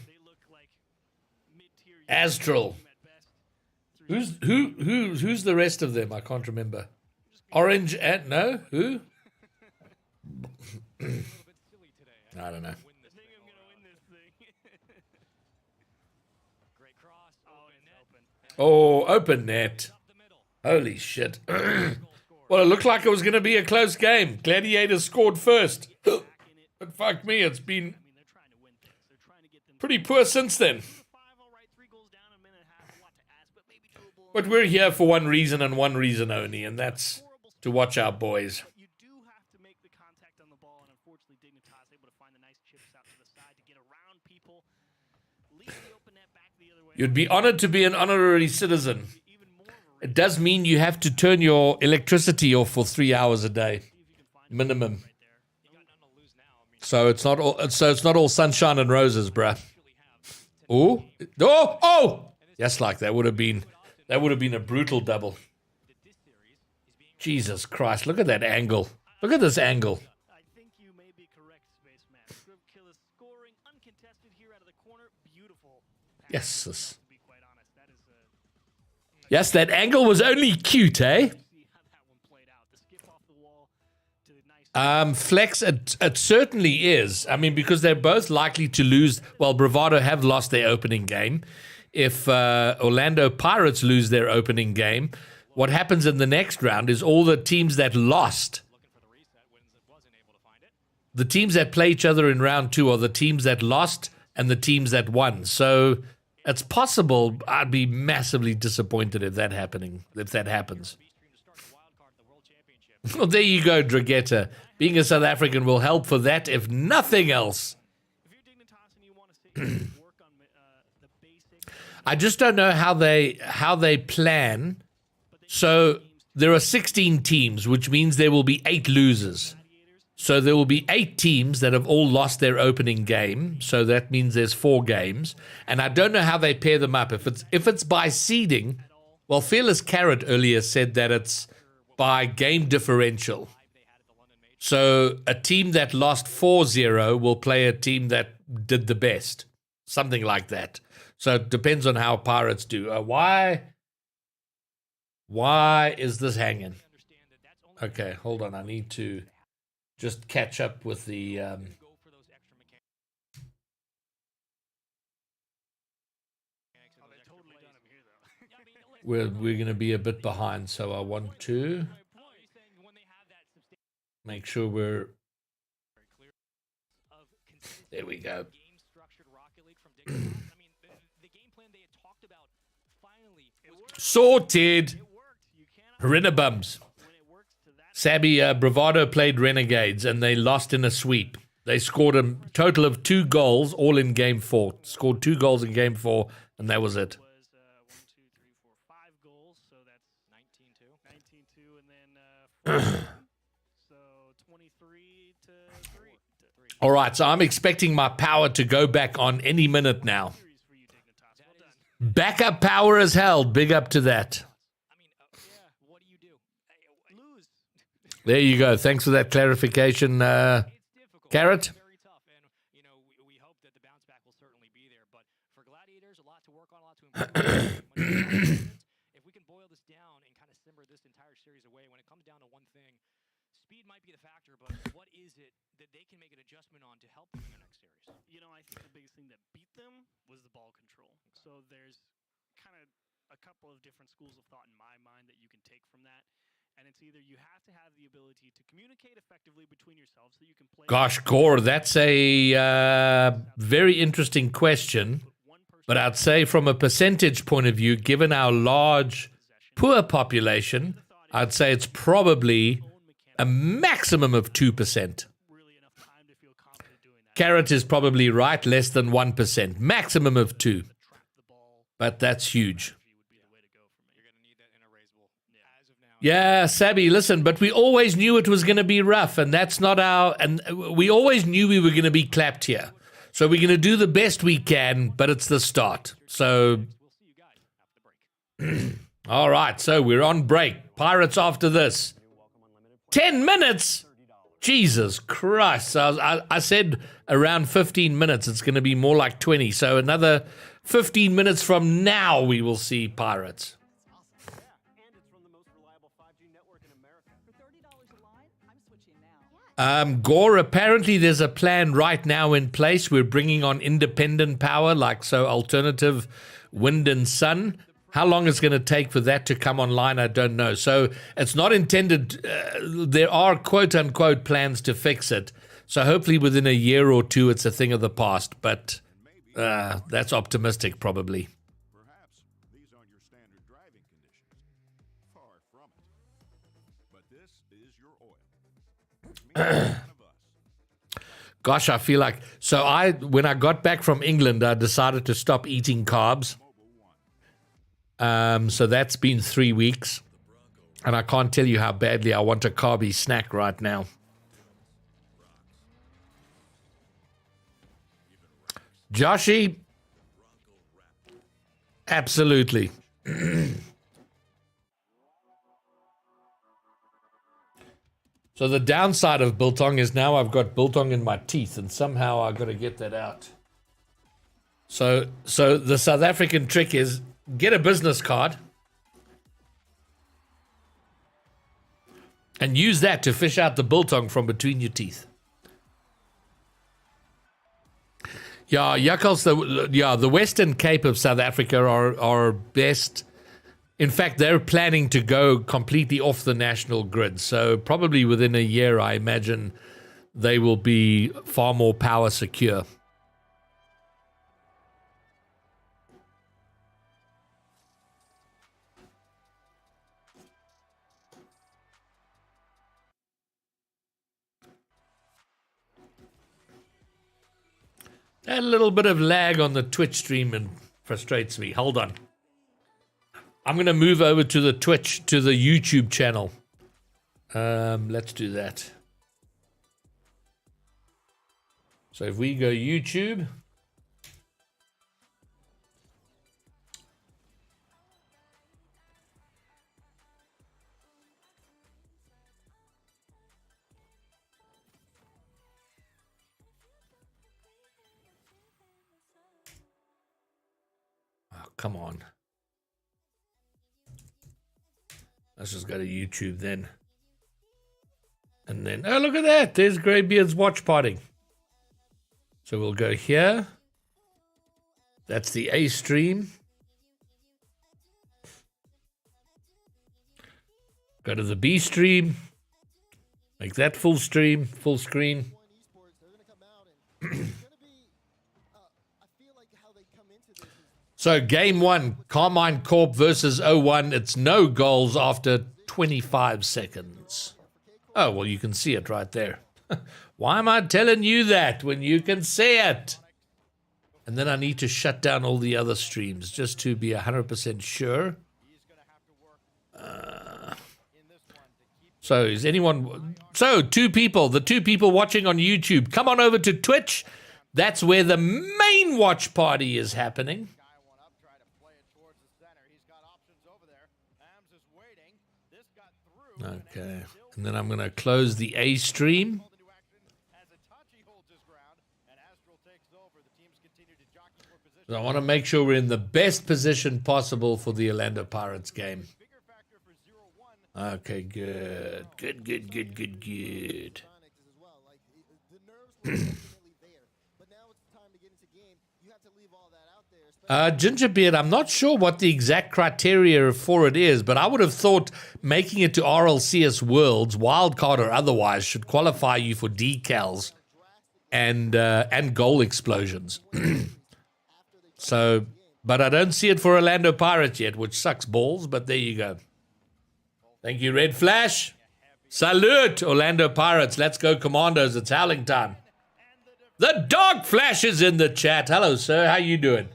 [SPEAKER 1] Astral. Who's the rest of them? I can't remember. Orange and no? Who? I don't know. Oh, open net. Holy shit. Well, it looked like it was going to be a close game. Gladiators scored first. But fuck me, it's been pretty poor since then. But we're here for one reason and one reason only, and that's to watch our boys. You'd be honored to be an honorary citizen. It does mean you have to turn your electricity off for 3 hours a day, minimum. So it's not all sunshine and roses, bruh. Oh! Yes, like that would have been a brutal double. Jesus Christ! Look at that angle. Look at this angle. Yes. Yes, that angle was only cute, eh? Flex, it certainly is. I mean, because they're both likely to lose. Well, Bravado have lost their opening game. If Orlando Pirates lose their opening game, what happens in the next round is all the teams that lost, the teams that play each other in round 2 are the teams that lost and the teams that won. So it's possible. I'd be massively disappointed if that happens. Well, there you go, Dragetta. Being a South African will help for that, if nothing else. I just don't know how they plan. So there are 16 teams, which means there will be 8 losers. So there will be 8 teams that have all lost their opening game. So that means there's 4 games. And I don't know how they pair them up. If it's by seeding, well, Fearless Carrot earlier said that it's by game differential. So a team that lost 4-0 will play a team that did the best. Something like that. So it depends on how Pirates do. Why is this hanging? Okay, hold on. I need to just catch up with the... we're going to be a bit behind, so I want to make sure we're... There we go. Sorted. Renabums. Sabby, Bravado played Renegades and they lost in a sweep. They scored a total of 2 goals, all in game 4. Scored 2 goals in game 4, and that was it. All right, so I'm expecting my power to go back on any minute now. Backup power is held. Big up to that. There you go. Thanks for that clarification, Carrot.
[SPEAKER 4] If we can boil this down and kind of simmer this entire series away, when it comes down to one thing, speed might be the factor, but what is it that they can make an adjustment on to help them in their next series?
[SPEAKER 12] You know, I think the biggest thing that beat them was the ball control. So there's kind of a couple of different schools of thought in my mind that you can take from that. And it's either you have to have the ability to communicate effectively between yourselves so you can play...
[SPEAKER 1] Gosh, Gore, that's a very interesting question. But I'd say from a percentage point of view, given our large, poor population, I'd say it's probably a maximum of 2%. Carrot is probably right, less than 1%. Maximum of 2%. But that's huge. Yeah, Sabby, listen, but we always knew it was going to be rough, and that's not our... And we always knew we were going to be clapped here. So we're going to do the best we can, but it's the start. So, all right, so we're on break. Pirates after this. 10 minutes? Jesus Christ. So I said around 15 minutes. It's going to be more like 20. So another 15 minutes from now, we will see Pirates. Gore, apparently there's a plan right now in place. We're bringing on independent power, like so alternative wind and sun. How long it's going to take for that to come online, I don't know. So it's not intended. There are quote-unquote plans to fix it. So hopefully within a year or 2, it's a thing of the past. But that's optimistic, probably.
[SPEAKER 8] Perhaps these aren't your standard driving conditions. Far from it. But this is your oil.
[SPEAKER 1] Gosh, I feel like... So when I got back from England, I decided to stop eating carbs. So that's been 3 weeks. And I can't tell you how badly I want a carby snack right now. Joshy? Absolutely. So the downside of biltong is now I've got biltong in my teeth, and somehow I've got to get that out. So the South African trick is get a business card and use that to fish out the biltong from between your teeth. Yeah, Jakkals, the Western Cape of South Africa are best. In fact, they're planning to go completely off the national grid. So probably within a year, I imagine they will be far more power secure. A little bit of lag on the Twitch stream and frustrates me. Hold on. I'm going to move over to the Twitch, to the YouTube channel. Let's do that. So if we go YouTube, oh, come on. Let's just go to YouTube then. And then, oh, look at that. There's Greybeard's watch party. So we'll go here. That's the A stream. Go to the B stream. Make that full stream, full screen. So game 1, Carmine Corp versus 0-1. It's no goals after 25 seconds. Oh, well, you can see it right there. Why am I telling you that when you can see it? And then I need to shut down all the other streams just to be 100% sure. So is anyone... So, the two people watching on YouTube, come on over to Twitch. That's where the main watch party is happening. Okay, and then I'm going to close the A stream. So I want to make sure we're in the best position possible for the Orlando Pirates game. Okay, good. Good. Gingerbeard, I'm not sure what the exact criteria for it is, but I would have thought making it to RLCS Worlds, wildcard or otherwise, should qualify you for decals and goal explosions. So, but I don't see it for Orlando Pirates yet, which sucks balls, but there you go. Thank you, Red Flash. Salute, Orlando Pirates. Let's go, Commandos. It's howling time. The Dog Flash is in the chat. Hello, sir. How you doing?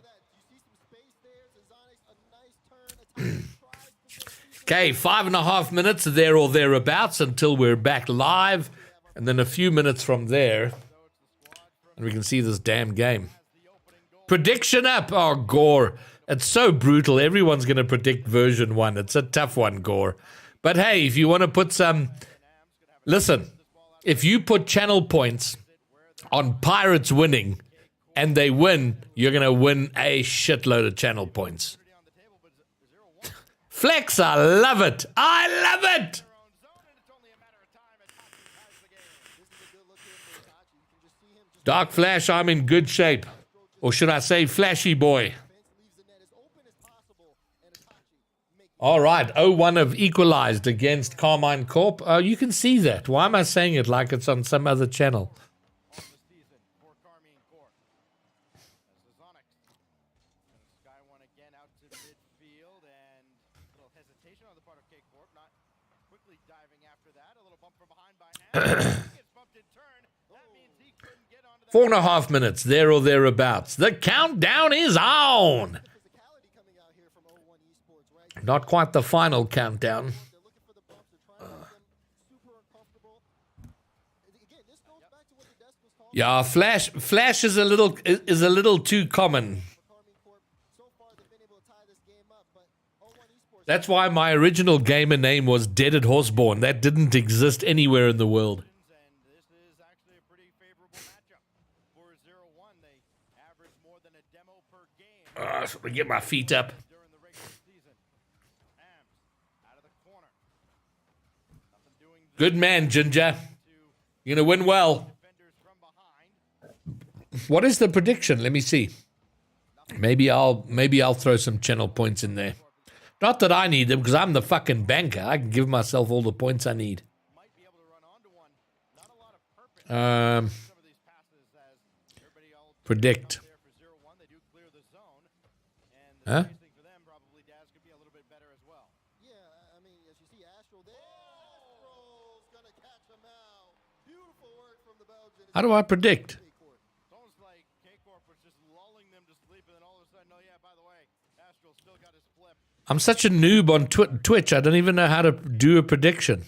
[SPEAKER 1] Okay, 5.5 minutes there or thereabouts until we're back live, and then a few minutes from there, and we can see this damn game. Prediction up. Oh, Gore. It's so brutal. Everyone's going to predict version 1. It's a tough one, Gore. But hey, if you want to put some... Listen, if you put channel points on Pirates winning and they win, you're going to win a shitload of channel points. Flex, I love it. I love it. Dark Flash, I'm in good shape. Or should I say Flashy Boy? All right, 0-1 have equalized against Carmine Corp. Oh, you can see that. Why am I saying it like it's on some other channel? Four and a half minutes, there or thereabouts. The countdown is on. Not quite the final countdown. Yeah, Flash is a little too common. That's why my original gamer name was Dead at Horseborn. That didn't exist anywhere in the world. I just want to get my feet up. Good man, Ginger. You're going to win well. What is the prediction? Let me see. Maybe I'll throw some channel points in there. Not that I need them, because I'm the fucking banker. I can give myself all the points I need. Predict. Huh? How do I predict? I'm such a noob on Twitch, I don't even know how to do a prediction.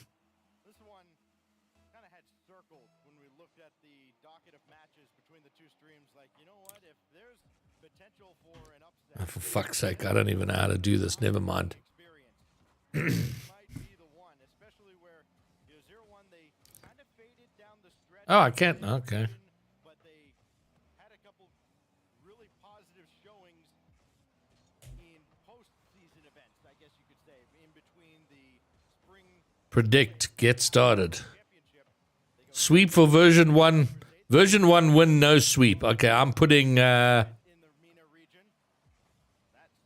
[SPEAKER 1] for fuck's sake, I don't even know how to do this. Never mind. Oh, I can't. Okay. Predict. Get started. Sweep for version 1. Version 1 win, no sweep. Okay, I'm putting...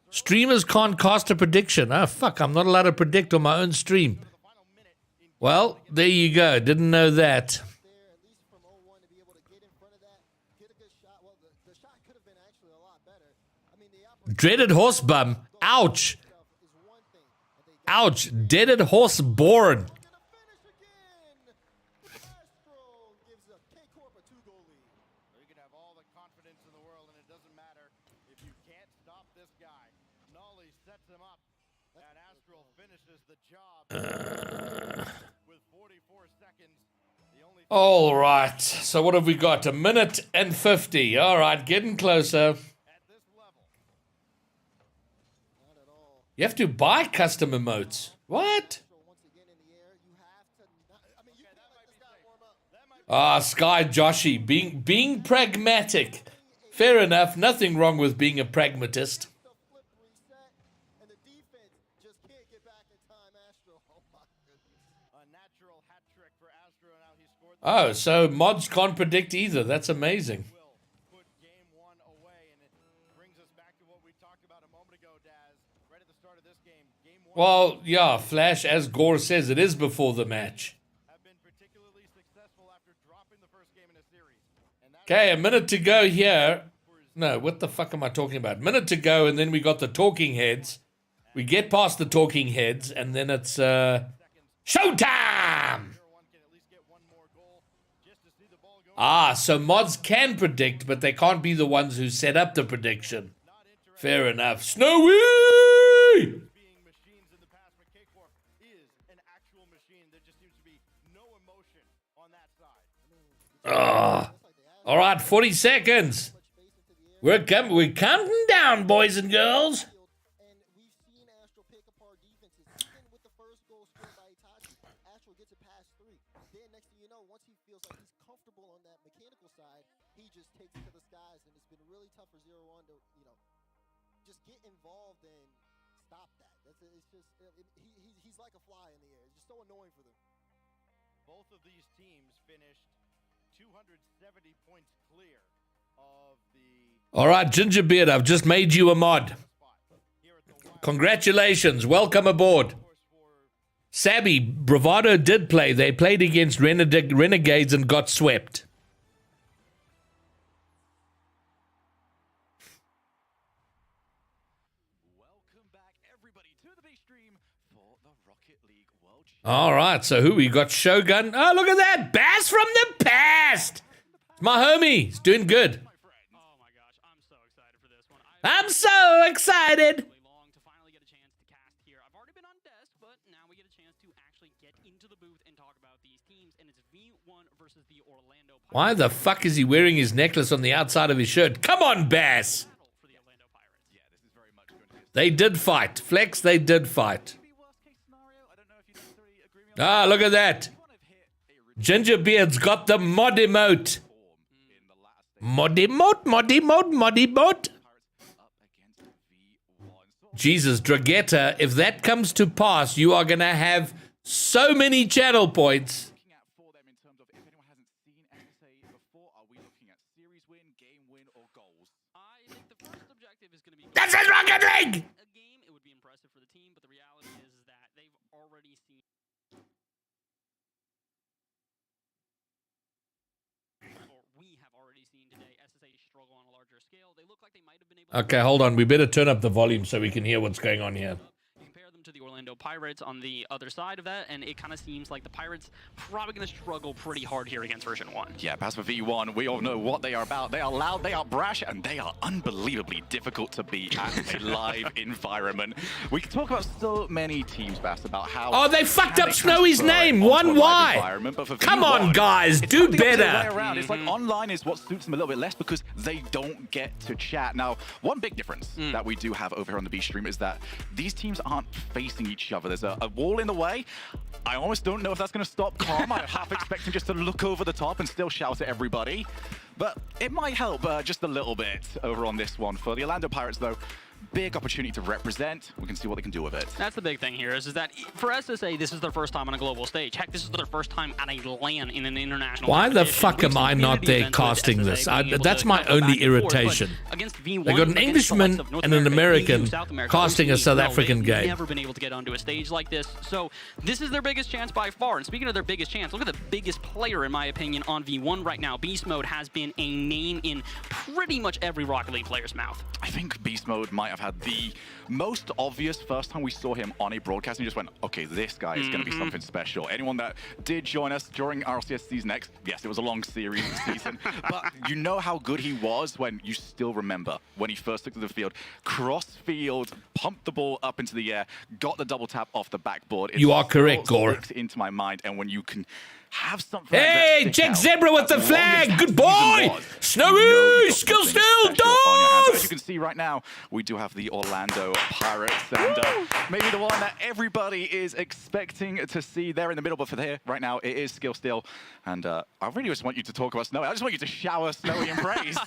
[SPEAKER 1] Streamers can't cast a prediction. Oh, fuck, I'm not allowed to predict on my own stream. Well, there you go. Didn't know that. Dreaded horse bum. Ouch. Ouch. Deaded horse born. All right. So what have we got? 1 minute and 50. All right, getting closer. You have to buy custom emotes. What? Ah, Sky Joshi, being pragmatic. Fair enough. Nothing wrong with being a pragmatist. Oh, so mods can't predict either. That's amazing. Well, yeah, Flash, as Gore says, it is before the match. Okay, 1 minute to go here. No, what the fuck am I talking about? 1 minute to go, and then we got the talking heads. We get past the talking heads, and then it's showtime! Ah, so mods can predict, but they can't be the ones who set up the prediction. Fair enough. Snowy! Oh. All right, 40 seconds. We're counting down, boys and girls.
[SPEAKER 16] He's like a fly in the air. It's just so annoying for them.
[SPEAKER 17] Both of these teams finished 270 points clear of the...
[SPEAKER 1] All right, Gingerbeard, I've just made you a mod. Congratulations. Welcome aboard. Sabby, Bravado did play. They played against Renegades and got swept. All right, so who we got? Shogun. Oh, look at that. Bass from the past. My homie. He's doing good.
[SPEAKER 12] Oh my gosh, I'm so excited for this one.
[SPEAKER 1] I'm so excited.
[SPEAKER 12] Long to finally get a chance to cast here. I've already been on desk, but now we get a chance to actually get into the booth and talk about these teams, and it's V1 versus the Orlando Pirates.
[SPEAKER 1] Why the fuck is he wearing his necklace on the outside of his shirt? Come on, Bass. They did fight. Flex, they did fight. Ah, look at that. Gingerbeard's got the mod emote. Mod emote, mod emote, mod emote. Jesus, Dragetta, if that comes to pass, you are going to have so many channel points. That's his Rocket League!
[SPEAKER 12] It would be impressive for the team, but the reality is that they've already seen...
[SPEAKER 1] Okay, hold on. We better turn up the volume so we can hear what's going on here.
[SPEAKER 12] Compare them to the Orlando
[SPEAKER 18] Orlando Pirates on the other side of that, and it kind of seems like the Pirates probably going to struggle pretty hard here against version 1.
[SPEAKER 19] Yeah, as for V1, we all know what they are about. They are loud, they are brash, and they are unbelievably difficult to beat at a live environment. We can talk about so many teams, Bass, about how...
[SPEAKER 1] Oh, they fucked up Snowy's name. 1Y. Come on, guys, do better.
[SPEAKER 19] It's like online is what suits them a little bit less because they don't get to chat. Now, one big difference that we do have over here on the B stream is that these teams aren't facing each other. There's a wall in the way. I almost don't know if that's going to stop Calm. I half expect him just to look over the top and still shout at everybody. But it might help just a little bit over on this one. For the Orlando Pirates, though, big opportunity to represent. We can see what they can do with it.
[SPEAKER 18] That's the big thing here is that for SSA, this is their first time on a global stage. Heck, this is their first time at a LAN in an international
[SPEAKER 1] Why the fuck am I not there casting this? That's my only irritation. They got an Englishman and an American casting a South African game.
[SPEAKER 18] Never been able to get onto a stage like this. So this is their biggest chance by far. And speaking of their biggest chance, look at the biggest player, in my opinion, on V1 right now. Beast Mode has been a name in pretty much every Rocket League player's mouth.
[SPEAKER 19] I think Beast Mode might have had the most obvious first time we saw him on a broadcast and just went, okay, this guy is going to be something special. Anyone that did join us during RLCS Season X, yes, it was a long series season, but you know how good he was when you still remember when he first took to the field, cross field, pumped the ball up into the air, got the double tap off the backboard.
[SPEAKER 1] You are correct, Gore.
[SPEAKER 19] Sticks into my mind, and when you can have something
[SPEAKER 1] hey,
[SPEAKER 19] like that
[SPEAKER 1] Jack Zebra with the flag. Good boy. Snowy, skill still,
[SPEAKER 19] dog. As you can see right now, we do have the Orlando Pirates, and maybe the one that everybody is expecting to see there in the middle. But for here, right now, it is skill still. And I really just want you to talk about Snowy. I just want you to shower Snowy in praise.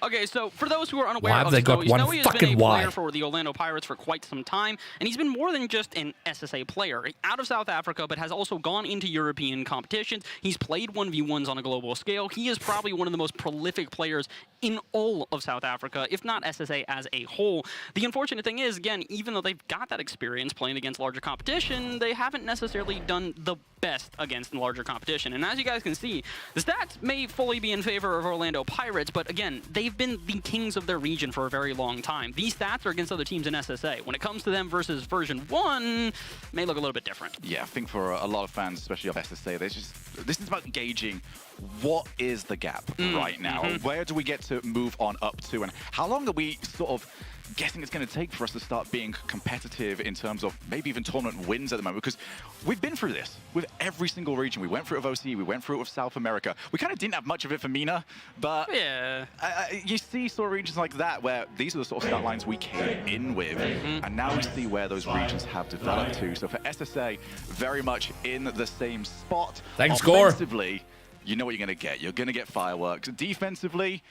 [SPEAKER 18] Okay, so for those who are unaware
[SPEAKER 1] Why
[SPEAKER 18] of
[SPEAKER 1] have they got
[SPEAKER 18] Snowy,
[SPEAKER 1] one
[SPEAKER 18] Snowy has
[SPEAKER 1] fucking
[SPEAKER 18] been a player
[SPEAKER 1] Y?
[SPEAKER 18] for the Orlando Pirates for quite some time, and he's been more than just an SSA player. Out of South Africa, but has also gone into European competitions. He's played 1v1s on a global scale. He is probably one of the most prolific players in all of South Africa, if not SSA as a whole. The unfortunate thing is, again, even though they've got that experience playing against larger competition, they haven't necessarily done the best against larger competition. And as you guys can see, the stats may fully be in favor of Orlando Pirates, but again, they've been the kings of their region for a very long time. These stats are against other teams in SSA. When it comes to them versus version 1, may look a little bit different.
[SPEAKER 19] Yeah, I think for a lot of fans, especially of SSA, this is about gauging what is the gap right now. Where do we get to move on up to, and how long are we sort of guessing it's going to take for us to start being competitive in terms of maybe even tournament wins at the moment? Because we've been through this with every single region. We went through it with OCE, we went through it with South America. We kind of didn't have much of it for MENA, but
[SPEAKER 18] yeah,
[SPEAKER 19] you see sort of regions like that where these are the sort of start lines we came in with, and now we see where those regions have developed to. So for SSA, very much in the same spot.
[SPEAKER 1] Thanks, Gore.
[SPEAKER 19] Offensively, you know what you're going to get. You're going to get fireworks. Defensively,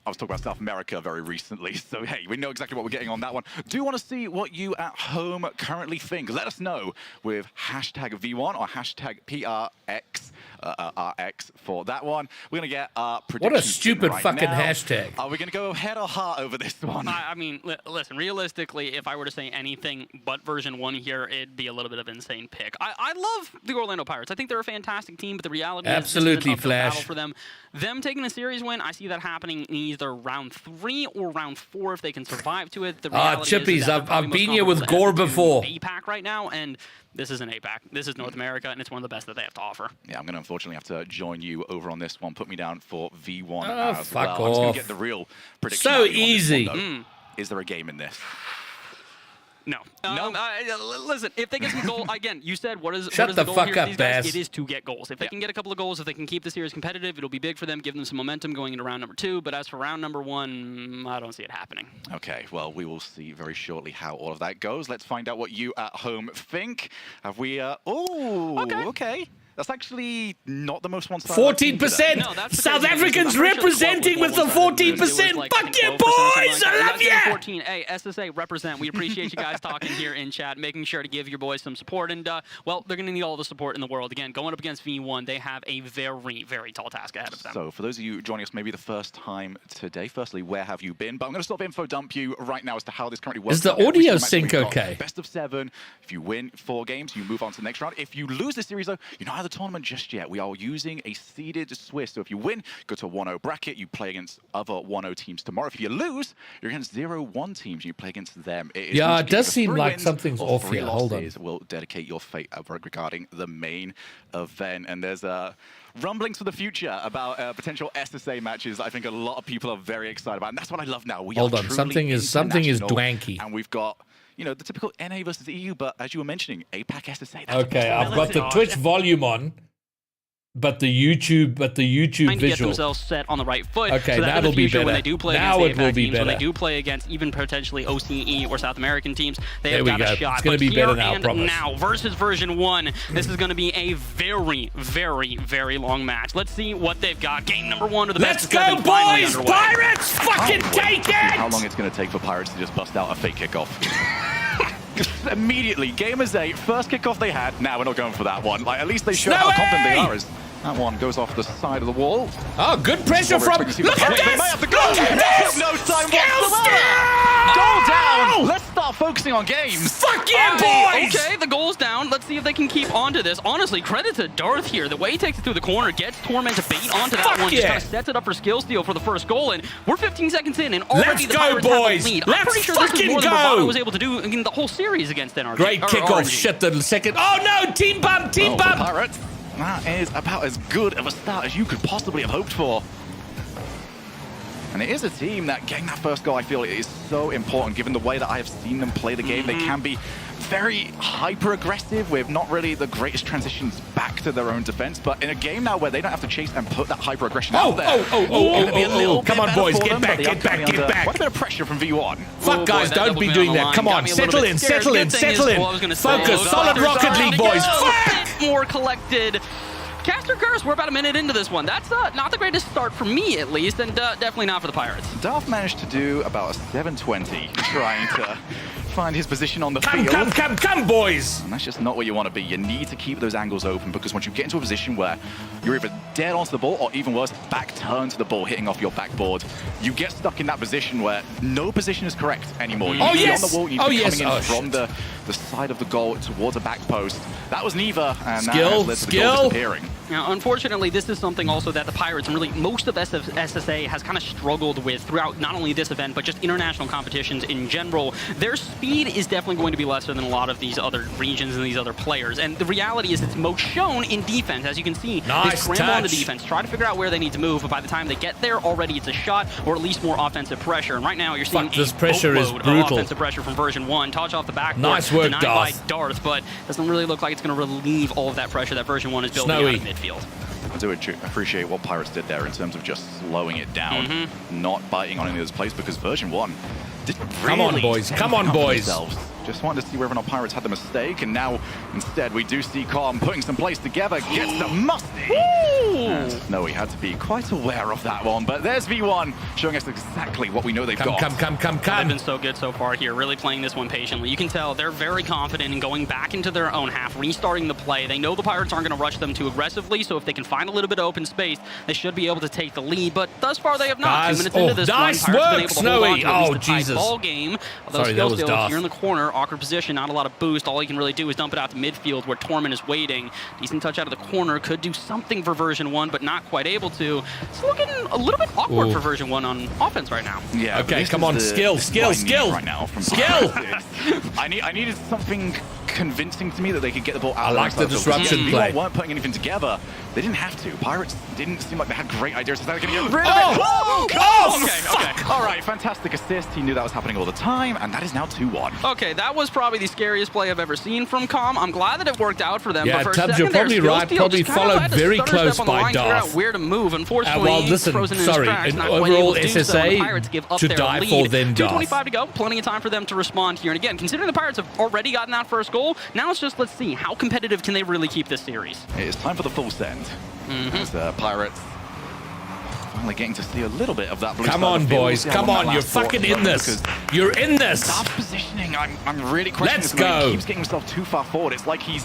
[SPEAKER 19] I was talking about South America very recently, so hey, we know exactly what we're getting on that one. Do want to see what you at home currently think. Let us know with hashtag V1 or hashtag PRX. RX for that one. We're going to get our predictions.
[SPEAKER 1] What a stupid
[SPEAKER 19] right
[SPEAKER 1] fucking
[SPEAKER 19] now.
[SPEAKER 1] hashtag.
[SPEAKER 19] Are we going to go head or heart over this one?
[SPEAKER 18] I mean, listen, realistically, if I were to say anything but version 1 here, it'd be a little bit of an insane pick. I love the Orlando Pirates. I think they're a fantastic team, but the reality is this is an uphill battle for them. Them taking a series win, I see that happening in either round 3 or round 4 if they can survive to it. The reality
[SPEAKER 1] Chippies,
[SPEAKER 18] is that
[SPEAKER 1] I've been here with Gore before.
[SPEAKER 18] APAC right now, and this is an APAC. This is North America, and it's one of the best that they have to offer.
[SPEAKER 19] Yeah, I'm going to unfortunately have to join you over on this one. Put me down for V1 as
[SPEAKER 1] fuck
[SPEAKER 19] well. I'm just going
[SPEAKER 1] off.
[SPEAKER 19] to get the real prediction.
[SPEAKER 1] So easy.
[SPEAKER 19] Is there a game in this?
[SPEAKER 18] No. Listen, if they get some goal, again, you said what is
[SPEAKER 1] Shut
[SPEAKER 18] what is
[SPEAKER 1] the
[SPEAKER 18] goal
[SPEAKER 1] fuck
[SPEAKER 18] here for
[SPEAKER 1] up,
[SPEAKER 18] these guys?
[SPEAKER 1] Bass.
[SPEAKER 18] It is to get goals. If they can get a couple of goals, if they can keep the series competitive, it'll be big for them, give them some momentum going into round number 2. But as for round number 1, I don't see it happening.
[SPEAKER 19] Okay, well, we will see very shortly how all of that goes. Let's find out what you at home think. Have we, okay. That's actually not the most one-sided.
[SPEAKER 1] 14%.
[SPEAKER 18] No, that's
[SPEAKER 1] South Africans representing with the 14%. Fuck yeah, boys! I love you.
[SPEAKER 18] 14. Hey, SSA represent. We appreciate you guys talking here in chat, making sure to give your boys some support. And well, they're going to need all the support in the world. Again, going up against V1, they have a very, very tall task ahead of them.
[SPEAKER 19] So for those of you joining us maybe the first time today, firstly, where have you been? But I'm going to sort of info dump you right now as to how this currently works.
[SPEAKER 1] Is the audio sync okay?
[SPEAKER 19] Best of 7. If you win 4 games, you move on to the next round. If you lose this series, though, you're not either the tournament just yet. We are using a seeded Swiss. So if you win, go to a 1-0 bracket. You play against other 1-0 teams tomorrow. If you lose, you're against 0-1 teams. You play against them.
[SPEAKER 1] It does seem like something's off here. Hold on.
[SPEAKER 19] Will dedicate your fate regarding the main event. And there's rumblings for the future about potential SSA matches. I think a lot of people are very excited about, and that's what I love now.
[SPEAKER 1] Hold on, something is dwanky,
[SPEAKER 19] and we've got the typical NA versus EU, but as you were mentioning, APAC SSA.
[SPEAKER 1] Okay, I've got the Twitch volume on, but the YouTube visual.
[SPEAKER 18] To get themselves set on the right foot.
[SPEAKER 1] Okay,
[SPEAKER 18] so that
[SPEAKER 1] that'll
[SPEAKER 18] in the future,
[SPEAKER 1] be better.
[SPEAKER 18] When they do play
[SPEAKER 1] now
[SPEAKER 18] against
[SPEAKER 1] it will
[SPEAKER 18] APAC
[SPEAKER 1] be
[SPEAKER 18] teams,
[SPEAKER 1] better.
[SPEAKER 18] when they do play against even potentially OCE or South American teams, they
[SPEAKER 1] there
[SPEAKER 18] have got a shot.
[SPEAKER 1] It's going to be
[SPEAKER 18] here
[SPEAKER 1] better now,
[SPEAKER 18] and
[SPEAKER 1] promise.
[SPEAKER 18] now versus version 1, this is going to be a very, very, very long match. Let's see what they've got. Game number 1 of the
[SPEAKER 1] Let's
[SPEAKER 18] best.
[SPEAKER 1] go, boys! Pirates, fucking take it!
[SPEAKER 19] How long it's going to take for Pirates to just bust out a fake kickoff? Immediately, Gamers 8, first kickoff they had. Now we're not going for that one. Like, at least they show how confident they are. That one goes off the side of the wall.
[SPEAKER 1] Oh, good pressure from... Look at this!
[SPEAKER 19] Look at this! No time whatsoever! Goal down! Let's start focusing on games.
[SPEAKER 1] Fuck yeah, boys!
[SPEAKER 18] Okay, the goal's down. Let's see if they can keep onto this. Honestly, credit to Darth here. The way he takes it through the corner, gets Torment to bait onto that one, just kind of sets it up for skill steal for the first goal, and we're 15 seconds in, and already the Pirates have the lead. I'm pretty sure this is more than Bravado was able to do in the whole series against NRG.
[SPEAKER 1] Great kickoff. Shit, the second... Oh, no! Team bump! Team bump!
[SPEAKER 19] Pirates. That is about as good of a start as you could possibly have hoped for. And it is a team that getting that first goal, I feel, is so important, given the way that I have seen them play the game. They can be very hyper-aggressive with not really the greatest transitions back to their own defense, but in a game now where they don't have to chase and put that hyper-aggression out there.
[SPEAKER 1] Come on, boys, get back, get back, get back.
[SPEAKER 19] Quite a bit of pressure from V1.
[SPEAKER 1] Fuck, guys, don't be doing that. Come on, settle in, settle in, settle in. Focus, solid Rocket League, boys. Fuck!
[SPEAKER 18] More collected. Caster Curse, we're about a minute into this one. That's not the greatest start for me, at least, and definitely not for the Pirates.
[SPEAKER 19] Darth managed to do about a 720 trying to find his position on the field.
[SPEAKER 1] Come, boys!
[SPEAKER 19] And that's just not where you want to be. You need to keep those angles open, because once you get into a position where you're either dead onto the ball or even worse, back turn to the ball, hitting off your backboard, you get stuck in that position where no position is correct anymore. You need to be on the wall, you need to be coming in from the side of the goal towards a back post. That was neither, and that has led to the goal disappearing.
[SPEAKER 18] Now, unfortunately, this is something also that the Pirates and really most of SSA has kind of struggled with throughout not only this event, but just international competitions in general. Their speed is definitely going to be lesser than a lot of these other regions and these other players. And the reality is it's most shown in defense. As you can see, they scramble on the defense, try to figure out where they need to move, but by the time they get there, already it's a shot or at least more offensive pressure. And right now, you're seeing
[SPEAKER 1] this pressure is brutal.
[SPEAKER 18] Of offensive pressure from version 1. Touch off the backboard,
[SPEAKER 1] nice work,
[SPEAKER 18] denied by Darth, but doesn't really look like it's going to relieve all of that pressure that version 1 is building out of midfield.
[SPEAKER 19] I do appreciate what Pirates did there in terms of just slowing it down, not biting on any of those plays, because version 1 didn't really...
[SPEAKER 1] Come on, boys. Come on, boys.
[SPEAKER 19] Just wanted to see whether or not Pirates had the mistake, and now instead we do see Calm putting some plays together, gets the musty. No, he had to be quite aware of that one, but there's V1 showing us exactly what we know they've got.
[SPEAKER 18] Come. They've been so good so far here, really playing this one patiently. You can tell they're very confident in going back into their own half, restarting the play. They know the Pirates aren't going to rush them too aggressively, so if they can find a little bit of open space, they should be able to take the lead, but thus far they have not. 2 minutes into this
[SPEAKER 1] nice
[SPEAKER 18] one, Pirates
[SPEAKER 1] work,
[SPEAKER 18] been able to
[SPEAKER 1] Snowy.
[SPEAKER 18] hold on to at least the ball game. Although
[SPEAKER 1] Sorry, that was Darth.
[SPEAKER 18] Here in the corner, awkward position, not a lot of boost. All he can really do is dump it out to midfield where Torment is waiting. Decent touch out of the corner, could do something for version 1, but not quite able to. It's looking a little bit awkward for version 1 on offense right now.
[SPEAKER 19] Yeah.
[SPEAKER 1] Okay, come on, skill.
[SPEAKER 19] Right now from skill. I needed something convincing to me that they could get the ball out.
[SPEAKER 1] I like the disruption play.
[SPEAKER 19] Weren't putting anything together. They didn't have to. Pirates didn't seem like they had great ideas. So they were going to get rid of it. Okay. All right, fantastic assist. He knew that was happening all the time, and that is now 2-1.
[SPEAKER 18] Okay, that was probably the scariest play I've ever seen from Calm. I'm glad that it worked out for them.
[SPEAKER 1] Yeah,
[SPEAKER 18] but for
[SPEAKER 1] Tubbs,
[SPEAKER 18] a second,
[SPEAKER 1] you're probably right. Probably followed very close by Darth.
[SPEAKER 18] Where to move? Unfortunately,
[SPEAKER 1] well, listen,
[SPEAKER 18] frozen in
[SPEAKER 1] sorry.
[SPEAKER 18] his tracks, not
[SPEAKER 1] overall
[SPEAKER 18] quite able to do so, and the Pirates give up
[SPEAKER 1] to
[SPEAKER 18] their
[SPEAKER 1] die
[SPEAKER 18] lead.
[SPEAKER 1] for them, Darth.
[SPEAKER 18] 2:25 to go. Plenty of time for them to respond here. And again, considering the Pirates have already gotten that first goal, now it's just let's see how competitive can they really keep this series.
[SPEAKER 19] It is time for the full send. As Pirates finally getting to see a little bit of that blue.
[SPEAKER 1] Come on, boys. Come on. You're fucking in this. You're in this.
[SPEAKER 19] Start positioning. I'm really questioning
[SPEAKER 1] this.
[SPEAKER 19] Let's go. He keeps getting himself too far forward. It's like he's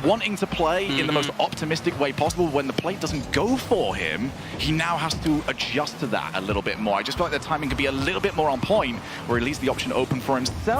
[SPEAKER 19] wanting to play in the most optimistic way possible. When the play doesn't go for him, he now has to adjust to that a little bit more. I just feel like the timing could be a little bit more on point, where he leaves the option open for himself.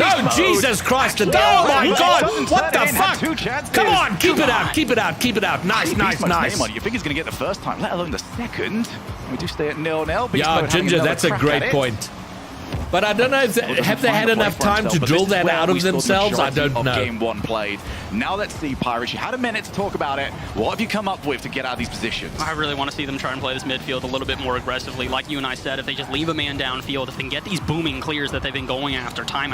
[SPEAKER 1] No, Jesus Christ. Oh, my God. What the fuck? Come on. Keep it out. Keep it out. Keep it out. Nice, nice, nice.
[SPEAKER 19] You think he's going to get the first time, let alone the second. We do stay at 0-0.
[SPEAKER 1] Yeah, Ginger, that's a great point. But I don't know if have they had enough time to drill that out of themselves? I don't know.
[SPEAKER 19] Game 1 played. Now let's see, Pirates. You had a minute to talk about it. What have you come up with to get out of these positions?
[SPEAKER 18] I really want to see them try and play this midfield a little bit more aggressively. Like you and I said, if they just leave a man downfield, if they can get these booming clears that they've been going after time,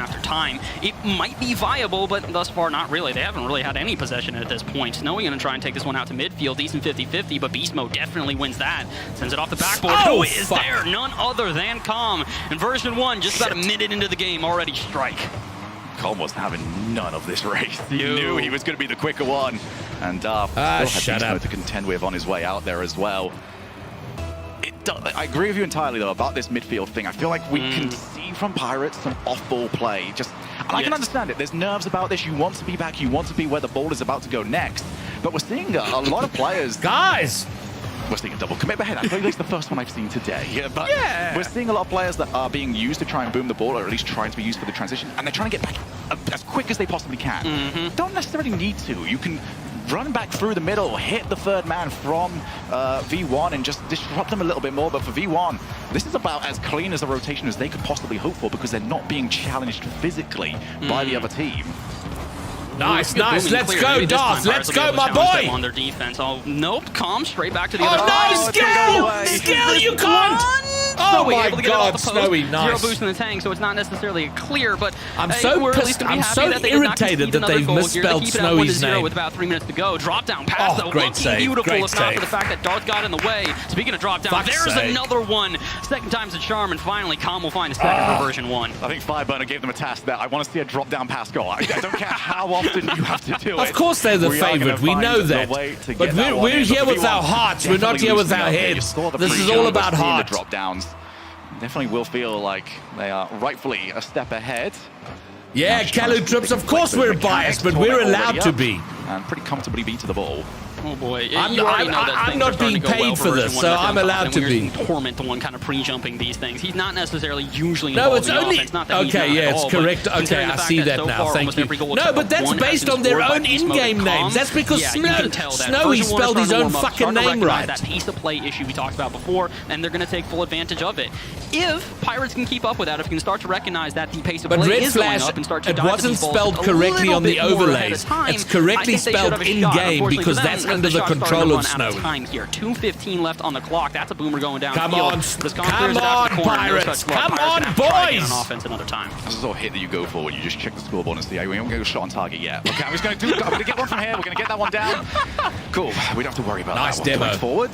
[SPEAKER 18] it might be viable, but thus far not really. They haven't really had any possession at this point. Snowy going to try and take this one out to midfield. Decent 50-50, but Beast Mode definitely wins that. Sends it off the backboard. Who is there? None other than Calm. In version 1, just about a minute into the game, already strike.
[SPEAKER 19] Calm wasn't having none of this race. He knew he was going to be the quicker one. And still had Beast Mode to contend with on his way out there as well. I agree with you entirely, though, about this midfield thing. I feel like we can see from Pirates some off-ball play. And I can understand it. There's nerves about this. You want to be back. You want to be where the ball is about to go next. But we're seeing a lot of players...
[SPEAKER 1] Guys!
[SPEAKER 19] We're seeing a double commit ahead. I feel like it's the first one I've seen today. But we're seeing a lot of players that are being used to try and boom the ball, or at least trying to be used for the transition, and they're trying to get back as quick as they possibly can. Don't necessarily need to. You can run back through the middle, hit the third man from V1 and just disrupt them a little bit more. But for V1, this is about as clean as a rotation as they could possibly hope for, because they're not being challenged physically by the other team.
[SPEAKER 1] Nice. Let's go, Darth. Let's go, my boy.
[SPEAKER 18] On their defense. Oh, nope. Calm straight back to the other
[SPEAKER 1] side. Skill, you can't. Oh my God, Snowy, nice.
[SPEAKER 18] 0 boost in the tank, so it's not necessarily clear, but
[SPEAKER 1] I'm so pissed. I'm so irritated that they've misspelled Snowy's name.
[SPEAKER 18] With about 3 minutes to go, drop down pass.
[SPEAKER 1] Oh, great save.
[SPEAKER 18] Beautiful, if not for the fact that Darth got in the way. Speaking of drop down, there's another one. Second time's a charm, and finally, Calm will find his second for version 1.
[SPEAKER 19] I think Fireburner gave them a task there. I want to see a drop down pass go. I don't care how often you have to do it.
[SPEAKER 1] Of course they're the favorite. We know that. But we're here with our hearts. We're not here with our heads. This is all about heart.
[SPEAKER 19] Drop downs. Definitely will feel like they are rightfully a step ahead.
[SPEAKER 1] Yeah, Kalu Trips, of course we're biased, but we're allowed to be.
[SPEAKER 19] And pretty comfortably beat to the ball.
[SPEAKER 18] Oh boy,
[SPEAKER 1] I'm not being paid for this, so I'm allowed to be.
[SPEAKER 18] Torment, the one kind of pre-jumping these things. He's not necessarily usually
[SPEAKER 1] no, it's only
[SPEAKER 18] okay.
[SPEAKER 1] Yeah, it's correct. Okay, I see that now. Thank you. No, but that's based on their own in-game names. That's because Snowy spelled his own fucking name right.
[SPEAKER 18] That piece of play issue we talked about before, and they're going to take full advantage of it. If Pirates can keep up with that, if we can start to recognize that the pace of play is going up and start to
[SPEAKER 1] it wasn't spelled correctly on the overlays. It's correctly spelled in-game because that's under the control of Snowy.
[SPEAKER 18] Time here, 2:15 left on the clock. That's a boomer going down.
[SPEAKER 1] Come on, Pirates! Come on, boys!
[SPEAKER 18] On offense another time.
[SPEAKER 19] This is a sort of hit that you go for when you just check the scoreboard and see, we haven't got a shot on target yet. Okay, I'm going to get one from here. We're going to get that one down. Cool. We don't have to worry about that.
[SPEAKER 1] Nice demo.
[SPEAKER 19] Forward.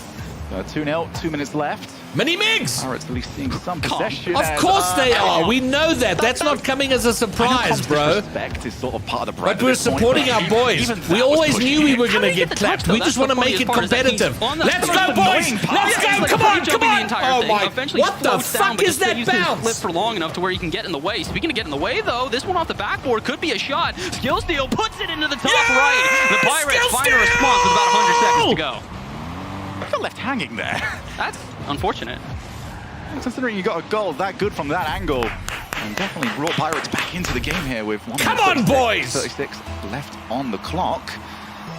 [SPEAKER 19] 2-0, 2 minutes left.
[SPEAKER 1] Mini Migs!
[SPEAKER 19] Pirates at least seeing some possession.
[SPEAKER 1] Of course they are. We know that. That's not coming as a surprise, bro.
[SPEAKER 19] Respect is sort of part of the brand.
[SPEAKER 1] But we're supporting our boys. We always knew we were going to get clapped. We just want to make it competitive. Let's go, boys! Let's go! Come on! Come on! Oh my! What the fuck is that bounce?
[SPEAKER 18] Flip for long enough to where he can get in the way. Speaking of getting in the way, though, this one off the backboard could be a shot. Skill Steal puts it into the top right. The Pirates find a response with about 100 seconds to go.
[SPEAKER 19] I got left hanging there.
[SPEAKER 18] That's unfortunate.
[SPEAKER 19] Considering you got a goal that good from that angle, and definitely brought Pirates back into the game here with 1
[SPEAKER 1] Come on, boys!
[SPEAKER 19] 36 left on the clock.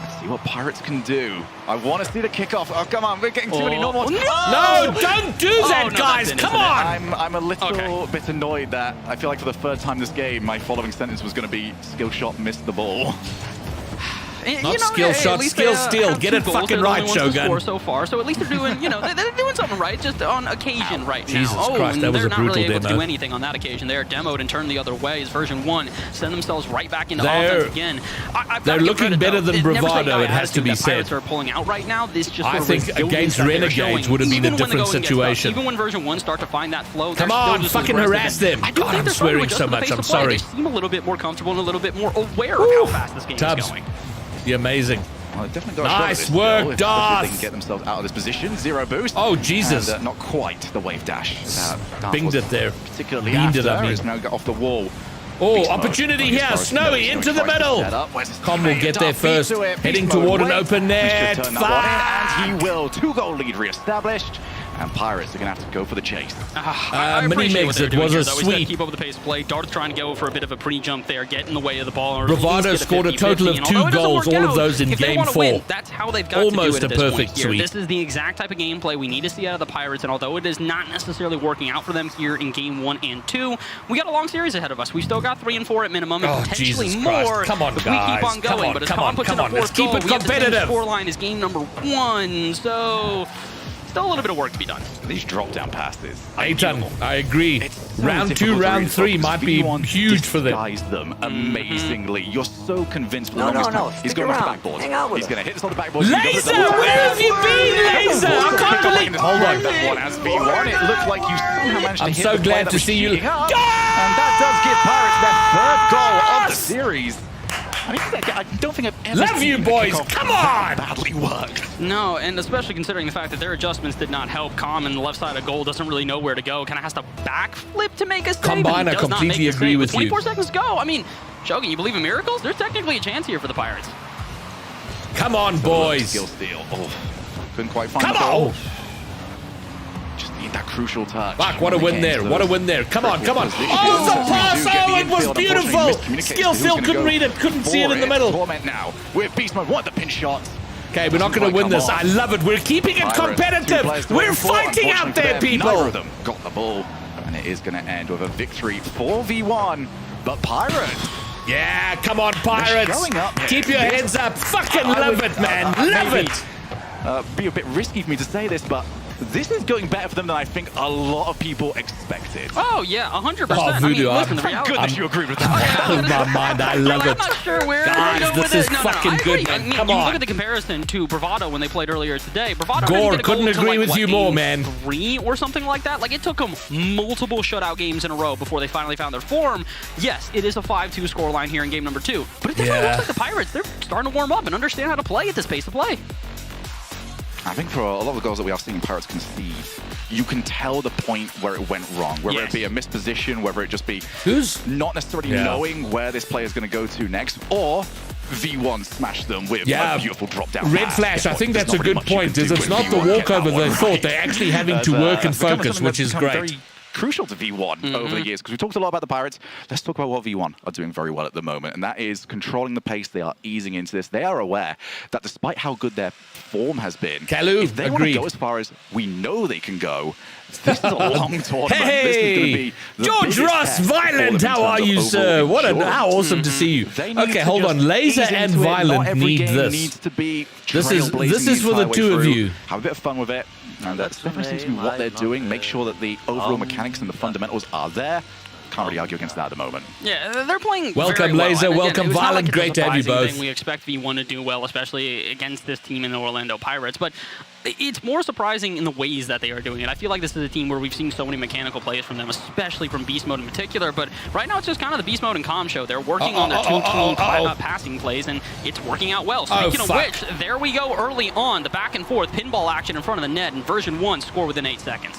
[SPEAKER 19] Let's see what Pirates can do. I want to see the kickoff. Oh, come on, we're getting too many normal.
[SPEAKER 1] No, don't do that, guys! Come on!
[SPEAKER 19] I'm a little bit annoyed that I feel like for the third time this game, my following sentence was going to be skill shot, missed the ball.
[SPEAKER 1] Not skill shot, skill steal. Get it fucking right, Shogun.
[SPEAKER 18] So far, so at least they're doing, they're doing something right, just on occasion right now.
[SPEAKER 1] Jesus Christ, that was a brutal demo.
[SPEAKER 18] They're not really able to do anything on that occasion. They're demoed and turned the other way as version 1. Send themselves right back into offense again.
[SPEAKER 1] They're looking better than Bravado, it has to be said.
[SPEAKER 18] Pirates are pulling out right now. This just
[SPEAKER 1] I think against Renegades would have been a different situation.
[SPEAKER 18] Even when version 1 start to find that flow,
[SPEAKER 1] come on, fucking harass them. God, I'm swearing so much. I'm sorry.
[SPEAKER 18] They seem a little bit more comfortable and a little bit more aware of how fast this game is going.
[SPEAKER 1] You're amazing.
[SPEAKER 19] Well, definitely got
[SPEAKER 1] nice work, Darth!
[SPEAKER 19] They can get themselves out of this position. 0 boost.
[SPEAKER 1] Oh, Jesus.
[SPEAKER 19] And, not quite the wave dash.
[SPEAKER 1] Binged it there.
[SPEAKER 19] Particularly
[SPEAKER 1] Beamed
[SPEAKER 19] after.
[SPEAKER 1] it, I mean.
[SPEAKER 19] It's now got off the wall.
[SPEAKER 1] Oh, opportunity here. Snowy into the middle. Com will get there first. Heading toward an open net.
[SPEAKER 19] And he will. 2-goal lead reestablished. And Pirates are going to have to go for the chase.
[SPEAKER 1] Mini-Megs, it was a sweep.
[SPEAKER 18] Keep up with the pace of play. Darth trying to go for a bit of a pre-jump there, get in the way of the ball.
[SPEAKER 1] Bravado scored a total of 2 goals, all of those in Game 4.
[SPEAKER 18] Win, that's how they've got
[SPEAKER 1] Almost
[SPEAKER 18] to do it
[SPEAKER 1] a
[SPEAKER 18] at this
[SPEAKER 1] perfect
[SPEAKER 18] point here.
[SPEAKER 1] sweep.
[SPEAKER 18] This is the exact type of gameplay we need to see out of the Pirates, and although it is not necessarily working out for them here in Game 1 and 2, we got a long series ahead of us. We've still got 3 and 4 at minimum, and potentially
[SPEAKER 1] Jesus
[SPEAKER 18] more
[SPEAKER 1] Christ. Come on,
[SPEAKER 18] if
[SPEAKER 1] guys.
[SPEAKER 18] we keep on going. But as Con puts in a 4th goal,
[SPEAKER 1] Keep it competitive.
[SPEAKER 18] We have the same scoreline as game number 1, so still a little bit of work to be done.
[SPEAKER 19] These drop-down passes.
[SPEAKER 1] Aitan, I agree. Round 2, round 3 might be huge for them.
[SPEAKER 19] Disguise them amazingly. You're so convinced for the
[SPEAKER 9] No,
[SPEAKER 19] longest
[SPEAKER 9] no,
[SPEAKER 19] time. He's going off the backboard.
[SPEAKER 9] Hang out with
[SPEAKER 19] He's
[SPEAKER 9] him.
[SPEAKER 19] going to hit this on the backboard.
[SPEAKER 1] Laser, where have you been, Laser? I can't believe.
[SPEAKER 19] Hold on. That one has V1. It looked like you somehow managed to
[SPEAKER 1] I'm
[SPEAKER 19] hit
[SPEAKER 1] so
[SPEAKER 19] the play
[SPEAKER 1] glad
[SPEAKER 19] that
[SPEAKER 1] to
[SPEAKER 19] was
[SPEAKER 1] see you.
[SPEAKER 19] heating up. And that does give Pirates their 3rd goal of the series. I don't think I've ever
[SPEAKER 1] Love
[SPEAKER 19] seen
[SPEAKER 1] you,
[SPEAKER 19] a
[SPEAKER 1] boys.
[SPEAKER 19] kickoff
[SPEAKER 1] Come
[SPEAKER 19] that
[SPEAKER 1] on.
[SPEAKER 19] badly worked.
[SPEAKER 18] No, and especially considering the fact that their adjustments did not help. Com in the left side of goal doesn't really know where to go. Kind of has to backflip to make a save.
[SPEAKER 1] Combine, I completely agree with you.
[SPEAKER 18] 24 seconds to go. I mean, Shogun, you believe in miracles? There's technically a chance here for the Pirates.
[SPEAKER 1] Come on, boys.
[SPEAKER 19] Skill steal. Oh, couldn't quite find
[SPEAKER 1] Come
[SPEAKER 19] the goal.
[SPEAKER 1] on.
[SPEAKER 19] Just need that crucial touch.
[SPEAKER 1] Fuck, what a win there. What a win there. Come on, come on. Oh, the pass. Oh, it was beautiful. Skill still couldn't read it. Couldn't see it in the middle.
[SPEAKER 19] Torment now. With Beast Mode. What the pinch shots.
[SPEAKER 1] Okay, we're not going to win this. I love it. We're keeping it competitive. We're fighting out there, people.
[SPEAKER 19] Neither of them got the ball. And it is going to end with a victory 4v1. But Pirates.
[SPEAKER 1] Yeah, come on, Pirates. Keep your heads up. Fucking love it, man. Love it.
[SPEAKER 19] Be a bit risky for me to say this, but this is going better for them than I think a lot of people expected.
[SPEAKER 18] Oh, yeah, 100%.
[SPEAKER 1] Oh, Voodoo,
[SPEAKER 19] Thank goodness you agree with that.
[SPEAKER 1] Out of my mind. I love it.
[SPEAKER 18] I'm not sure where
[SPEAKER 1] Guys, this is fucking good, man. Come
[SPEAKER 18] you
[SPEAKER 1] on.
[SPEAKER 18] look at the comparison to Bravado when they played earlier today. Bravado
[SPEAKER 1] Gore,
[SPEAKER 18] didn't get a
[SPEAKER 1] couldn't
[SPEAKER 18] goal
[SPEAKER 1] agree
[SPEAKER 18] until,
[SPEAKER 1] with you more,
[SPEAKER 18] game
[SPEAKER 1] man.
[SPEAKER 18] 3 or something like that. Like, it took them multiple shutout games in a row before they finally found their form. Yes, it is a 5-2 scoreline here in game number 2. But it definitely looks like the Pirates, they're starting to warm up and understand how to play at this pace of play.
[SPEAKER 19] I think for a lot of the goals that we are seeing Pirates concede, you can tell the point where it went wrong, whether it be a misposition, whether it just be not necessarily knowing where this player is going to go to next, or V1 smash them with a beautiful drop-down
[SPEAKER 1] Red
[SPEAKER 19] pass.
[SPEAKER 1] flash, I think that's a good point, is it's not the walkover they thought. They're actually having to work and focus, which is great.
[SPEAKER 19] Crucial to V1 over the years, because we talked a lot about the Pirates. Let's talk about what V1 are doing very well at the moment, and that is controlling the pace. They are easing into this. They are aware that despite how good their form has been, if they want to go as far as we know they can go, this is a long tournament.
[SPEAKER 1] Hey,
[SPEAKER 19] this is going to be the
[SPEAKER 1] George Ross, Violent, how are you, sir? How awesome to see you. Okay, hold on. Laser and Violent need this. This is for the two of you.
[SPEAKER 19] Have a bit of fun with it. And that definitely seems to be what they're doing. Make sure that the overall mechanics and the fundamentals are there. Can't really argue against that at the moment.
[SPEAKER 18] Yeah, they're playing
[SPEAKER 1] Welcome,
[SPEAKER 18] very
[SPEAKER 1] Laser.
[SPEAKER 18] well.
[SPEAKER 1] Welcome, Violent. Great to have you both.
[SPEAKER 18] We expect V1 to do well, especially against this team in the Orlando Pirates. But it's more surprising in the ways that they are doing it. I feel like this is a team where we've seen so many mechanical plays from them, especially from Beast Mode in particular. But right now, it's just kind of the Beast Mode and Com show. They're working on their two-team passing plays, and it's working out well. Speaking of which, there we go early on. The back and forth pinball action in front of the net in version 1, score within 8 seconds.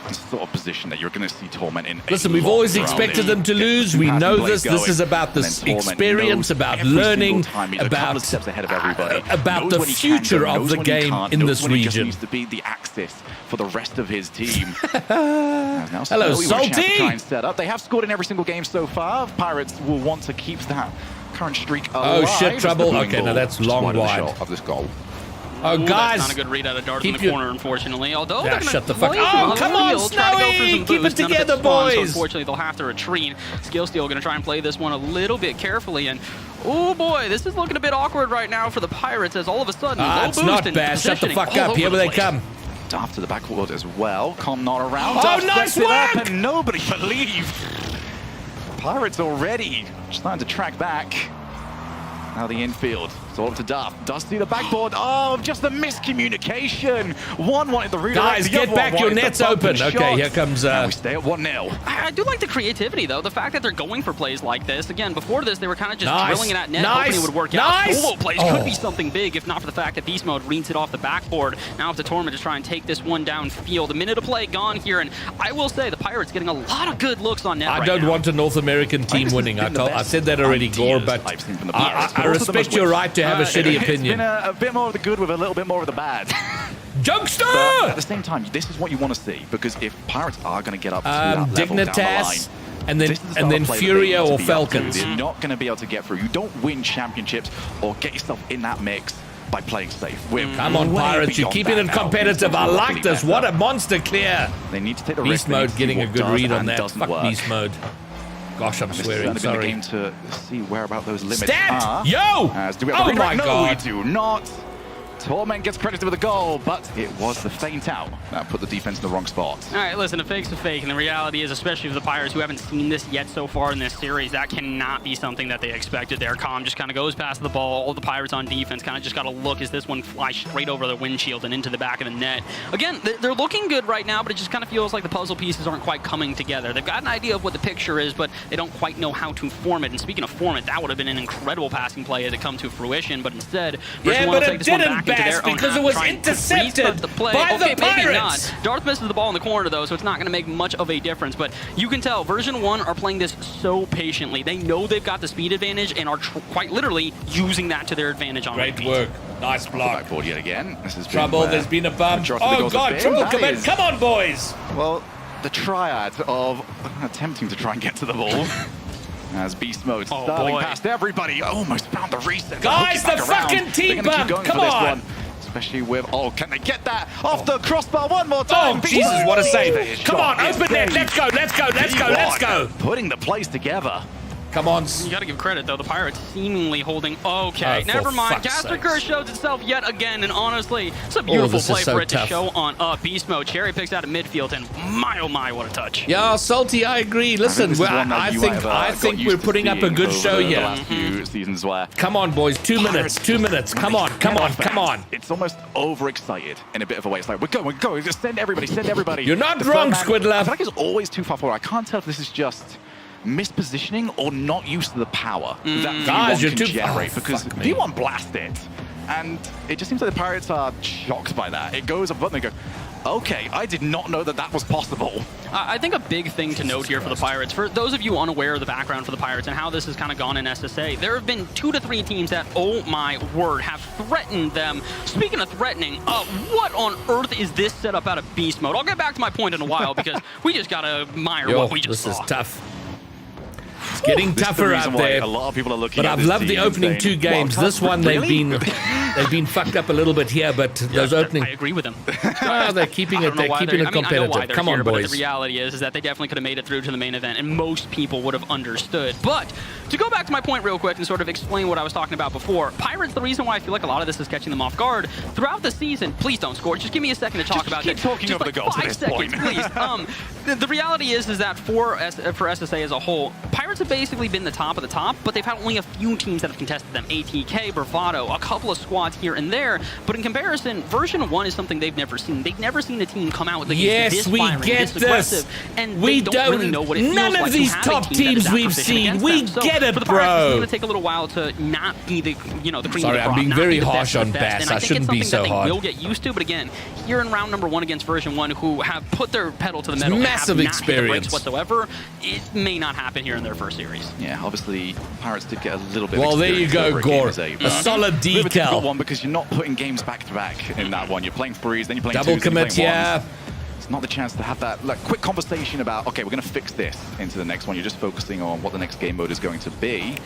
[SPEAKER 19] The sort of position that you're going to see Torment in.
[SPEAKER 1] Listen, we've always expected them to lose. We know this. This is about this experience, about learning, about the future of the game in this region.
[SPEAKER 19] Needs to be the axis for the rest of his team.
[SPEAKER 1] Hello, Salty.
[SPEAKER 19] They have scored in every single game so far. Pirates will want to keep that current streak alive.
[SPEAKER 1] Oh shit, trouble. Okay, now that's long wide
[SPEAKER 19] of this goal.
[SPEAKER 1] Oh, guys.
[SPEAKER 18] That's not a good read out of Dart in the corner, unfortunately. Although
[SPEAKER 1] shut the fuck up. Oh, come on, Snowy. Keep it together, boys.
[SPEAKER 18] So unfortunately, they'll have to retreat. Skill Steel going to try and play this one a little bit carefully. And, oh, boy, this is looking a bit awkward right now for the Pirates as all of a sudden,
[SPEAKER 1] it's not bad. Shut the fuck up. Here they come.
[SPEAKER 19] Daft to the backboard as well. Com not around.
[SPEAKER 1] Oh, nice work.
[SPEAKER 19] And nobody believed. Pirates already starting to track back. Now the infield. It's all up to Duff. Does see the backboard. Oh, just the miscommunication. One wanted the redirect.
[SPEAKER 1] Guys, get back. Your net's open. Okay, here comes...
[SPEAKER 19] And we stay at 1-0.
[SPEAKER 18] I do like the creativity, though. The fact that they're going for plays like this. Again, before this, they were kind of just drilling it at net, hoping it would work out. Solo plays could be something big, if not for the fact that Beast Mode reads it off the backboard. Now up to Torment to try and take this one downfield. A minute of play gone here, and I will say the Pirates getting a lot of good looks on net
[SPEAKER 1] I don't want a North American team winning. I said that already, Gore, but I respect your right to have a shitty opinion.
[SPEAKER 19] It's been a bit more of the good with a little bit more of the bad.
[SPEAKER 1] Jokester!
[SPEAKER 19] But at the same time, this is what you want to see, because if Pirates are going to get up to that level down the
[SPEAKER 1] Dignitas,
[SPEAKER 19] line,
[SPEAKER 1] and then Furia or Falcons.
[SPEAKER 19] They're not going to be able to get through. You don't win championships or get yourself in that mix by playing safe.
[SPEAKER 1] Come on, Pirates, you're keeping it competitive. I like this. What a monster clear.
[SPEAKER 19] They need to take the
[SPEAKER 1] Beast
[SPEAKER 19] risk.
[SPEAKER 1] Mode getting a good read on that. Fuck
[SPEAKER 19] work.
[SPEAKER 1] Beast Mode. Gosh, I'm swearing. Sorry.
[SPEAKER 19] Game to see where about those limits
[SPEAKER 1] Stat!
[SPEAKER 19] are.
[SPEAKER 1] Yo!
[SPEAKER 19] Do we have
[SPEAKER 1] oh my God.
[SPEAKER 19] No, we do not. Torment gets credited with a goal, but it was the feint out that put the defense in the wrong spot.
[SPEAKER 18] All right, listen, a fake's a fake, and the reality is, especially for the Pirates who haven't seen this yet so far in this series, that cannot be something that they expected there. Calm just kind of goes past the ball. All the Pirates on defense kind of just got to look as this one flies straight over the windshield and into the back of the net. Again, they're looking good right now, but it just kind of feels like the puzzle pieces aren't quite coming together. They've got an idea of what the picture is, but they don't quite know how to form it. And speaking of form it, that would have been an incredible passing play to come to fruition, but instead,
[SPEAKER 1] yeah, but it didn't bash because it was intercepted by the Pirates.
[SPEAKER 18] Darth misses the ball in the corner, though, so it's not going to make much of a difference. But you can tell version 1 are playing this so patiently. They know they've got the speed advantage and are quite literally using that to their advantage on
[SPEAKER 1] Great work. Nice block.
[SPEAKER 19] Backboard yet again. This is
[SPEAKER 1] trouble. There's been a bump. Oh, God. Trouble. Come on, boys.
[SPEAKER 19] Well, the triad of attempting to try and get to the ball. As Beast Mode starting past everybody. Almost found the reset.
[SPEAKER 1] Guys, the fucking team bump. Come on.
[SPEAKER 19] Especially with, can they get that off the crossbar one more time?
[SPEAKER 1] Oh, Jesus, what a save. Come on, open it. Let's go, let's go, let's go, let's go.
[SPEAKER 19] Putting the plays together.
[SPEAKER 1] Come on.
[SPEAKER 18] You got to give credit, though. The Pirates seemingly holding... Okay, never mind. Caster Curse shows itself yet again, and honestly, it's a beautiful play for it to show on Beast Mode. Cherry picks out at midfield, and my, oh my, what a touch.
[SPEAKER 1] Yeah, Salty, I agree. Listen, I think we're putting up a good show here.
[SPEAKER 19] The last few seasons where...
[SPEAKER 1] Come on, boys. 2 minutes. 2 minutes. Come on, come on, come on.
[SPEAKER 19] It's almost overexcited in a bit of a way. It's like, we're going. Just send everybody, send everybody.
[SPEAKER 1] You're not wrong, Squidler.
[SPEAKER 19] I feel like it's always too far forward. I can't tell if this is just mispositioning or not used to the power that V1 can generate, because V1 blast it, and it just seems like the Pirates are shocked by that. It goes up and they go, okay, I did not know that was possible.
[SPEAKER 18] I think a big thing to note here for the Pirates, for those of you unaware of the background for the Pirates and how this has kind of gone in SSA, there have been 2 to 3 teams that, oh my word, have threatened them. Speaking of threatening, what on earth is this setup out of Beast Mode? I'll get back to my point in a while, because we just got to admire what we just saw.
[SPEAKER 1] This is tough. It's getting tougher out there.
[SPEAKER 19] A lot of people are looking
[SPEAKER 1] but
[SPEAKER 19] at
[SPEAKER 1] I've loved the opening 2 games. This one, they've been fucked up a little bit here, but those opening...
[SPEAKER 18] I agree with them.
[SPEAKER 1] They're keeping it competitive. Come on, boys.
[SPEAKER 18] But the reality is that they definitely could have made it through to the main event, and most people would have understood. But to go back to my point real quick and sort of explain what I was talking about before, Pirates, the reason why I feel like a lot of this is catching them off guard, throughout the season, please don't score. Just give me a second to talk about it.
[SPEAKER 19] Keep talking over the goals at this point.
[SPEAKER 18] Please. The reality is that for SSA as a whole, Pirates have basically been the top of the top, but they've had only a few teams that have contested them. ATK, Bravado, a couple of squads here and there. But in comparison, version 1 is something they've never seen. They've never seen a team come out with this firing, this aggressive, and
[SPEAKER 1] we
[SPEAKER 18] don't really know what it feels like.
[SPEAKER 1] None of these top teams we've seen. We get it,
[SPEAKER 18] for the
[SPEAKER 1] bro.
[SPEAKER 18] Pirates, it's going to take a little while to not be the cream of the crop.
[SPEAKER 1] Sorry, I'm being very harsh on Bass. I shouldn't be so hard.
[SPEAKER 18] And I think it's something that they will get used to. But again, here in round number 1 against version 1, who have put their pedal to the metal,
[SPEAKER 1] massive experience
[SPEAKER 18] whatsoever, it may not happen here in their first series.
[SPEAKER 19] Yeah, obviously Pirates did get a little bit.
[SPEAKER 1] Well, there you go, Gore. A solid
[SPEAKER 19] decal. A difficult one because you're not putting games back to back in that one. You're playing threes, then you're playing
[SPEAKER 1] double
[SPEAKER 19] twos,
[SPEAKER 1] commit. Yeah.
[SPEAKER 19] It's not the chance to have that quick conversation about, okay, we're going to fix this into the next one. You're just focusing on what the next game mode is going to be.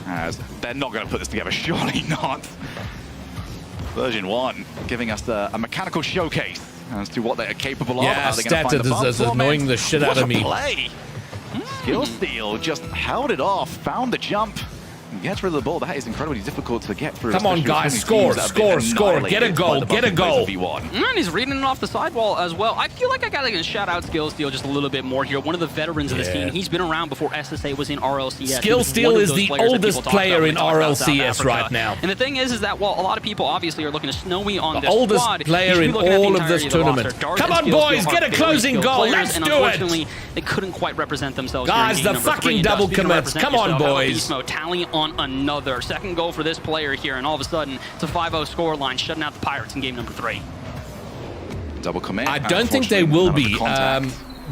[SPEAKER 19] As they're not going to put this together, surely not. Version 1 giving us a mechanical showcase as to what they are capable of.
[SPEAKER 1] Yeah, Stated is annoying the shit out of me.
[SPEAKER 19] Play. Skill Steal just held it off, found the jump. Gets rid of the ball. That is incredibly difficult to get through.
[SPEAKER 1] Come on, guys. Score. Get a goal. Get a goal.
[SPEAKER 18] And he's reading it off the sidewall as well. I feel like I got to shout out Skill Steal just a little bit more here. One of the veterans of this team. He's been around before SSA was in RLCS.
[SPEAKER 1] Skill Steal is the oldest player in RLCS right now.
[SPEAKER 18] And the thing is that while a lot of people obviously are looking to Snowy on this
[SPEAKER 1] oldest
[SPEAKER 18] squad,
[SPEAKER 1] player in all of this tournament. Come on, boys. Get a closing goal. Let's do it.
[SPEAKER 18] Unfortunately, they couldn't quite represent themselves.
[SPEAKER 1] Guys, the fucking double commits. Come on, boys.
[SPEAKER 18] Tally on another. Second goal for this player here, and all of a sudden, it's a 5-0 score line, shutting out the Pirates in game number 3.
[SPEAKER 19] Double commit.
[SPEAKER 1] I don't think they will be,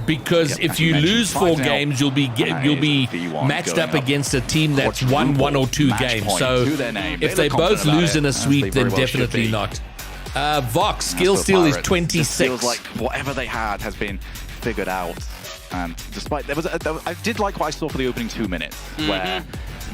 [SPEAKER 1] because if you lose 4 games, you'll be matched up against a team that's won 1 or 2 games. So if they both lose in a sweep, then definitely not. Vox, skill steal is 26.
[SPEAKER 19] It feels like whatever they had has been figured out. And despite, I did like what I saw for the opening 2 minutes, where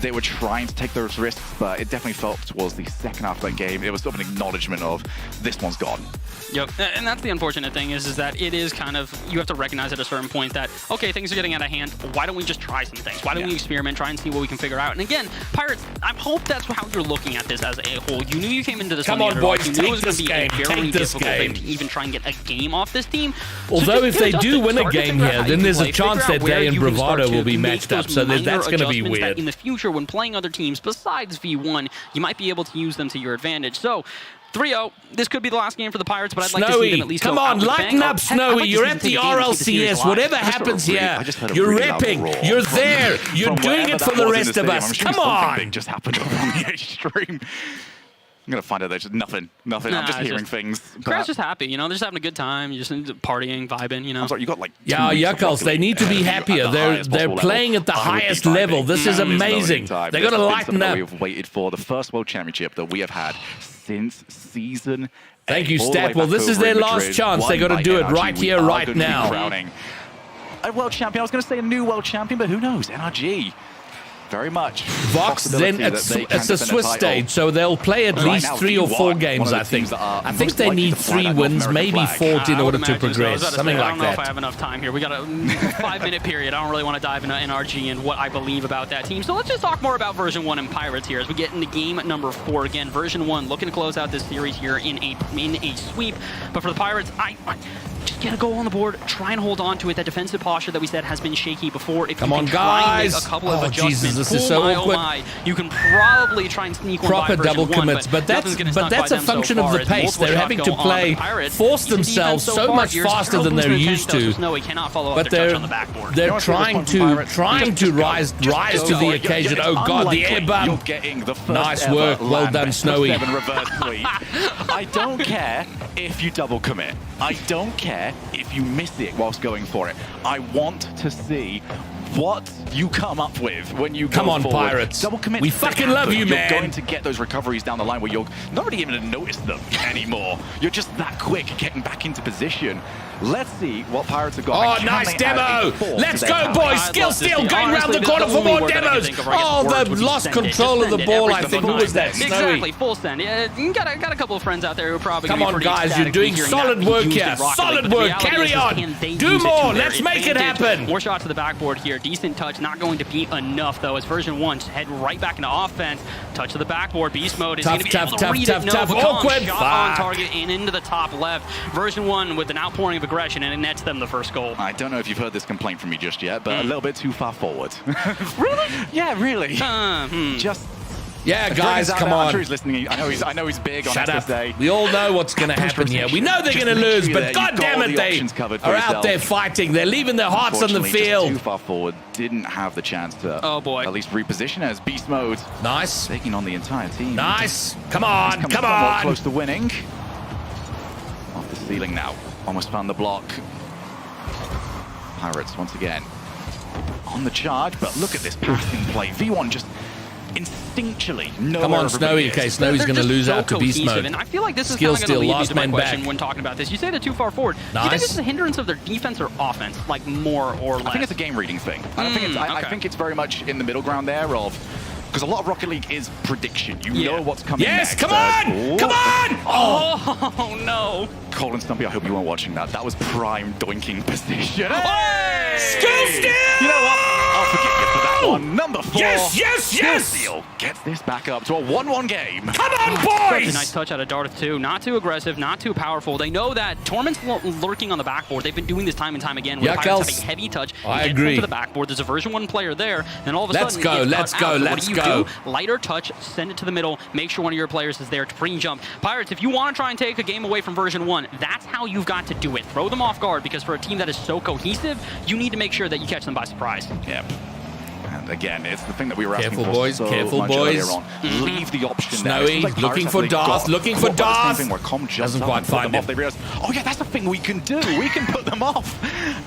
[SPEAKER 19] they were trying to take those risks, but it definitely felt towards the second half of that game, it was sort of an acknowledgement of, this one's gone.
[SPEAKER 18] Yep, and that's the unfortunate thing is that it is kind of, you have to recognize at a certain point that, okay, things are getting out of hand. Why don't we just try some things? Why don't we experiment, try and see what we can figure out? And again, Pirates, I hope that's how you're looking at this as a whole. You knew you came into this
[SPEAKER 1] Come on, boys,
[SPEAKER 18] you knew it was going to be a very difficult game to even try and get a game off this team.
[SPEAKER 1] Although if they do win a game here, then there's a chance that they and Bravado will be matched up, so that's going to be weird.
[SPEAKER 18] In the future, when playing other teams besides V1, you might be able to use them to your advantage. So, 3-0. This could be the last game for the Pirates, but I'd like to see them at least
[SPEAKER 1] come on, lighten up, Snowy. You're at the RLCS. Whatever happens here, you're repping. You're there. You're doing it for the rest of us. Come on.
[SPEAKER 19] Something just happened over on the extreme. I'm going to find out there's just nothing.
[SPEAKER 18] Nah,
[SPEAKER 19] I'm just hearing things.
[SPEAKER 18] Crowd's just happy, you know? They're just having a good time, just partying, vibing, you know?
[SPEAKER 19] I'm sorry, you got like
[SPEAKER 1] Yuckles, they need to be happier. They're playing at the highest level. This is amazing. They got to lighten up.
[SPEAKER 19] We have waited for the first World Championship that we have had since season 8.
[SPEAKER 1] Thank you, Stat. Well, this is their last chance. They got to do it right here, right now.
[SPEAKER 19] Crowning a world champion. I was going to say a new world champion, but who knows? NRG. Very much.
[SPEAKER 1] Vox, then it's a Swiss stage, so they'll play at least 3 or 4 games, I think. I think they need 3 wins, maybe 4 in order to progress, something like that.
[SPEAKER 18] I don't know if I have enough time here. We got a 5-minute period. I don't really want to dive into NRG and what I believe about that team. So let's just talk more about version 1 and Pirates here as we get into game number 4. Again, version 1 looking to close out this series here in a sweep. But for the Pirates, I just get a goal on the board, try and hold on to it. That defensive posture that we said has been shaky before. If
[SPEAKER 1] Come
[SPEAKER 18] you
[SPEAKER 1] on,
[SPEAKER 18] can try
[SPEAKER 1] guys!
[SPEAKER 18] And make a couple of adjustments,
[SPEAKER 1] Jesus, this is so awkward.
[SPEAKER 18] you can probably try and sneak one
[SPEAKER 1] Proper
[SPEAKER 18] by
[SPEAKER 1] double
[SPEAKER 18] version 1,
[SPEAKER 1] commits, but that's a function of the pace. They're having to force themselves so much faster than they're used to. But they're trying to rise to the occasion. Oh God, the air bum! Nice work, well done, Snowy.
[SPEAKER 19] I don't care if you double commit. I don't care if you miss it whilst going for it. I want to see what you come up with when you
[SPEAKER 1] come on,
[SPEAKER 19] forward.
[SPEAKER 1] Pirates.
[SPEAKER 19] Double commit.
[SPEAKER 1] We fucking love you, man.
[SPEAKER 19] You're going to get those recoveries down the line where you're not really even going to notice them anymore. You're just that quick getting back into position. Let's see what Pirates have got.
[SPEAKER 1] Oh, nice demo! Let's go, boys! Skill steal going around the corner for more demos! Oh, they've lost control of the ball, I think. Who was that? Snowy.
[SPEAKER 18] Exactly, full send. Yeah, you got a couple of friends out there who are probably
[SPEAKER 1] come on, guys, you're doing solid work here. Solid work. Carry on. Do more. Let's make it happen.
[SPEAKER 18] More shots to the backboard here. Decent touch. Not going to be enough, though, as version 1 head right back into offense. Touch to the backboard. Beast mode is going to be able to read it. No,
[SPEAKER 1] awkward.
[SPEAKER 18] Shot on target and into the top left. Version 1 with an outpouring of aggression, and it nets them the first goal.
[SPEAKER 19] I don't know if you've heard this complaint from me just yet, but a little bit too far forward.
[SPEAKER 18] Really?
[SPEAKER 19] Yeah, really. Just.
[SPEAKER 1] Yeah, guys, come on.
[SPEAKER 19] I'm sure he's listening. I know he's big on SSA.
[SPEAKER 1] We all know what's going to happen here. We know they're going to lose, but God damn it, they are out there fighting. They're leaving their hearts on the field.
[SPEAKER 19] Too far forward. Didn't have the chance to at least reposition as beast mode.
[SPEAKER 1] Nice.
[SPEAKER 19] Taking on the entire team.
[SPEAKER 1] Nice. Come on, come on.
[SPEAKER 19] Close to winning. Off the ceiling now. Almost found the block. Pirates once again on the charge, but look at this passing play. V1 just instinctually.
[SPEAKER 1] Come on, Snowy. Okay, Snowy's going to lose out to beast mode.
[SPEAKER 18] And I feel like this is kind of going to lead me to my question when talking about this. You say they're too far forward. Do you think this is a hindrance of their defense or offense, like more or less?
[SPEAKER 19] I think it's a game reading thing. I think it's very much in the middle ground there of. Because a lot of Rocket League is prediction. You know what's coming next.
[SPEAKER 1] Come on! Come on!
[SPEAKER 18] Oh, no.
[SPEAKER 19] Cole and Stumpy, I hope you weren't watching that. That was prime doinking position.
[SPEAKER 1] Hey! Skill steal!
[SPEAKER 19] You know what? I'll forgive you for that one. Number 4.
[SPEAKER 1] Yes!
[SPEAKER 19] Skill steal gets this back up to a 1-1 game.
[SPEAKER 1] Come on, boys!
[SPEAKER 18] Such a nice touch out of Darth, too. Not too aggressive, not too powerful. They know that Torment's lurking on the backboard. They've been doing this time and time again. When Pirates have a heavy touch.
[SPEAKER 1] I agree.
[SPEAKER 18] To the backboard. There's a version 1 player there. And all of a sudden,
[SPEAKER 1] let's go.
[SPEAKER 18] Lighter touch, send it to the middle, make sure one of your players is there to pre-jump. Pirates, if you want to try and take a game away from version 1, that's how you've got to do it. Throw them off guard, because for a team that is so cohesive, you need to make sure that you catch them by surprise.
[SPEAKER 19] Yep. And again, it's the thing that we were asking
[SPEAKER 1] Careful,
[SPEAKER 19] for
[SPEAKER 1] boys.
[SPEAKER 19] so
[SPEAKER 1] Careful,
[SPEAKER 19] much
[SPEAKER 1] boys.
[SPEAKER 19] earlier on. Leave the option
[SPEAKER 1] Snowy,
[SPEAKER 19] there. Like
[SPEAKER 1] looking for Darth, looking for Darth. Doesn't quite find him.
[SPEAKER 19] They realize, oh yeah, that's the thing we can do. We can put them off.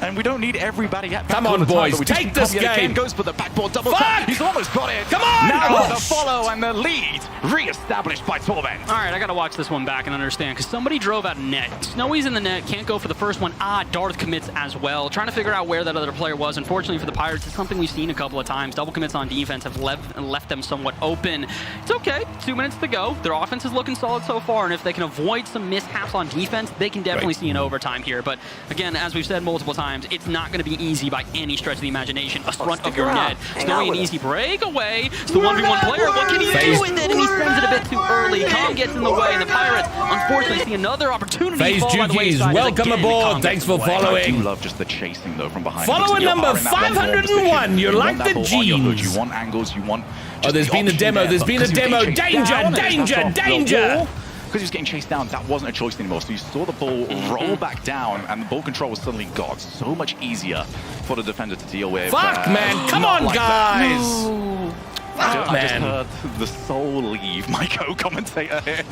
[SPEAKER 19] And we don't need everybody yet.
[SPEAKER 1] Come on, boys. Take this game.
[SPEAKER 19] Again. Goes for the backboard double tap. He's almost got it.
[SPEAKER 1] Come on.
[SPEAKER 19] Now the follow and the lead re-established by Torment.
[SPEAKER 18] All right, I got to watch this one back and understand, because somebody drove out of net. Snowy's in the net, can't go for the first one. Darth commits as well. Trying to figure out where that other player was. Unfortunately for the Pirates, it's something we've seen a couple of times. Double commits on defense have left them somewhat open. It's okay. 2 minutes to go. Their offense is looking solid so far, and if they can avoid some mishaps on defense, they can definitely see an overtime here. But again, as we've said multiple times, it's not going to be easy by any stretch of the imagination. A front of your net. Snowy an easy breakaway. It's the 1v1 player. What can he do with it? And he sends it a bit too early. Calm gets in the way, and the Pirates unfortunately see another opportunity.
[SPEAKER 1] Phase Jukies, welcome aboard. Thanks for following.
[SPEAKER 19] I do love just the chasing though from behind.
[SPEAKER 1] Follower number 501. You're like the G's.
[SPEAKER 19] You want angles. You want.
[SPEAKER 1] Oh, there's been a demo. There's been a demo. Danger! Danger! Danger!
[SPEAKER 19] Because he was getting chased down, that wasn't a choice anymore. So you saw the ball roll back down, and the ball control was suddenly got so much easier for the defender to deal with.
[SPEAKER 1] Fuck, man! Come on, guys!
[SPEAKER 19] I just heard the soul leave my co-commentator here.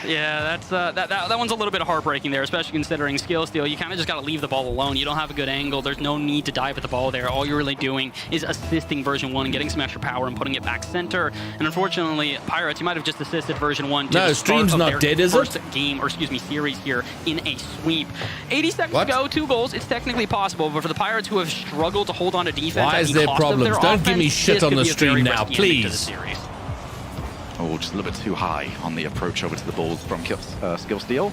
[SPEAKER 18] Yeah, that's that one's a little bit heartbreaking there, especially considering skill steal. You kind of just got to leave the ball alone. You don't have a good angle. There's no need to dive at the ball there. All you're really doing is assisting version 1 and getting some extra power and putting it back center. And unfortunately, Pirates, you might have just assisted version 1 to the
[SPEAKER 1] stream's not dead, is it?
[SPEAKER 18] First game, or excuse me, series here in a sweep. 80 seconds to go, 2 goals. It's technically possible, but for the Pirates who have struggled to hold on to defense,
[SPEAKER 1] why is there problems? Don't give me shit on the stream now, please.
[SPEAKER 19] Oh, just a little bit too high on the approach over to the balls from Skill Steal.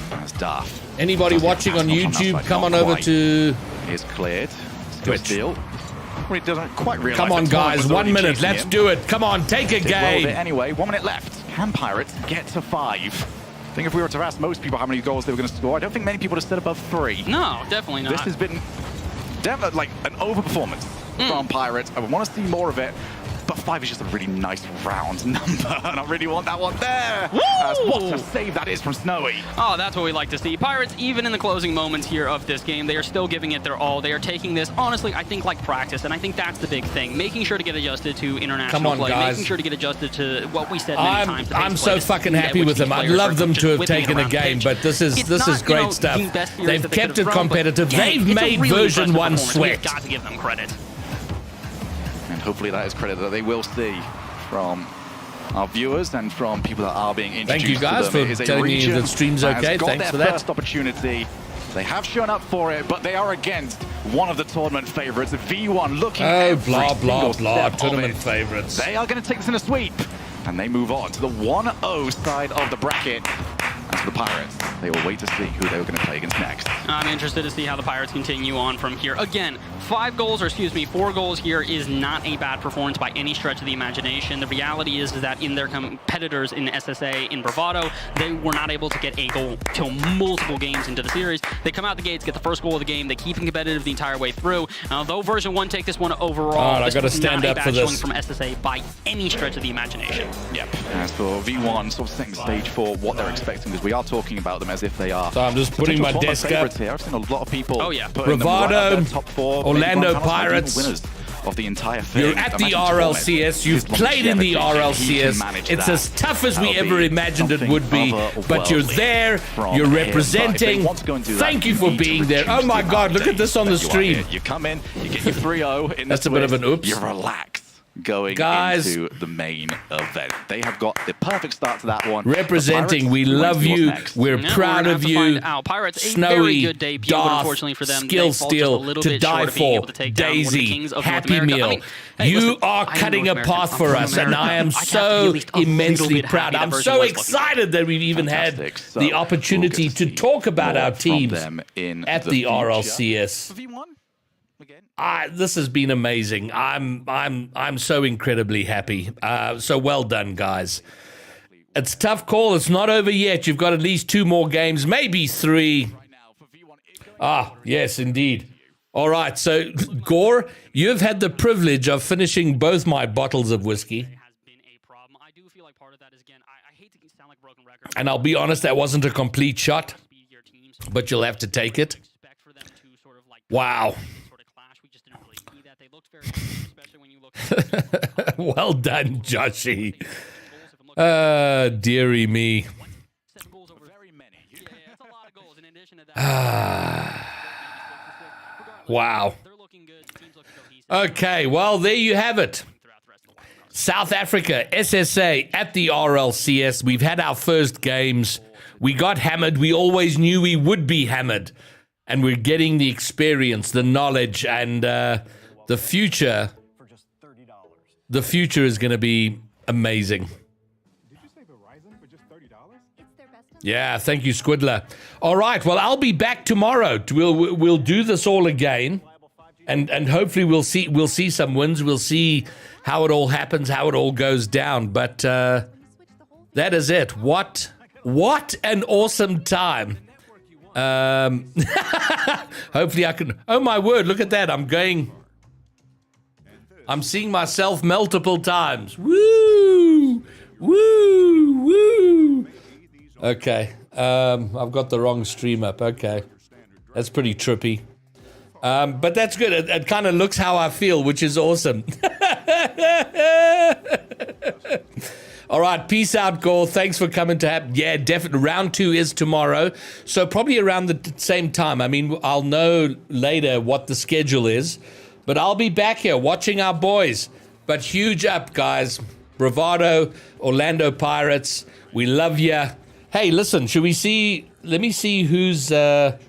[SPEAKER 19] That's Darth.
[SPEAKER 1] Anybody watching on YouTube, come on over to...
[SPEAKER 19] Is cleared.
[SPEAKER 1] Twitch.
[SPEAKER 19] Steal. Well, he doesn't quite realize.
[SPEAKER 1] Come on, guys. 1 minute. Let's do it. Come on, take a game.
[SPEAKER 19] Anyway, 1 minute left. Can Pirates get to 5? I think if we were to ask most people how many goals they were going to score, I don't think many people would have said above 3.
[SPEAKER 18] No, definitely not.
[SPEAKER 19] This has been like an overperformance from Pirates. I want to see more of it. But 5 is just a really nice round number, and I really want that one there. What a save that is from Snowy.
[SPEAKER 18] Oh, that's what we like to see. Pirates, even in the closing moments here of this game, they are still giving it their all. They are taking this, honestly, I think like practice, and I think that's the big thing. Making sure to get adjusted to international play,
[SPEAKER 1] guys.
[SPEAKER 18] making sure to get adjusted to what we said many times.
[SPEAKER 1] I'm so fucking happy with them. I'd love them to have taken a game, but this is great stuff. They've kept it competitive. They've made version 1 sweat.
[SPEAKER 18] We've got to give them credit.
[SPEAKER 19] And hopefully that is credit that they will see from our viewers and from people that are being introduced.
[SPEAKER 1] Thank you guys for telling me the stream's okay. Thanks for that.
[SPEAKER 19] First opportunity. They have shown up for it, but they are against one of the tournament favorites, V1, looking at
[SPEAKER 1] blah, blah, blah, tournament favorites.
[SPEAKER 19] They are going to take this in a sweep, and they move on to the 1-0 side of the bracket. As for the Pirates, they will wait to see who they were going to play against next.
[SPEAKER 18] I'm interested to see how the Pirates continue on from here. Again, 4 goals here is not a bad performance by any stretch of the imagination. The reality is that in their competitors in SSA, in Bravado, they were not able to get a goal till multiple games into the series. They come out the gates, get the first goal of the game. They keep it competitive the entire way through. Although version 1 take this one overall,
[SPEAKER 1] I got to stand up for this.
[SPEAKER 18] From SSA by any stretch of the imagination.
[SPEAKER 19] Yep. As for V1, sort of setting the stage for what they're expecting, because we are talking about them as if they are.
[SPEAKER 1] So I'm just putting my desk up.
[SPEAKER 19] Here. I've seen a lot of people.
[SPEAKER 1] Bravado,
[SPEAKER 19] right top 4,
[SPEAKER 1] Orlando Pirates.
[SPEAKER 19] Winners of the entire thing.
[SPEAKER 1] You're at the RLCS. You've played in the RLCS. It's as tough as we ever imagined it would be. But you're there. You're representing. Thank you for being there. Oh my God! Look at this on the stream.
[SPEAKER 19] You come in. You get your 3-0.
[SPEAKER 1] That's a bit of an oops.
[SPEAKER 19] You relax. Going into the main event. They have got the perfect start to that one.
[SPEAKER 1] Representing, we love you. We're proud of you.
[SPEAKER 18] Pirates,
[SPEAKER 1] Snowy,
[SPEAKER 18] a very good debut,
[SPEAKER 1] Darth,
[SPEAKER 18] but unfortunately for them,
[SPEAKER 1] Skill Steal, to die for, Daisy, Happy Meal. You are cutting a path for us, and I am so immensely proud. I'm so excited that we've even had the opportunity to talk about our teams at the RLCS. This has been amazing. I'm so incredibly happy. So well done, guys. It's a tough call. It's not over yet. You've got at least 2 more games, maybe 3. Yes, indeed. All right. So, Gore, you've had the privilege of finishing both my bottles of whiskey. And I'll be honest, that wasn't a complete shot, but you'll have to take it. Wow. Well done, Joshy. Dearie me. Wow. Okay, well, there you have it. South Africa, SSA at the RLCS. We've had our first games. We got hammered. We always knew we would be hammered. And we're getting the experience, the knowledge, and the future. The future is going to be amazing.
[SPEAKER 6] Did you say Verizon for just $30?
[SPEAKER 1] Yeah, thank you, Squidler. All right, well, I'll be back tomorrow. We'll do this all again, and hopefully we'll see some wins. We'll see how it all happens, how it all goes down. But that is it. What an awesome time. Hopefully I can. Oh my word! Look at that. I'm seeing myself multiple times. Woo! Woo! Woo! Okay. I've got the wrong stream up. Okay. That's pretty trippy. But that's good. It kind of looks how I feel, which is awesome. All right. Peace out, Gore. Thanks for coming to yeah, definitely. Round 2 is tomorrow. So probably around the same time. I mean, I'll know later what the schedule is. But I'll be back here watching our boys. But huge up, guys. Bravado, Orlando Pirates. We love ya. Hey, listen, should we see... Let me see who's live.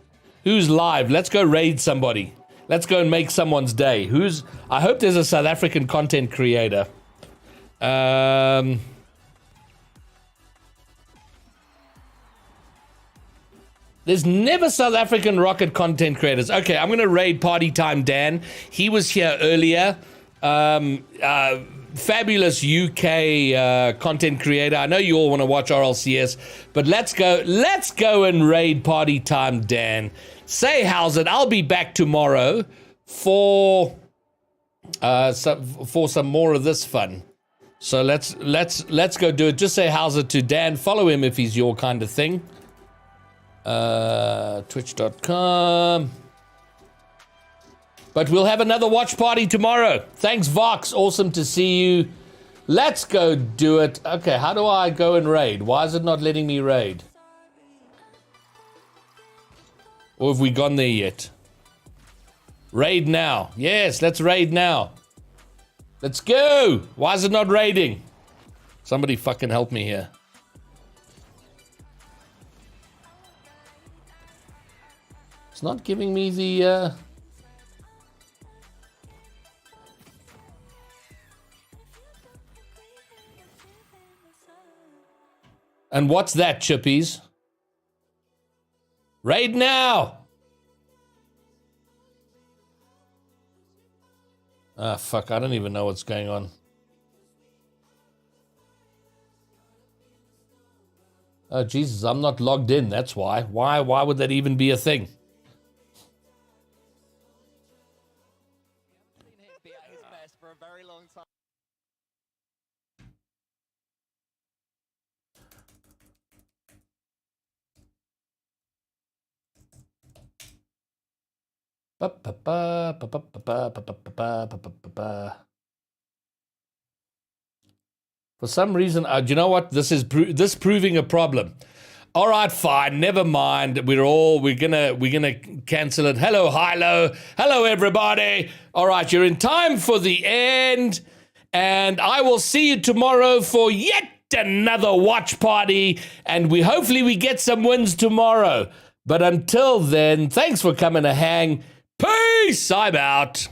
[SPEAKER 1] Let's go raid somebody. Let's go and make someone's day. I hope there's a South African content creator. There's never South African rocket content creators. Okay, I'm going to raid Party Time Dan. He was here earlier. Fabulous UK content creator. I know you all want to watch RLCS, but let's go and raid Party Time Dan. Say how's it. I'll be back tomorrow for some more of this fun. So let's go do it. Just say how's it to Dan. Follow him if he's your kind of thing. Twitch.com. But we'll have another watch party tomorrow. Thanks, Vox. Awesome to see you. Let's go do it. Okay, how do I go and raid? Why is it not letting me raid? Or have we gone there yet? Raid now. Yes, let's raid now. Let's go. Why is it not raiding? Somebody fucking help me here. It's not giving me the... And what's that, chippies? Raid now! Ah, fuck, I don't even know what's going on. Oh, Jesus, I'm not logged in, that's why. Why would that even be a thing? For some reason, do you know what? This is proving a problem. All right, fine, never mind. We're gonna cancel it. Hello, hello, everybody. All right, you're in time for the end, and I will see you tomorrow for yet another watch party, and hopefully we get some wins tomorrow. But until then, thanks for coming to hang. Peace! I'm out.